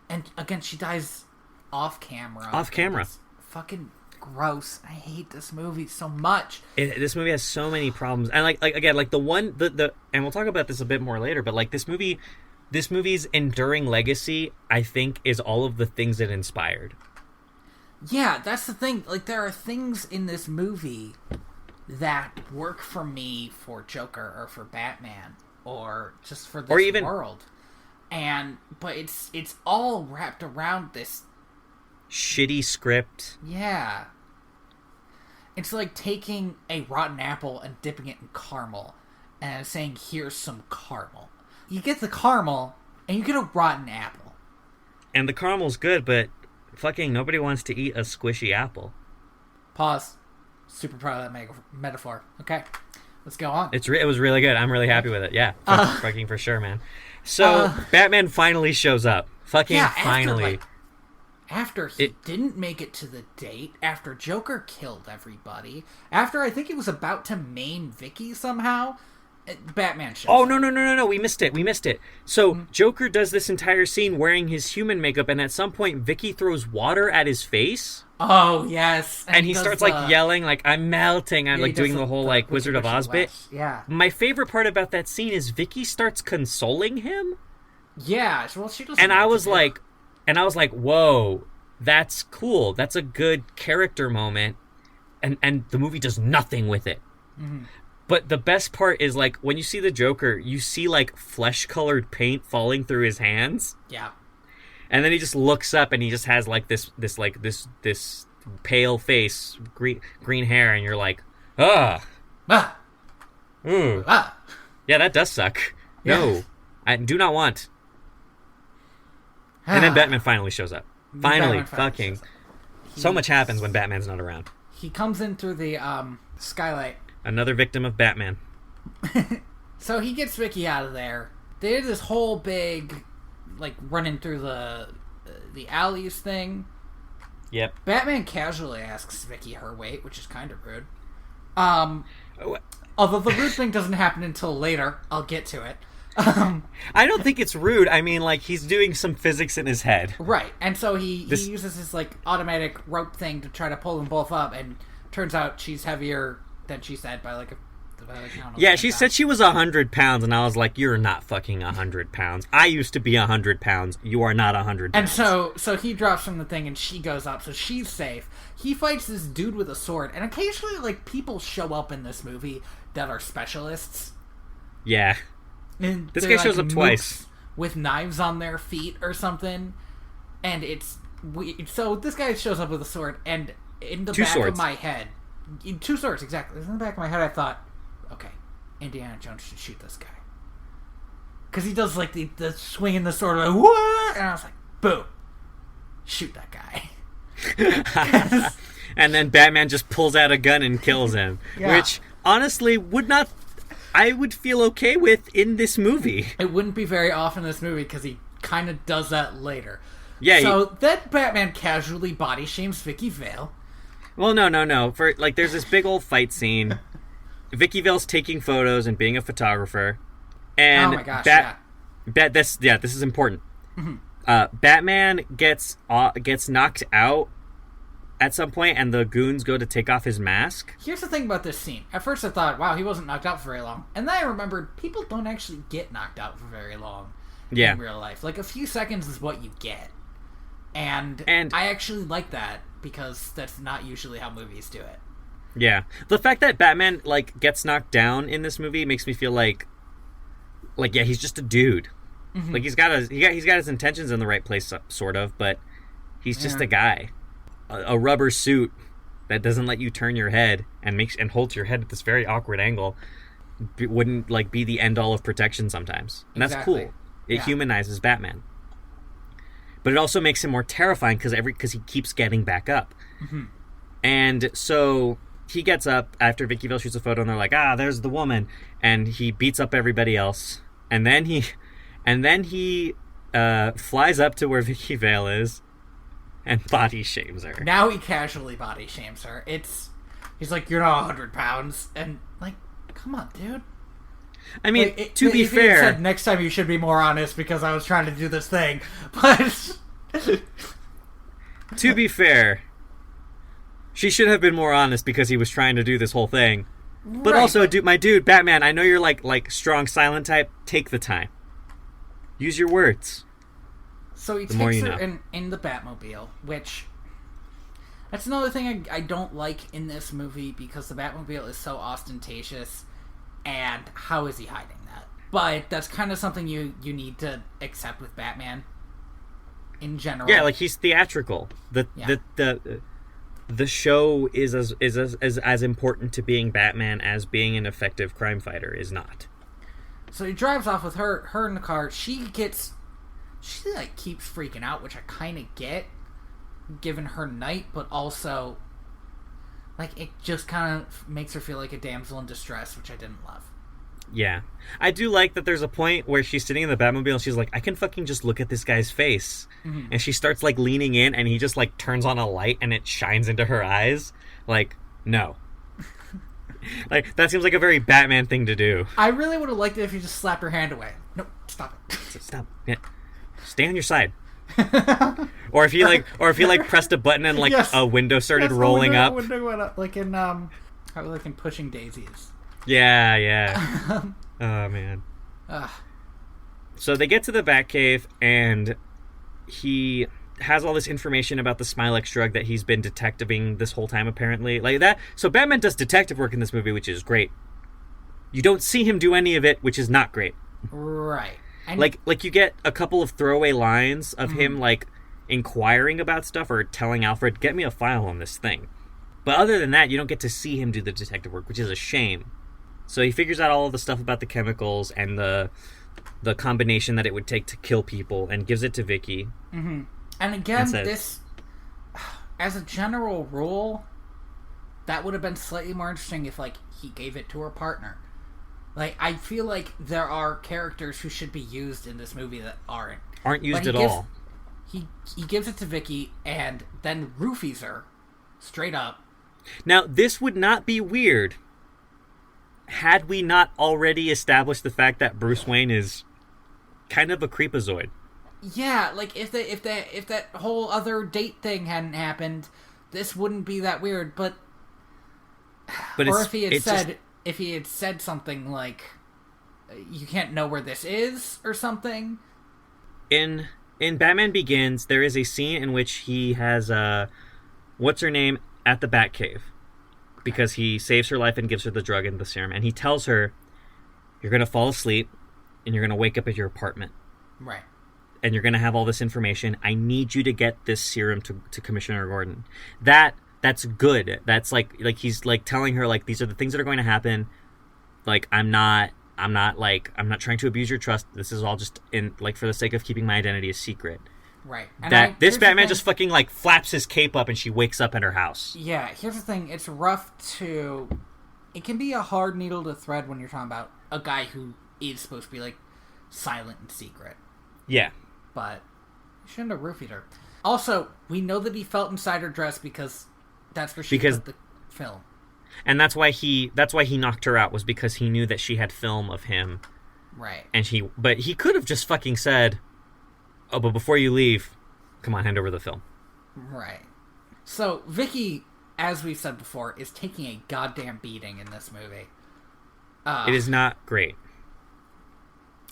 And again, she dies off camera. It's fucking gross. I hate this movie so much. This movie has so many problems, and like again, like the and we'll talk about this a bit more later. But like this movie's enduring legacy, I think, is all of the things it inspired. Yeah, that's the thing. Like there are things in this movie that work for me for Joker or for Batman or just for this world. But it's all wrapped around this shitty script. Yeah. It's like taking a rotten apple and dipping it in caramel and saying, here's some caramel. You get the caramel and you get a rotten apple. And the caramel's good, but fucking nobody wants to eat a squishy apple. Pause. Super proud of that metaphor. Okay. Let's go on. It was really good. I'm really happy with it. Yeah. Fucking for sure, man. So, Batman finally shows up. Finally. After he didn't make it to the date, after Joker killed everybody, after I think he was about to maim Vicky somehow, Batman shows up. Oh, no. We missed it. So, Joker does this entire scene wearing his human makeup, and at some point, Vicky throws water at his face. Oh, yes. And he starts, like, yelling, like, I'm melting. I'm, like, doing the whole, like, Wizard of Oz bit. Yeah. My favorite part about that scene is Vicky starts consoling him. Yeah. Well, she doesn't. And I was like, whoa, that's cool. That's a good character moment. And the movie does nothing with it. Mm-hmm. But the best part is, like, when you see the Joker, you see, like, flesh-colored paint falling through his hands. Yeah. And then he just looks up and he just has like this pale face, green hair, and you're like, yeah, that does suck. Yeah. No, I do not want. And then Batman finally shows up. Finally. So much happens when Batman's not around. He comes in through the skylight. Another victim of Batman. So he gets Vicky out of there. They did this whole big, like, running through the alleys thing. Yep. Batman casually asks Vicky her weight, which is kind of rude. Although the rude thing doesn't happen until later. I'll get to it. I don't think it's rude. I mean, like, he's doing some physics in his head. Right. And so he uses his, like, automatic rope thing to try to pull them both up, and turns out she's heavier than she said by, like, yeah, she said she was 100 pounds, and I was like, you're not fucking 100 pounds. I used to be 100 pounds. You are not 100 pounds. And so he drops from the thing, and she goes up, so she's safe. He fights this dude with a sword, and occasionally, like, people show up in this movie that are specialists. Yeah. And this guy shows up twice. With knives on their feet or something. And so this guy shows up with a sword, and in the back of my head... 2 swords, exactly. In the back of my head, I thought... Okay, Indiana Jones should shoot this guy. Because he does, like, the swinging the sword, like, what? And I was like, boom. Shoot that guy. And then Batman just pulls out a gun and kills him. Yeah. Which, honestly, I would feel okay with in this movie. It wouldn't be very often in this movie, because he kind of does that later. Yeah. So, then Batman casually body shames Vicky Vale. Well, no. For, like, there's this big old fight scene... Vicky Vale's taking photos and being a photographer, and oh my gosh, this is important. Mm-hmm. Batman gets knocked out at some point, and the goons go to take off his mask. Here's the thing about this scene. At first I thought, wow, he wasn't knocked out for very long. And then I remembered people don't actually get knocked out for very long in real life. Like, a few seconds is what you get. And I actually like that, because that's not usually how movies do it. Yeah. The fact that Batman, like, gets knocked down in this movie makes me feel like yeah, he's just a dude. Mm-hmm. Like, he's got his intentions in the right place, sort of, but he's just a guy. A rubber suit that doesn't let you turn your head and holds your head at this very awkward angle wouldn't like be the end all of protection sometimes, and that's cool. It humanizes Batman, but it also makes him more terrifying because he keeps getting back up. Mm-hmm. And so he gets up after Vicky Vale shoots a photo, and they're like, there's the woman, and he beats up everybody else, and then he flies up to where Vicky Vale is and body shames her. Now he casually body shames her. He's like, you're not 100 pounds. And, like, come on, dude. I mean, like, to be fair... said, next time you should be more honest because I was trying to do this thing. But... to be fair, she should have been more honest because he was trying to do this whole thing. But also, my dude, Batman, I know you're, like strong silent type. Take the time. Use your words. So he takes her in the Batmobile, which... That's another thing I don't like in this movie, because the Batmobile is so ostentatious, and how is he hiding that? But that's kind of something you need to accept with Batman in general. Yeah, like, he's theatrical. The show is as important to being Batman as being an effective crime fighter is not. So he drives off with her in the car. She like keeps freaking out, which I kind of get, given her night, but also, like, it just kind of makes her feel like a damsel in distress, which I didn't love. Yeah. I do like that there's a point where she's sitting in the Batmobile and she's like, I can fucking just look at this guy's face. Mm-hmm. And she starts, like, leaning in, and he just, like, turns on a light and it shines into her eyes. Like, no. Like, that seems like a very Batman thing to do. I really would have liked it if you just slapped her hand away. No, stop it. Stop. Yeah. Stay on your side. or if he pressed a button and a window started rolling up. A window went up, like in like in Pushing Daisies. Yeah. Oh man. So they get to the Batcave, and he has all this information about the Smilex drug that he's been detectiving this whole time, apparently. Like that. So Batman does detective work in this movie, which is great. You don't see him do any of it, which is not great. Right. Like you get a couple of throwaway lines of him, like, inquiring about stuff or telling Alfred, get me a file on this thing. But other than that, you don't get to see him do the detective work, which is a shame. So he figures out all of the stuff about the chemicals and the combination that it would take to kill people, and gives it to Vicky. Mm-hmm. And again, this, as a general rule, that would have been slightly more interesting if, like, he gave it to her partner. Like, I feel like there are characters who should be used in this movie that aren't used at all. He gives it to Vicky and then roofies her straight up. Now, this would not be weird had we not already established the fact that Bruce Wayne is kind of a creepazoid. Yeah, like, if that whole other date thing hadn't happened, this wouldn't be that weird. But or if he had said something like, you can't know where this is, or something. In Batman Begins, there is a scene in which he has what's-her-name at the Batcave, because he saves her life and gives her the drug and the serum, and he tells her, you're going to fall asleep, and you're going to wake up at your apartment. Right. And you're going to have all this information. I need you to get this serum to Commissioner Gordon. That's good. That's like he's like telling her, like, these are the things that are going to happen. Like, I'm not trying to abuse your trust. This is all just in, like, for the sake of keeping my identity a secret. Right. And this Batman just fucking, like, flaps his cape up and she wakes up at her house. Yeah, here's the thing. It's rough it can be a hard needle to thread when you're talking about a guy who is supposed to be, like, silent and secret. Yeah. But you shouldn't have roofied her. Also, we know that he felt inside her dress because that's where she put the film. And that's why he knocked her out, was because he knew that she had film of him. Right. But he could have just fucking said, oh, but before you leave, come on, hand over the film. Right. So Vicky, as we've said before, is taking a goddamn beating in this movie. It is not great.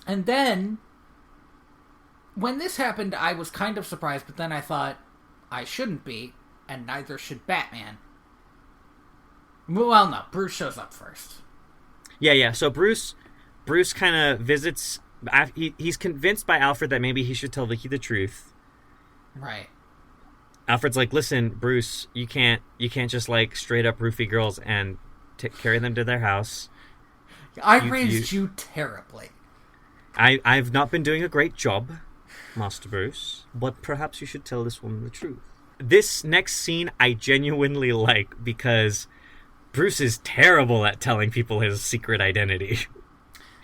And then, when this happened, I was kind of surprised, but then I thought, I shouldn't be, and neither should Batman. Well, no, Bruce shows up first. Yeah. So Bruce kind of visits. He's convinced by Alfred that maybe he should tell Vicky the truth. Right. Alfred's like, listen, Bruce, you can't just like straight up roofie girls and carry them to their house. I raised you terribly. I've not been doing a great job, Master Bruce, but perhaps you should tell this woman the truth. This next scene I genuinely like because Bruce is terrible at telling people his secret identity.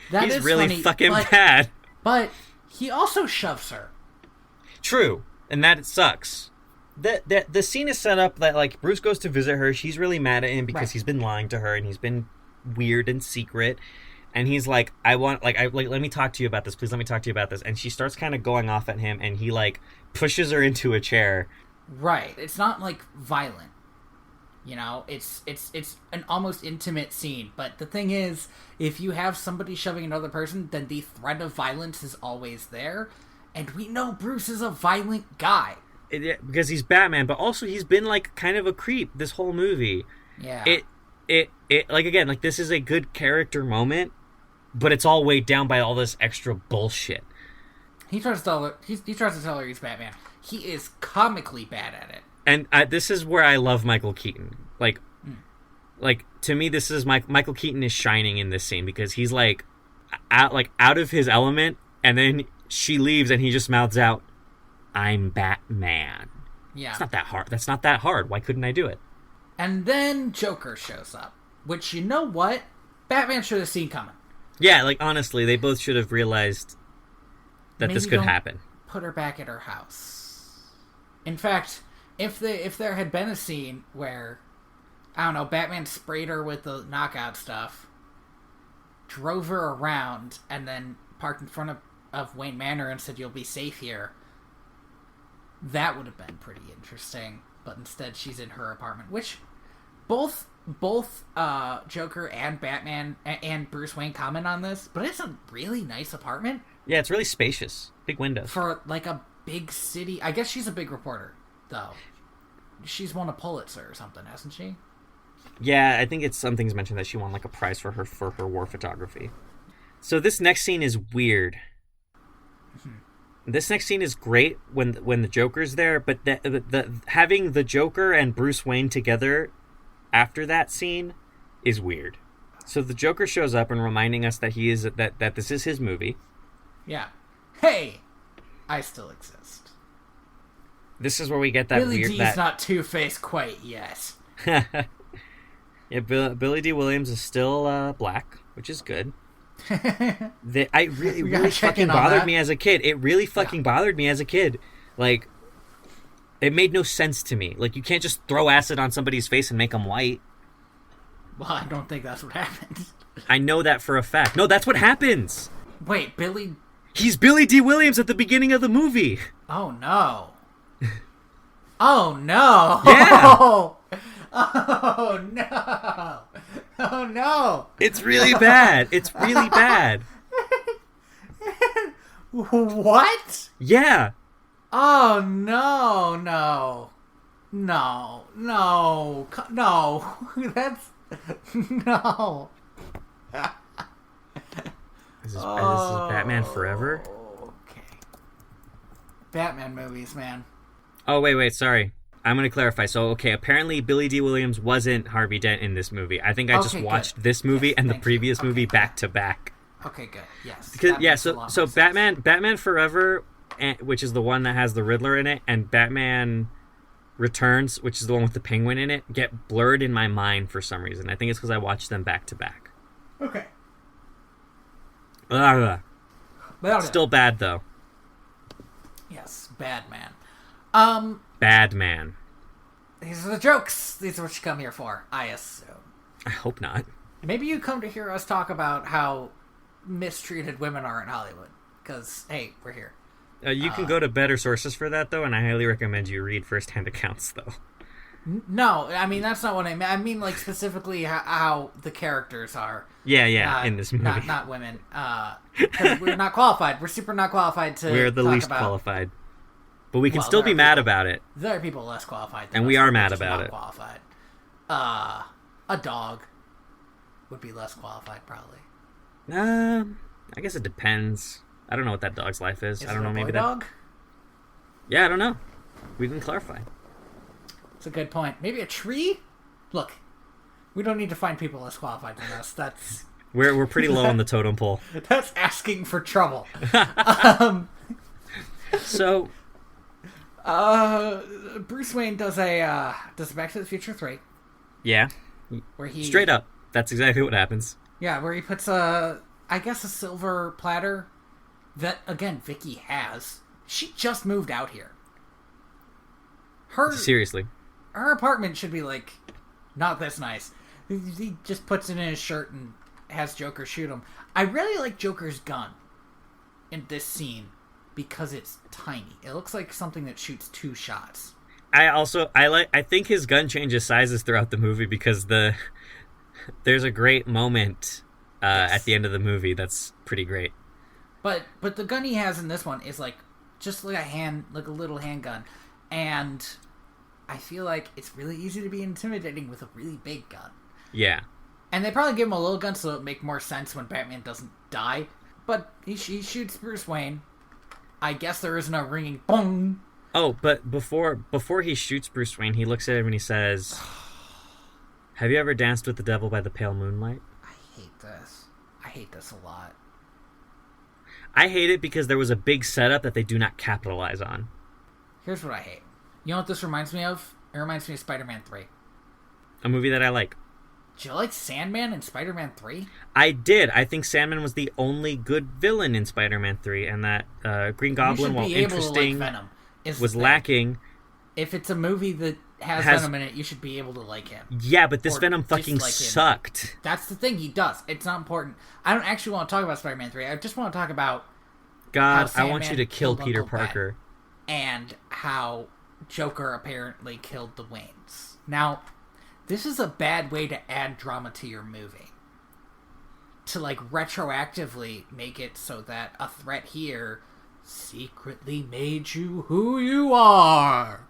He's really funny, fucking bad. But he also shoves her. True, and that sucks. The scene is set up that like Bruce goes to visit her. She's really mad at him because he's been lying to her and he's been weird and secret. And he's like, let me talk to you about this. Please let me talk to you about this. And she starts kind of going off at him, and he like pushes her into a chair. Right. It's not like violent. You know, it's an almost intimate scene. But the thing is, if you have somebody shoving another person, then the threat of violence is always there. And we know Bruce is a violent guy. Because he's Batman, but also he's been like kind of a creep this whole movie. Yeah. It like again, like this is a good character moment, but it's all weighed down by all this extra bullshit. He tries to tell her he's Batman. He is comically bad at it. And this is where I love Michael Keaton. Like to me, this is Michael Keaton is shining in this scene because he's like out of his element, and then she leaves, and he just mouths out, "I'm Batman." Yeah, it's not that hard. That's not that hard. Why couldn't I do it? And then Joker shows up, which, you know what, Batman should have seen coming. Yeah, like honestly, they both should have realized that this could happen. Put her back at her house. In fact, if there had been a scene where, I don't know, Batman sprayed her with the knockout stuff, drove her around, and then parked in front of Wayne Manor and said, "You'll be safe here," that would have been pretty interesting. But instead, she's in her apartment, which both Joker and Batman and Bruce Wayne comment on this, but it's a really nice apartment. Yeah, it's really spacious. Big windows. For like a big city. I guess she's a big reporter, though. She's won a Pulitzer or something, hasn't she? Yeah, I think something's mentioned that she won like a prize for her war photography. So this next scene is weird. This next scene is great when the Joker's there, but the having the Joker and Bruce Wayne together after that scene is weird. So the Joker shows up and reminding us that that this is his movie. Yeah. Hey, I still exist. This is where we get that Billy weird. D's not Two-Face quite yet. Yeah, Billy D. Williams is still black, which is good. It really fucking bothered me as a kid. It really fucking bothered me as a kid. Like, it made no sense to me. Like, you can't just throw acid on somebody's face and make them white. Well, I don't think that's what happens. I know that for a fact. No, that's what happens. Wait, Billy... He's Billy D. Williams at the beginning of the movie. Oh, no. Oh, no. Yeah. Oh, no. Oh, no. It's really bad. It's really bad. What? Yeah. Oh, no, no. No, no, no. That's... No. This is Batman Forever? Okay. Batman movies, man. Oh, wait, sorry. I'm going to clarify. So, okay, apparently Billy D. Williams wasn't Harvey Dent in this movie. I think I just watched this movie and the previous movie back to back. Okay, good. Yes. Because, so Batman Forever, which is the one that has the Riddler in it, and Batman Returns, which is the one with the Penguin in it, get blurred in my mind for some reason. I think it's because I watched them back to back. Okay. Still bad, though. Yes, bad man. Bad man. These are the jokes. These are what you come here for, I assume. I hope not. Maybe you come to hear us talk about how mistreated women are in Hollywood. Because, hey, we're here. You can go to better sources for that, though, and I highly recommend you read first-hand accounts, though. No, I mean, that's not what I mean. I mean, like, specifically how the characters are. Yeah, in this movie. Not women. Because we're not qualified. We're super not qualified to We're the talk least about. qualified. But we can still be mad about it. There are people less qualified than And us, we are but mad just about not it. Qualified. A dog would be less qualified, probably. I guess it depends. I don't know what that dog's life is. I don't know. Maybe dog? Yeah, I don't know. We didn't clarify. That's a good point. Maybe a tree? Look, we don't need to find people less qualified than us. That's We're pretty low on the totem pole. that's asking for trouble. So, Bruce Wayne does a Back to the Future 3 yeah, where he straight up, that's exactly what happens. Yeah, where he puts a silver platter that again Vicky has. She just moved out here. Seriously. Her apartment should be like not this nice. He just puts it in his shirt and has Joker shoot him. I really like Joker's gun in this scene because it's tiny. It looks like something that shoots 2 shots. I think his gun changes sizes throughout the movie because there's a great moment at the end of the movie that's pretty great. But the gun he has in this one is like just like a little handgun, and I feel like it's really easy to be intimidating with a really big gun. Yeah. And they probably give him a little gun so it would make more sense when Batman doesn't die. But he shoots Bruce Wayne. I guess there isn't a ringing bong. Oh, but before he shoots Bruce Wayne, he looks at him and he says, "Have you ever danced with the devil by the pale moonlight?" I hate this. I hate this a lot. I hate it because there was a big setup that they do not capitalize on. Here's what I hate. You know what this reminds me of? It reminds me of Spider-Man 3. A movie that I like. Did you like Sandman in Spider-Man 3? I did. I think Sandman was the only good villain in Spider-Man 3, and that Green Goblin, while interesting, Venom, was lacking. If it's a movie that has Venom in it, you should be able to like him. Yeah, but this Venom fucking sucked. That's the thing, he does. It's not important. I don't actually want to talk about Spider-Man 3. I just want to talk about God, I want you to kill Peter Parker. And how Joker apparently killed the Waynes. Now, this is a bad way to add drama to your movie. To, like, retroactively make it so that a threat here secretly made you who you are.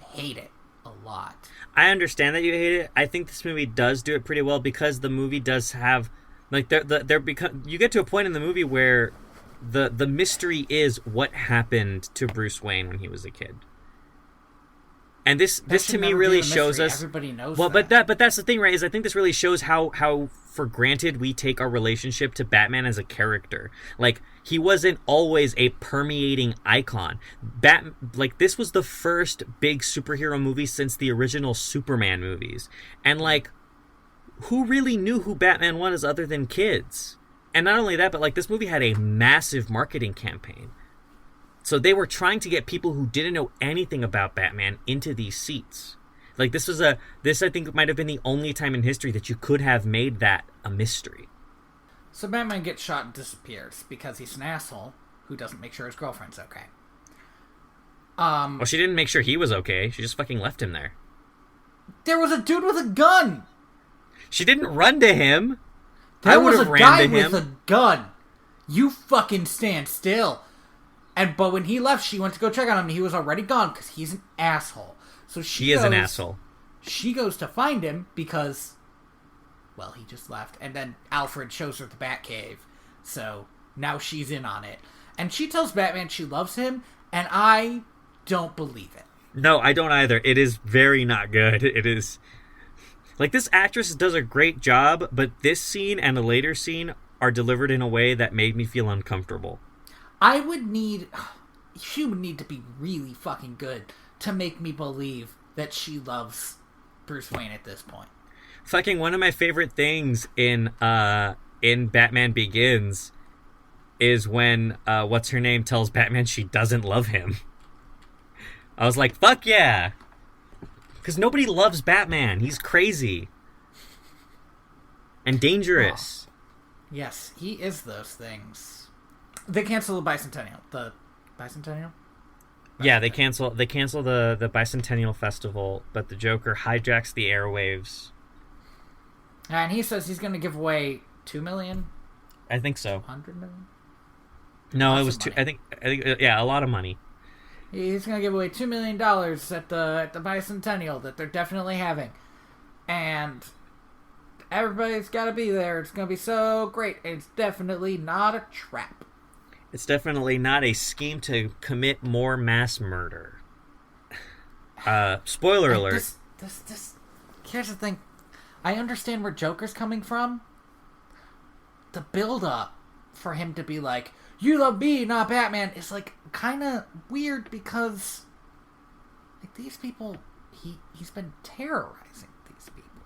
I hate it a lot. I understand that you hate it. I think this movie does do it pretty well because the movie does have, like, you get to a point in the movie where the mystery is what happened to Bruce Wayne when he was a kid. And this to me really shows us. Everybody knows. Well, but that's the thing, right? Is I think this really shows how for granted we take our relationship to Batman as a character. Like, he wasn't always a permeating icon. Like, this was the first big superhero movie since the original Superman movies, and like, who really knew who Batman was other than kids? And not only that, but like, this movie had a massive marketing campaign. So they were trying to get people who didn't know anything about Batman into these seats. Like, this I think might have been the only time in history that you could have made that a mystery. So Batman gets shot and disappears because he's an asshole who doesn't make sure his girlfriend's okay. Well, she didn't make sure he was okay. She just fucking left him there. There was a dude with a gun! She didn't run to him. There I would was have a ran guy to him. with a gun. You fucking stand still. But when he left, she went to go check on him, and he was already gone because he's an asshole. So she is an asshole. She goes to find him because, well, he just left. And then Alfred shows her the Batcave. So now she's in on it. And she tells Batman she loves him, and I don't believe it. No, I don't either. It is very not good. It is... Like, this actress does a great job, but this scene and a later scene are delivered in a way that made me feel uncomfortable. She would need to be really fucking good to make me believe that she loves Bruce Wayne at this point. Fucking one of my favorite things in Batman Begins is when what's her name tells Batman she doesn't love him. I was like, fuck yeah. Because nobody loves Batman. He's crazy. And dangerous. Oh. Yes, he is those things. They canceled the Bicentennial. The Bicentennial? Yeah, they cancel the Bicentennial Festival, but the Joker hijacks the airwaves. And he says he's going to give away $2 million. I think so. $100 million. No, it was two. I think yeah, a lot of money. He's going to give away $2 million at the Bicentennial that they're definitely having, and everybody's got to be there. It's going to be so great. It's definitely not a trap. It's definitely not a scheme to commit more mass murder. Spoiler alert. This. Here's the thing. I understand where Joker's coming from. The build-up for him to be like, "You love me, not Batman," is like kind of weird because, like, these people, he's been terrorizing these people.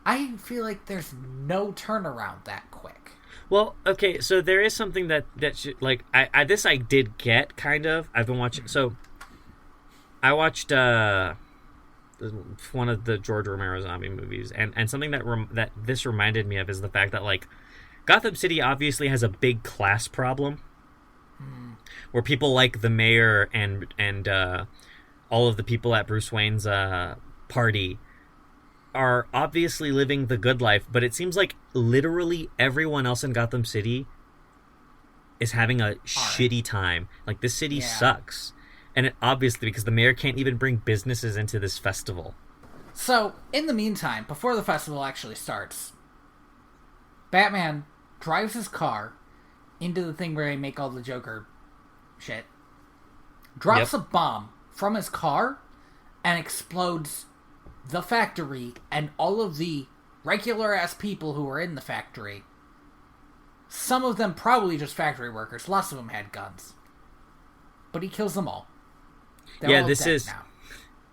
I feel like there's no turnaround that quick. Well, okay, so there is something that should, like, I did get, kind of. I've been watching, so I watched one of the George Romero zombie movies, and something that this reminded me of is the fact that, like, Gotham City obviously has a big class problem, where people like the mayor and all of the people at Bruce Wayne's party are obviously living the good life, but it seems like literally everyone else in Gotham City is having a shitty time. Like, this city sucks. And it obviously, because the mayor can't even bring businesses into this festival. So, in the meantime, before the festival actually starts, Batman drives his car into the thing where they make all the Joker shit, drops a bomb from his car, and explodes the factory and all of the regular-ass people who were in the factory. Some of them probably just factory workers. Lots of them had guns. But he kills them all. They're all this dead is... now.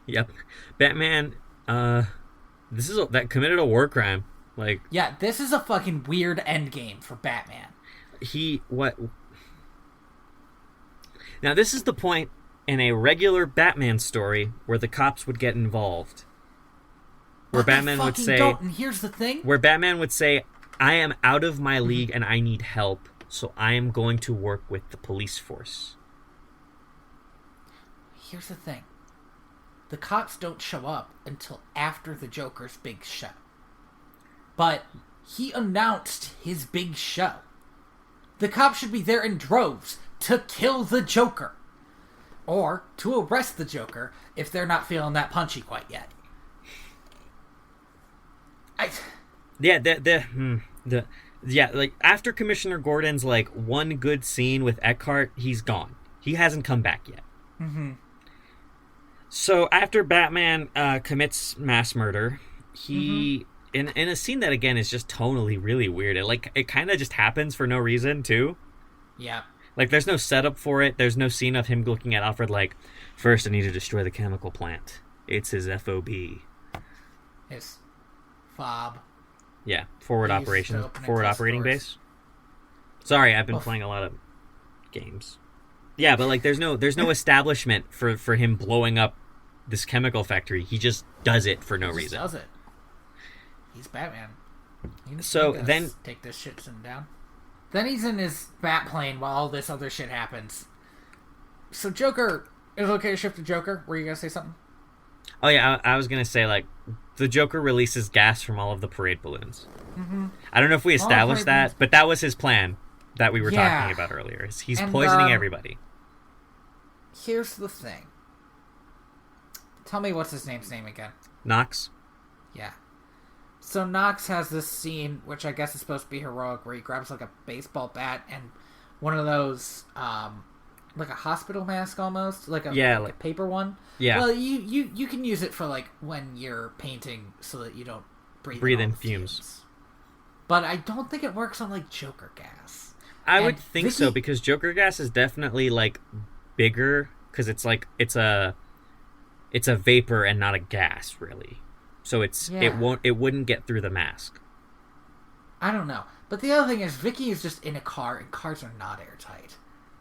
Yep. Batman, that committed a war crime. Like... Yeah, this is a fucking weird endgame for Batman. Now, this is the point in a regular Batman story where the cops would get involved. Where Batman would say... And here's the thing. Where Batman would say, I am out of my league and I need help, so I am going to work with the police force. Here's the thing. The cops don't show up until after the Joker's big show. But he announced his big show. The cops should be there in droves to kill the Joker. Or to arrest the Joker if they're not feeling that punchy quite yet. Like, after Commissioner Gordon's, like, one good scene with Eckhart, he's gone. He hasn't come back yet. Mm-hmm. So after Batman commits mass murder, he in a scene that again is just tonally really weird. It kind of just happens for no reason too. Yeah. Like, there's no setup for it. There's no scene of him looking at Alfred like, first I need to destroy the chemical plant. It's his FOB. His FOB. Yeah, forward operating base. Sorry, I've been playing a lot of games. Yeah, but like there's no establishment for him blowing up this chemical factory. He just does it for no reason. Does it. He's Batman. So then take this shit sitting down. Then he's in his bat plane while all this other shit happens. So Joker, is it okay to shift to Joker? Were you gonna say something? Oh yeah, I was gonna say, like, the Joker releases gas from all of the parade balloons. Mm-hmm. I don't know if we established that, but that was his plan that we were talking about earlier. He's poisoning everybody. Here's the thing. Tell me what's his name's name again. Knox? Yeah. So Knox has this scene, which I guess is supposed to be heroic, where he grabs like a baseball bat and one of those, like a hospital mask almost, like a paper one. Yeah. Well, you can use it for like when you're painting so that you don't breathe in fumes. But I don't think it works on like Joker gas. I would think so, because Joker gas is definitely like bigger, because it's like it's a vapor and not a gas, really. So it wouldn't get through the mask. I don't know. But the other thing is, Vicky is just in a car, and cars are not airtight.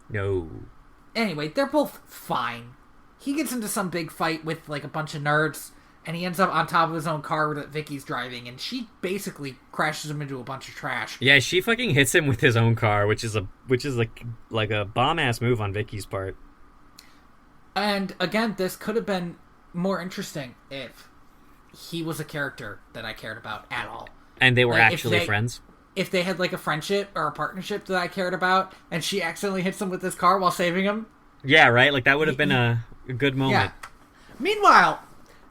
No. Anyway, they're both fine. He gets into some big fight with like a bunch of nerds, and he ends up on top of his own car that Vicky's driving, and she basically crashes him into a bunch of trash. Yeah, she fucking hits him with his own car, which is like a bomb ass move on Vicky's part. And again, this could have been more interesting if he was a character that I cared about at all. And they were actually friends? If they had, like, a friendship or a partnership that I cared about, and she accidentally hits him with his car while saving him. Yeah, right? Like, that would have been a good moment. Yeah. Meanwhile,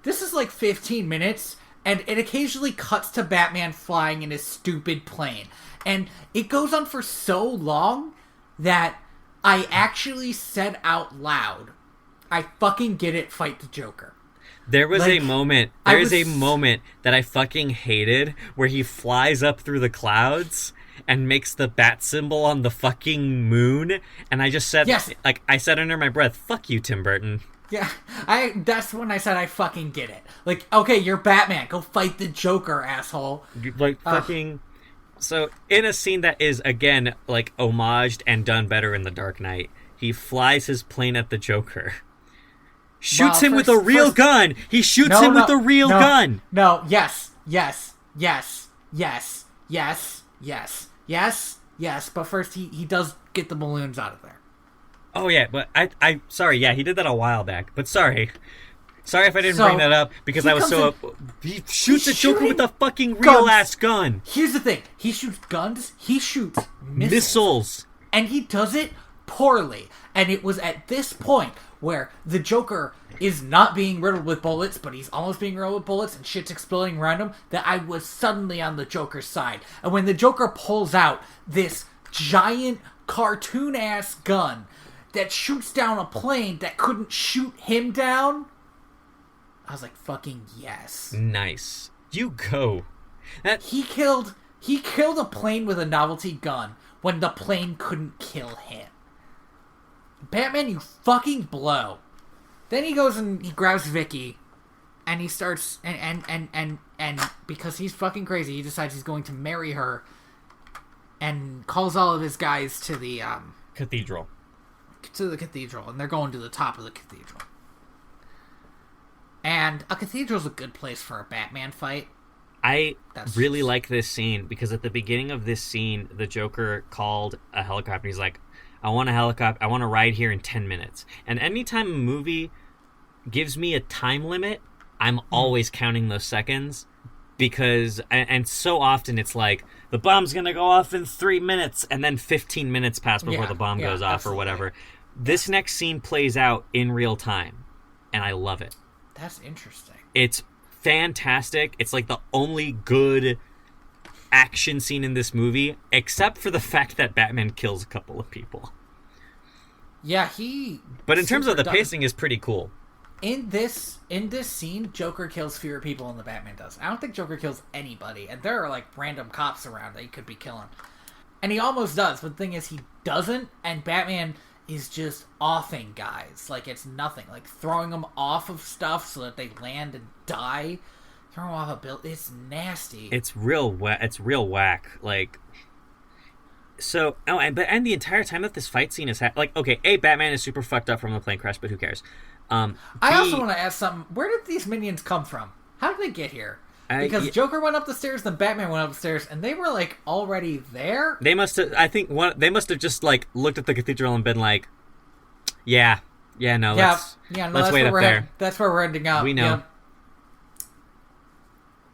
this is like 15 minutes, and it occasionally cuts to Batman flying in his stupid plane. And it goes on for so long that I actually said out loud, I fucking get it, fight the Joker. There was a moment that I fucking hated where he flies up through the clouds and makes the bat symbol on the fucking moon, and I just said, yes. Like, I said under my breath, fuck you, Tim Burton. Yeah, that's when I said I fucking get it. Like, okay, you're Batman, go fight the Joker, asshole. Like, fucking... So, in a scene that is, again, like, homaged and done better in The Dark Knight, he flies his plane at the Joker. Shoots him with a real gun! He shoots him with a real gun! No, yes, but first he does get the balloons out of there. Oh, yeah, but I sorry, yeah, he did that a while back, but sorry. Sorry if I didn't bring that up, because I was so... He shoots a Joker with a fucking real-ass gun! Here's the thing, he shoots guns, he shoots missiles. And he does it poorly. And it was at this point where the Joker is not being riddled with bullets, but he's almost being riddled with bullets and shit's exploding around him, that I was suddenly on the Joker's side. And when the Joker pulls out this giant cartoon-ass gun that shoots down a plane that couldn't shoot him down, I was like, fucking yes. Nice. You go. He killed a plane with a novelty gun when the plane couldn't kill him. Batman, you fucking blow. Then he goes and he grabs Vicky, and he starts and because he's fucking crazy, he decides he's going to marry her, and calls all of his guys to the cathedral. To the cathedral, and they're going to the top of the cathedral. And a cathedral's a good place for a Batman fight. I really like this scene, because at the beginning of this scene, the Joker called a helicopter. He's like, I want a helicopter. I want to ride here in 10 minutes. And anytime a movie gives me a time limit, I'm always counting those seconds, because, and so often it's like, the bomb's going to go off in 3 minutes, and then 15 minutes pass before the bomb goes off, or whatever. This next scene plays out in real time, and I love it. That's interesting. It's fantastic. It's like the only good action scene in this movie, except for the fact that Batman kills a couple of people. Yeah, But in terms of the pacing, is pretty cool. In this scene, Joker kills fewer people than the Batman does. I don't think Joker kills anybody, and there are like random cops around that he could be killing. And he almost does, but the thing is he doesn't, and Batman is just offing guys like it's nothing, like throwing them off of stuff so that they land and die, throwing them off a building. It's nasty. It's real whack. Like, so and the entire time that this fight scene is like, okay, Batman is super fucked up from the plane crash, but who cares? I also want to ask something. Where did these minions come from? How did they get here? Because Joker went up the stairs, then Batman went up the stairs, and they were like already there. They must have. I think they must have just like looked at the cathedral and been like, let's wait up there. That's where we're ending up. We know. Yeah.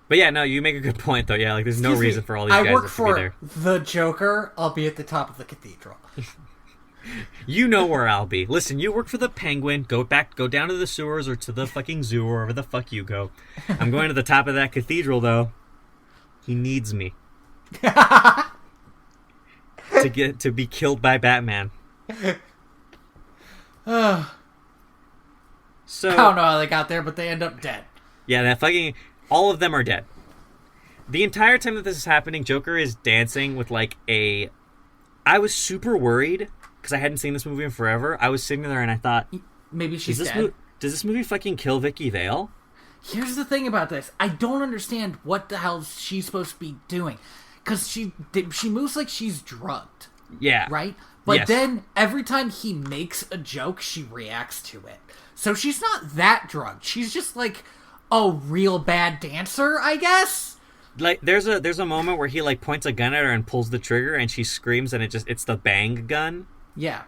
But yeah, no, you make a good point though. Yeah, like there's no reason for all these guys to be there. I work for the Joker. I'll be at the top of the cathedral. You know where I'll be. Listen, you work for the Penguin. Go down to the sewers or to the fucking zoo or wherever the fuck you go. I'm going to the top of that cathedral, though. He needs me to be killed by Batman. So I don't know how they got there, but they end up dead. Yeah, all of them are dead. The entire time that this is happening, Joker is dancing with like I was super worried, because I hadn't seen this movie in forever. I was sitting there and I thought, maybe she's dead. Does this movie fucking kill Vicky Vale? Here's the thing about this. I don't understand what the hell she's supposed to be doing. Because she moves like she's drugged. Yeah. Right? But then, every time he makes a joke, she reacts to it. So she's not that drugged. She's just like a real bad dancer, I guess? Like, there's a moment where he like points a gun at her and pulls the trigger and she screams and it's the bang gun. Yeah.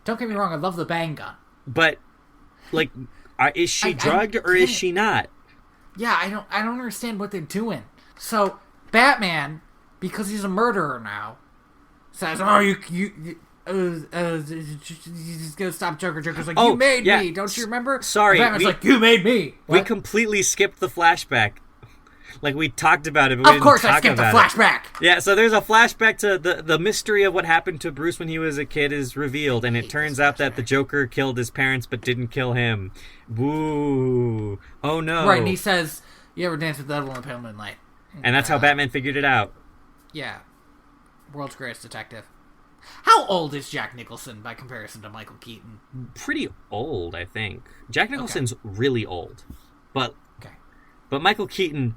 Don't get me wrong, I love the bang gun. But Like, is she I drugged or is she not? Yeah, I don't understand what they're doing. So Batman, because he's a murderer now, says, "Oh, you just gonna stop Joker." Joker's like, "You made me, don't you remember?" Sorry, and Batman's like, "You made me." We What? completely skipped the flashback. Like, we talked about it, but we Of course, didn't I talk skipped the about flashback. it. Yeah, so there's a flashback to the mystery of what happened to Bruce when he was a kid is revealed, and it turns out that the Joker killed his parents but didn't kill him. Woo! Oh no! Right, and he says, "You ever dance with the devil in the pale moonlight?" And that's how Batman figured it out. Yeah, world's greatest detective. How old is Jack Nicholson by comparison to Michael Keaton? Pretty old, I think. Jack Nicholson's really old, but Okay. Michael Keaton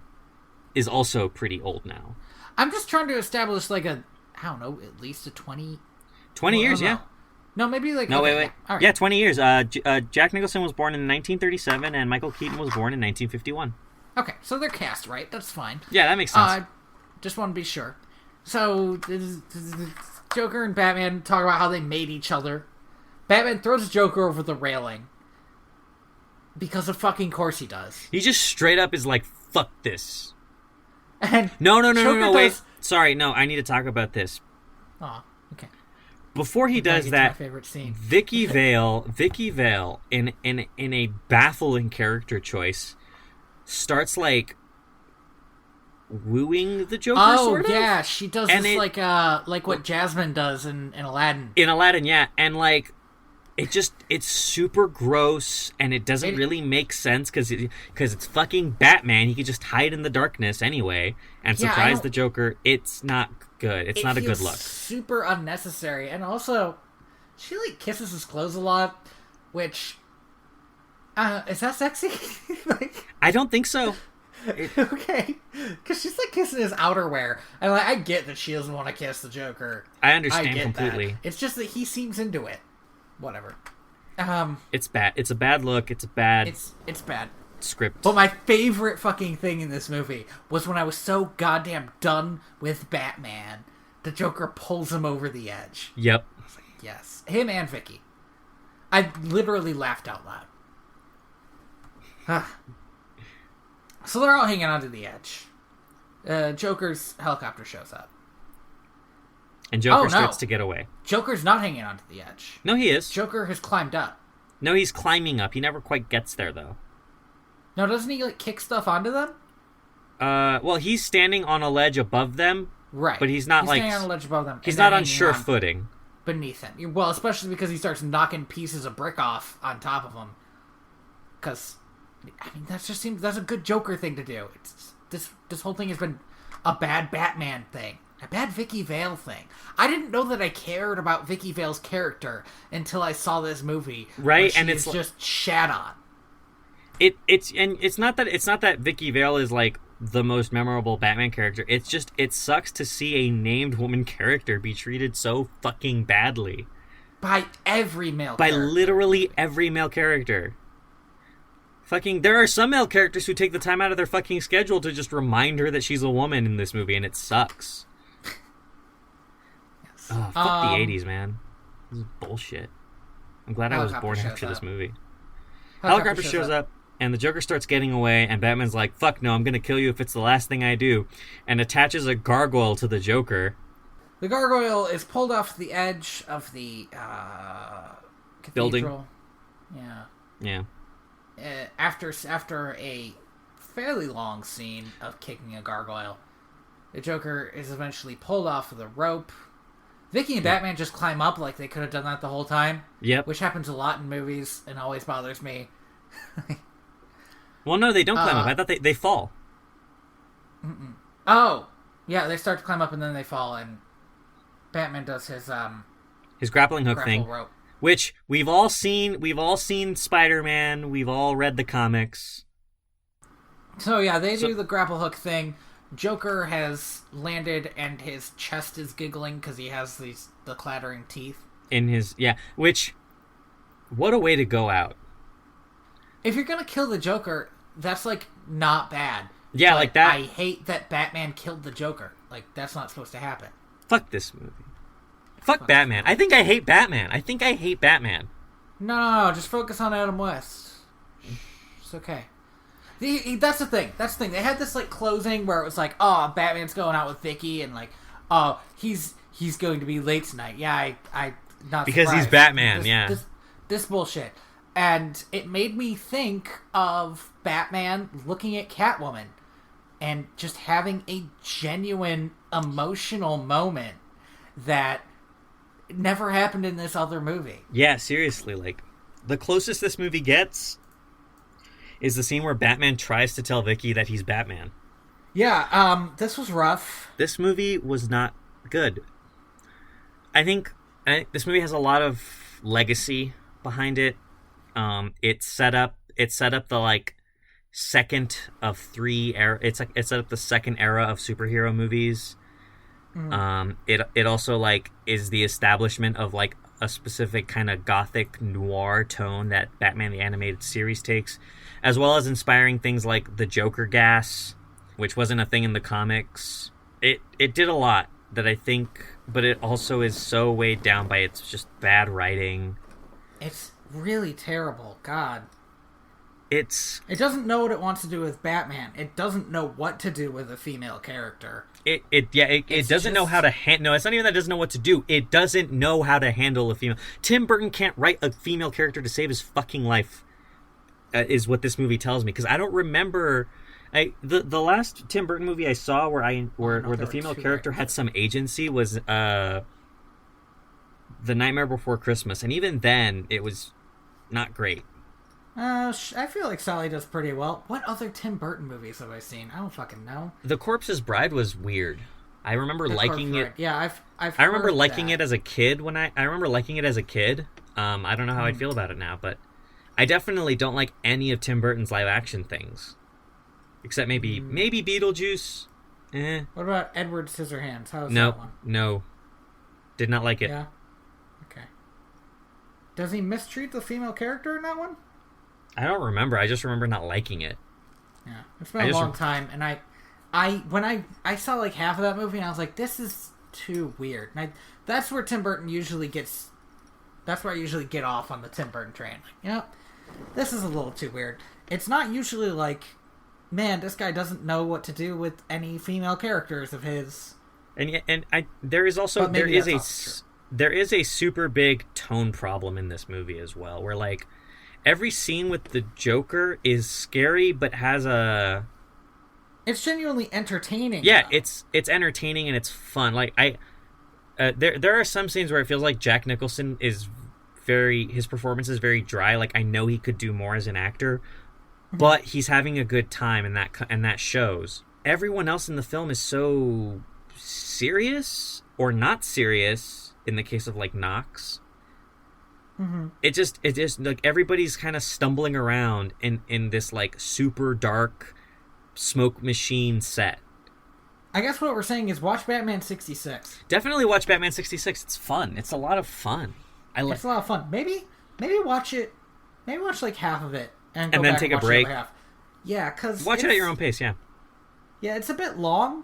is also pretty old now. I'm just trying to establish like I don't know, at least a 20... 20 years, yeah. No, maybe like... No, okay, wait. Yeah, all right. Yeah, 20 years. Jack Nicholson was born in 1937, and Michael Keaton was born in 1951. Okay, so they're cast, right? That's fine. Yeah, that makes sense. Just want to be sure. So, Joker and Batman talk about how they made each other. Batman throws Joker over the railing. Because of fucking course he does. He just straight up is like, fuck this. And No, Joker wait. does... Sorry, no, I need to talk about this. Oh, okay. Before he does It's that, my favorite scene. Vicky Vale, in a baffling character choice, starts like wooing the Joker. Oh, sort of? yeah, she does And this like what Jasmine does in Aladdin. In Aladdin, yeah, and like it's super gross, and it doesn't really make sense because it's fucking Batman. He could just hide in the darkness anyway and surprise the Joker. It's not good. It's not a good look. Super unnecessary, and also she like kisses his clothes a lot, which is that sexy? Like, I don't think so. okay, because she's like kissing his outerwear, and like I get that she doesn't want to kiss the Joker. I understand get completely. That. It's just that he seems into it. Whatever. It's bad. It's a bad look. It's a bad. It's bad. Script. But my favorite fucking thing in this movie was when I was so goddamn done with Batman, the Joker pulls him over the edge. Yep. I was like, yes. Him and Vicky. I literally laughed out loud. So they're all hanging onto the edge. Joker's helicopter shows up. And Joker starts to get away. Joker's not hanging onto the edge. No, he is. Joker has climbed up. No, he's climbing up. He never quite gets there, though. No, doesn't he like kick stuff onto them? Well, he's standing on a ledge above them. Right. But he's not he's standing on a ledge above them. He's not on sure footing. Beneath him. Well, especially because he starts knocking pieces of brick off on top of him. Because, I mean, that's a good Joker thing to do. This whole thing has been a bad Batman thing. A bad Vicky Vale thing. I didn't know that I cared about Vicky Vale's character until I saw this movie. Right, and it's just shat on. It's not that Vicky Vale is like the most memorable Batman character. It's just it sucks to see a named woman character be treated so fucking badly By every male by character. literally every male character. Fucking, there are some male characters who take the time out of their fucking schedule to just remind her that she's a woman in this movie, and it sucks. Yes. Oh, fuck the 80s, man. This is bullshit. I'm glad I was born after this movie. Helicopter shows up, and the Joker starts getting away, and Batman's like, fuck no, I'm gonna kill you if it's the last thing I do, and attaches a gargoyle to the Joker. The gargoyle is pulled off the edge of the Building. cathedral. Yeah. Yeah. After a fairly long scene of kicking a gargoyle, the Joker is eventually pulled off of the rope. Vicky and Batman just climb up like they could have done that the whole time. Yep. Which happens a lot in movies and always bothers me. Well, no, they don't climb up. I thought they fall. Oh! Yeah, they start to climb up and then they fall, and Batman does His grappling hook grapple thing. rope. Which we've all seen Spider-Man, we've all read the comics. So yeah, they do the grapple hook thing. Joker has landed and his chest is giggling because he has the clattering teeth. In his, which, what a way to go out. If you're gonna kill the Joker, that's like not bad. Yeah, but like that. I hate that Batman killed the Joker. Like, that's not supposed to happen. Fuck this movie. Fuck Batman. I think I hate Batman. No, just focus on Adam West. It's okay. That's the thing. They had this like closing where it was like, oh, Batman's going out with Vicky, and like, oh, he's going to be late tonight. Yeah, I not because surprised. He's Batman. This bullshit, and it made me think of Batman looking at Catwoman, and just having a genuine emotional moment that never happened in this other movie. Yeah, seriously, like the closest this movie gets is the scene where Batman tries to tell Vicky that he's Batman. Yeah, this was rough. This movie was not good. I think this movie has a lot of legacy behind it. It set up the like second of three era. It set up the second era of superhero movies. It also like is the establishment of like a specific kind of gothic noir tone that Batman the Animated Series takes, as well as inspiring things like the Joker gas, which wasn't a thing in the comics. It did a lot that I think, but it also is so weighed down by its just bad writing. It's really terrible. God. It doesn't know what it wants to do with Batman. It doesn't know what to do with a female character. It doesn't know how to no, it's not even that it doesn't know what to do. It doesn't know how to handle a female. Tim Burton can't write a female character to save his fucking life, is what this movie tells me. Because I don't remember the last Tim Burton movie I saw where the female character had some agency was The Nightmare Before Christmas, and even then it was not great. I feel like Sally does pretty well. What other Tim Burton movies have I seen? I don't fucking know. The Corpse's Bride was weird. I remember liking it. Yeah, I remember liking it as a kid I remember liking it as a kid. I don't know how I'd feel about it now, but I definitely don't like any of Tim Burton's live action things. Except maybe Beetlejuice. What about Edward Scissorhands? How's that one? No. Did not like it. Yeah. Okay. Does he mistreat the female character in that one? I don't remember. I just remember not liking it. Yeah, it's been a long time, and when I saw like half of that movie, and I was like, this is too weird. And that's where Tim Burton usually gets. That's where I usually get off on the Tim Burton train. Like, this is a little too weird. It's not usually like, man, this guy doesn't know what to do with any female characters of his. There is a super big tone problem in this movie as well, where like. Every scene with the Joker is scary, but has a... It's genuinely entertaining. Yeah, though. it's entertaining and it's fun. Like there are some scenes where it feels like Jack Nicholson his performance is very dry. Like I know he could do more as an actor, but he's having a good time, and that shows. Everyone else in the film is so serious or not serious. In the case of like Knox. Mm-hmm. It just like everybody's kind of stumbling around in this like super dark smoke machine set. I guess what we're saying is watch Batman 66. Definitely watch Batman 66. It's fun. It's a lot of fun. It's a lot of fun. Maybe watch it. Maybe watch like half of it and then take a break. Yeah, because watch it at your own pace. Yeah. Yeah, it's a bit long,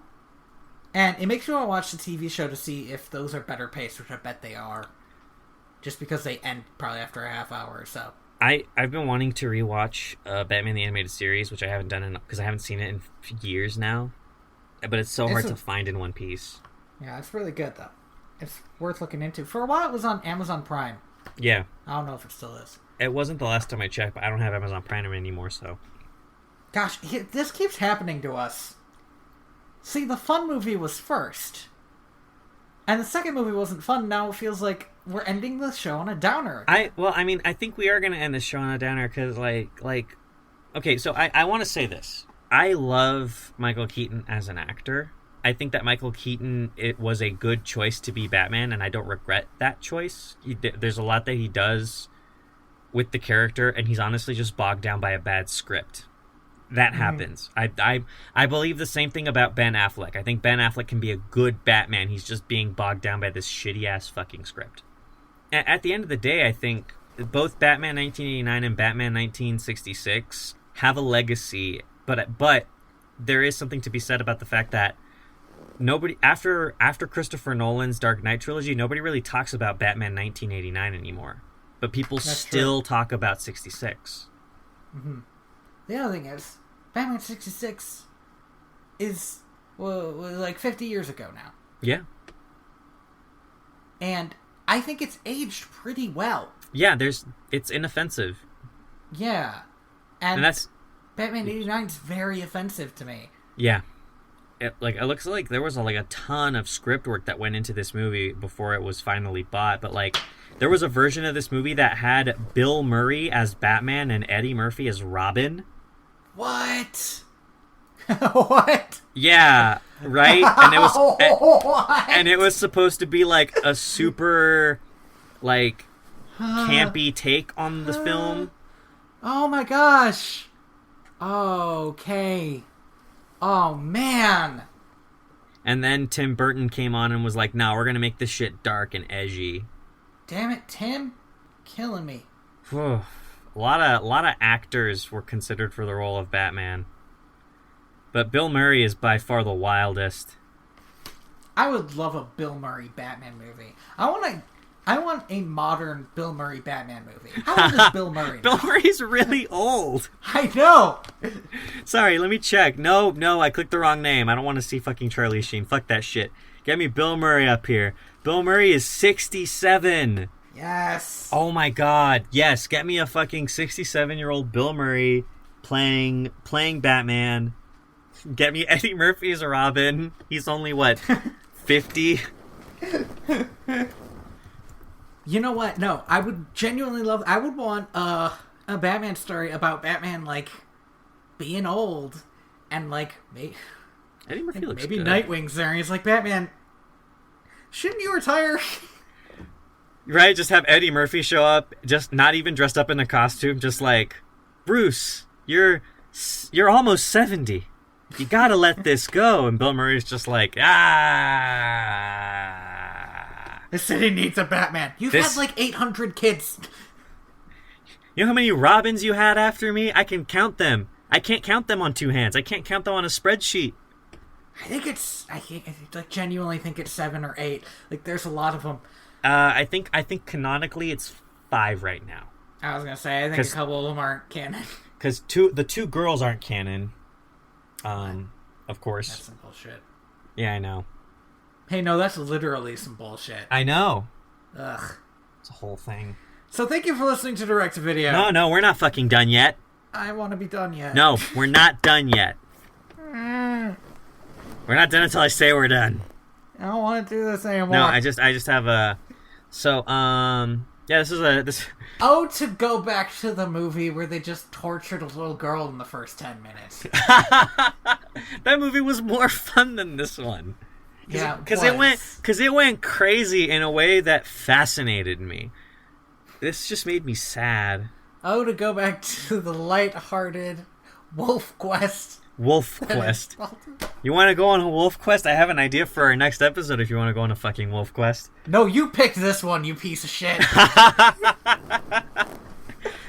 and it makes me want to watch the TV show to see if those are better paced, which I bet they are. Just because they end probably after a half hour or so. I've been wanting to rewatch Batman the Animated Series, which I haven't done because I haven't seen it in years now. But it's so hard to find in one piece. Yeah, it's really good though. It's worth looking into. For a while, it was on Amazon Prime. Yeah. I don't know if it still is. It wasn't the last time I checked, but I don't have Amazon Prime anymore, so. Gosh, this keeps happening to us. See, the fun movie was first. And the second movie wasn't fun. Now it feels like we're ending the show on a downer. I think we are going to end the show on a downer because, okay, so I want to say this. I love Michael Keaton as an actor. I think that Michael Keaton, it was a good choice to be Batman, and I don't regret that choice. There's a lot that he does with the character, and he's honestly just bogged down by a bad script. That happens. I believe the same thing about Ben Affleck. I think Ben Affleck can be a good Batman. He's just being bogged down by this shitty-ass fucking script. At the end of the day, I think both Batman 1989 and Batman 1966 have a legacy, but there is something to be said about the fact that nobody after Christopher Nolan's Dark Knight trilogy, nobody really talks about Batman 1989 anymore. but people That's still talk about 66. The other thing is, Batman 66 is was like 50 years ago now. Yeah. And I think it's aged pretty well. Yeah, it's inoffensive. Yeah. And that's... Batman 89 is very offensive to me. Yeah. It looks like there was a ton of script work that went into this movie before it was finally bought, but like there was a version of this movie that had Bill Murray as Batman and Eddie Murphy as Robin. What? What? Yeah, right? And it was What? and it was supposed to be like a super like campy take on the film. Oh my gosh. Okay. Oh man. And then Tim Burton came on and was like, "No, we're going to make this shit dark and edgy." Damn it, Tim. Killing me. A lot of actors were considered for the role of Batman. But Bill Murray is by far the wildest. I would love a Bill Murray Batman movie. I want a modern Bill Murray Batman movie. How old is Bill Murray now? Bill Murray's really old. I know. Sorry, let me check. No, I clicked the wrong name. I don't want to see fucking Charlie Sheen. Fuck that shit. Get me Bill Murray up here. Bill Murray is 67. Yes. Oh my god. Yes, get me a fucking 67-year-old Bill Murray playing Batman. Get me Eddie Murphy as Robin. He's only, what, 50? You know what? No, I would genuinely love... I would want a Batman story about Batman, like, being old. And, like, Eddie Murphy looks maybe good. Nightwing's there. And he's like, Batman, shouldn't you retire? Right? Just have Eddie Murphy show up, just not even dressed up in a costume, just like, Bruce, you're almost 70. You gotta let this go. And Bill Murray's just like, The city needs a Batman. You've had like 800 kids. You know how many Robins you had after me? I can count them. I can't count them on two hands. I can't count them on a spreadsheet. I genuinely think it's 7 or 8. Like, there's a lot of them. I think canonically it's 5 right now. I was gonna say, I think a couple of them aren't canon. Because the 2 girls aren't canon. Of course. That's some bullshit. Yeah, I know. Hey, no, that's literally some bullshit. I know. Ugh. It's a whole thing. So thank you for listening to Direct to Video. No, we're not fucking done yet. I want to be done yet. No, we're not done yet. We're not done until I say we're done. I don't want to do this anymore. No, I just have a... So, yeah, this... Oh, to go back to the movie where they just tortured a little girl in the first 10 minutes. That movie was more fun than this one. Yeah, because it went crazy in a way that fascinated me. This just made me sad. Oh, to go back to the light-hearted Wolf Quest. Wolf Quest. You want to go on a Wolf Quest? I have an idea for our next episode if you want to go on a fucking Wolf Quest. No, you picked this one, you piece of shit.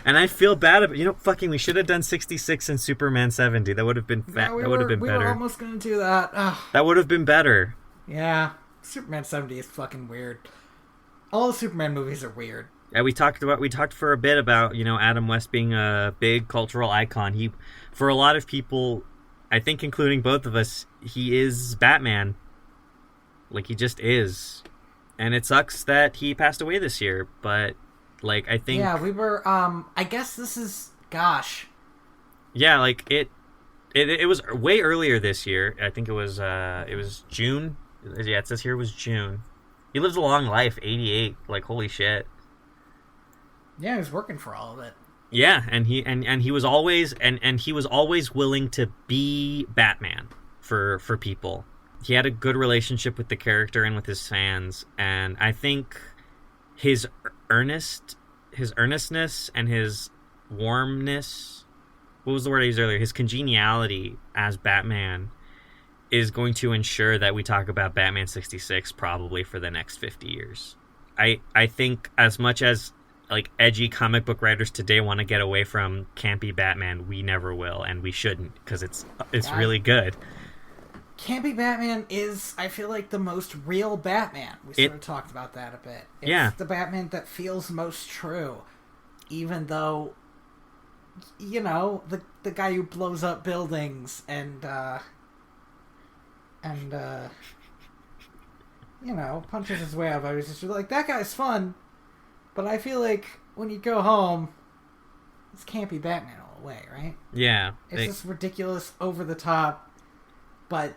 And I feel bad about... we should have done 66 and Superman 70. That would have been that would have been better. We were almost going to do that. Ugh. That would have been better. Yeah. Superman 70 is fucking weird. All the Superman movies are weird. Yeah, we talked for a bit about, Adam West being a big cultural icon. For a lot of people, I think including both of us, he is Batman. Like, he just is. And it sucks that he passed away this year, but, like, I think... Yeah, we were, I guess this is, gosh. Yeah, like, it was way earlier this year. I think it was June. Yeah, it says here it was June. He lived a long life, 88. Like, holy shit. Yeah, he was working for all of it. Yeah, and he was always willing to be Batman for people. He had a good relationship with the character and with his fans, and I think his earnestness and his warmness, what was the word I used earlier? His congeniality as Batman is going to ensure that we talk about Batman 66 probably for the next 50 years. I think as much as like edgy comic book writers today want to get away from campy Batman, we never will, and we shouldn't, because it's really good. Campy Batman is, I feel like, the most real Batman. We sort of talked about that a bit. It's the Batman that feels most true. Even though, you know, the guy who blows up buildings and you know, punches his way up. I was just like, that guy's fun. But I feel like when you go home, it's Campy Batman all the way, right? Yeah. It's just ridiculous, over the top, but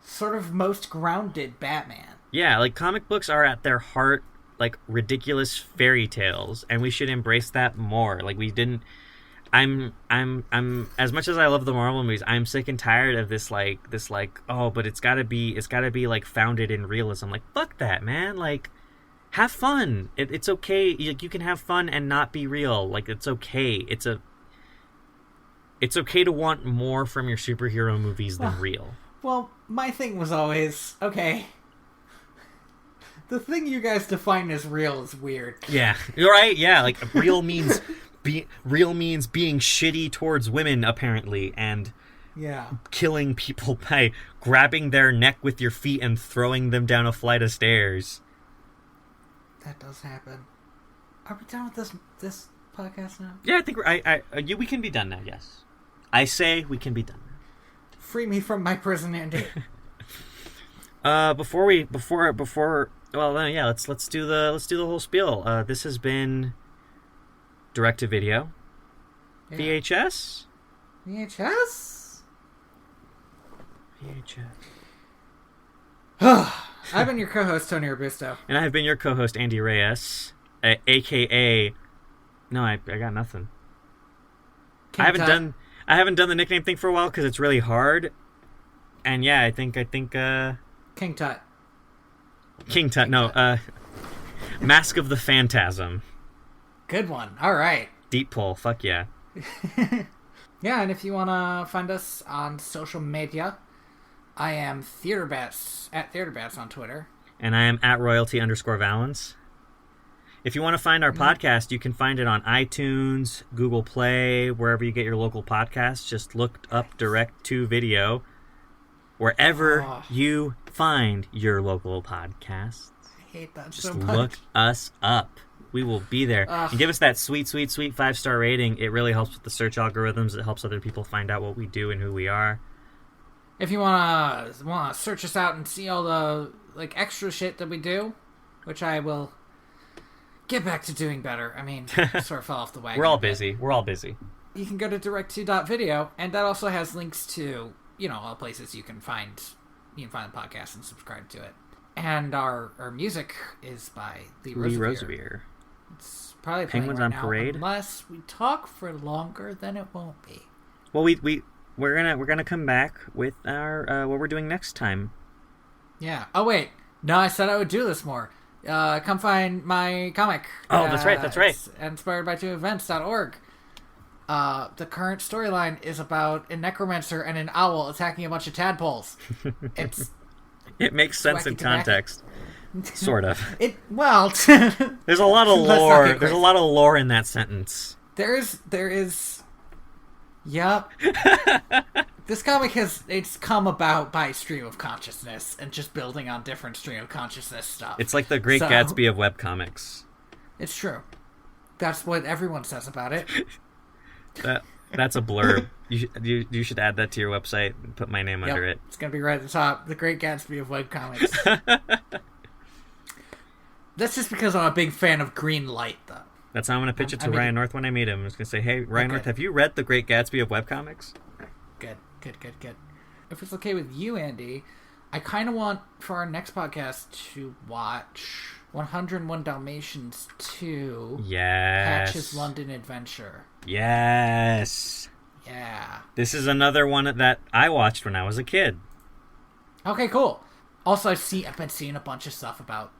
sort of most grounded Batman. Yeah, like comic books are at their heart like ridiculous fairy tales, and we should embrace that more. Like we didn't. I'm as much as I love the Marvel movies, I'm sick and tired of this oh, but it's gotta be like founded in realism. Like fuck that, man. Like have fun. It's okay. You can have fun and not be real. Like it's okay. It's okay to want more from your superhero movies than real. Well, my thing was always, okay, the thing you guys define as real is weird. Yeah, you're right. Yeah, like real means being shitty towards women, apparently, and killing people by grabbing their neck with your feet and throwing them down a flight of stairs. That does happen. Are we done with this podcast now? Yeah, I think we can be done now. Yes, I say we can be done now. Free me from my prison, Andy. Let's do the whole spiel. This has been direct to video. Yeah. VHS. I've been your co-host, Tony Robusto. And I've been your co-host, Andy Reyes, a.k.a. No, I got nothing. I haven't done the nickname thing for a while because it's really hard. And yeah, I think King Tut. King Tut. No, Mask of the Phantasm. Good one. All right. Deep pull. Fuck yeah. Yeah, and if you want to find us on social media, I am TheaterBats, at TheaterBats on Twitter. And I am at royalty_Valens. If you want to find our podcast, you can find it on iTunes, Google Play, wherever you get your local podcasts. Just look up direct to video, wherever you find your local podcasts. I hate that just so much. Just look us up. We will be there. And give us that sweet 5-star rating. It really helps with the search algorithms. It helps other people find out what we do and who we are. If you want to search us out and see all the extra shit that we do, which I will get back to doing better. I mean, sort of fell off the wagon. We're all busy. You can go to direct2.video, and that also has links to, all places you can find the podcast and subscribe to it. And our music is by Lee Rosevere. It's probably playing Penguins right on now, Parade. Unless we talk for longer, then it won't be. Well, we're gonna come back with our what we're doing next time. Yeah. Oh wait, no, I said I would do this more. Come find my comic. Oh, that's right. It's inspired by 2events.org. The current storyline is about a necromancer and an owl attacking a bunch of tadpoles. It makes sense in context. Sort of. There's a lot of lore. There's a lot of lore in that sentence. There is. Yep. This comic it's come about by stream of consciousness and just building on different stream of consciousness stuff. It's like the Great Gatsby of webcomics. It's true. That's what everyone says about it. That's a blurb. You should add that to your website and put my name under it. It's going to be right at the top. The Great Gatsby of webcomics. That's just because I'm a big fan of green light, though. That's how I'm going to pitch it to Ryan North when I meet him. I'm just going to say, hey, Ryan North, have you read The Great Gatsby of webcomics? Good. If it's okay with you, Andy, I kind of want, for our next podcast, to watch 101 Dalmatians 2. Yes. Patch's London Adventure. Yes. Yeah. This is another one that I watched when I was a kid. Okay, cool. Also, I've been seeing a bunch of stuff about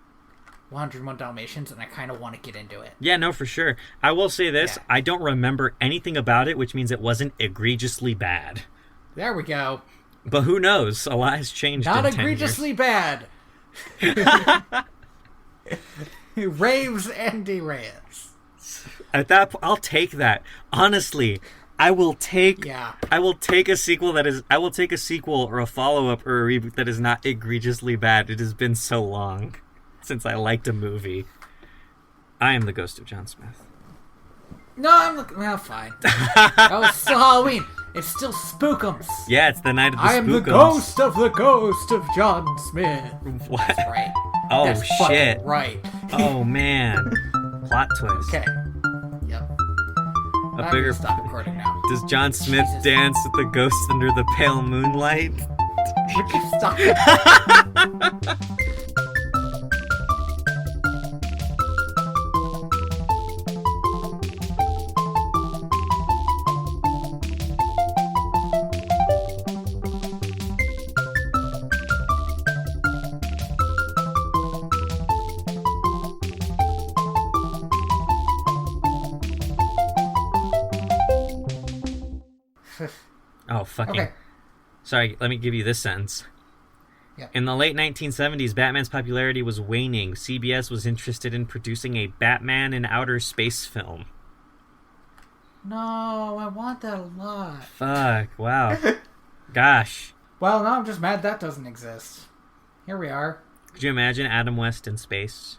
101 Dalmatians, and I kind of want to get into it. Yeah, no, for sure. I will say this. Yeah. I don't remember anything about it, which means it wasn't egregiously bad. There we go. But who knows? A lot has changed Not in 10 years. egregiously bad. Raves Andy Reyes. At that, I'll take that. Honestly, I will take Yeah. I will take a sequel or a follow-up or a reboot that is not egregiously bad. It has been so long since I liked a movie. I am the ghost of John Smith. No, I'm looking. Well, fine. Oh, it's still Halloween. It's still Spookums. Yeah, it's the night of the I am the Spookums. ghost of John Smith. What? That's right. Oh, That's shit. fucking right. Oh, man. Plot twist. Okay. Yep. A I'm bigger... gonna stop recording now. Does John Smith Jesus. dance with the ghost under the pale moonlight? Would you stop? Oh, fucking... Okay. Sorry, let me give you this sentence. Yeah. In the late 1970s, Batman's popularity was waning. CBS was interested in producing a Batman in outer space film. No, I want that a lot. Fuck, wow. Gosh. Well, now I'm just mad that doesn't exist. Here we are. Could you imagine Adam West in space?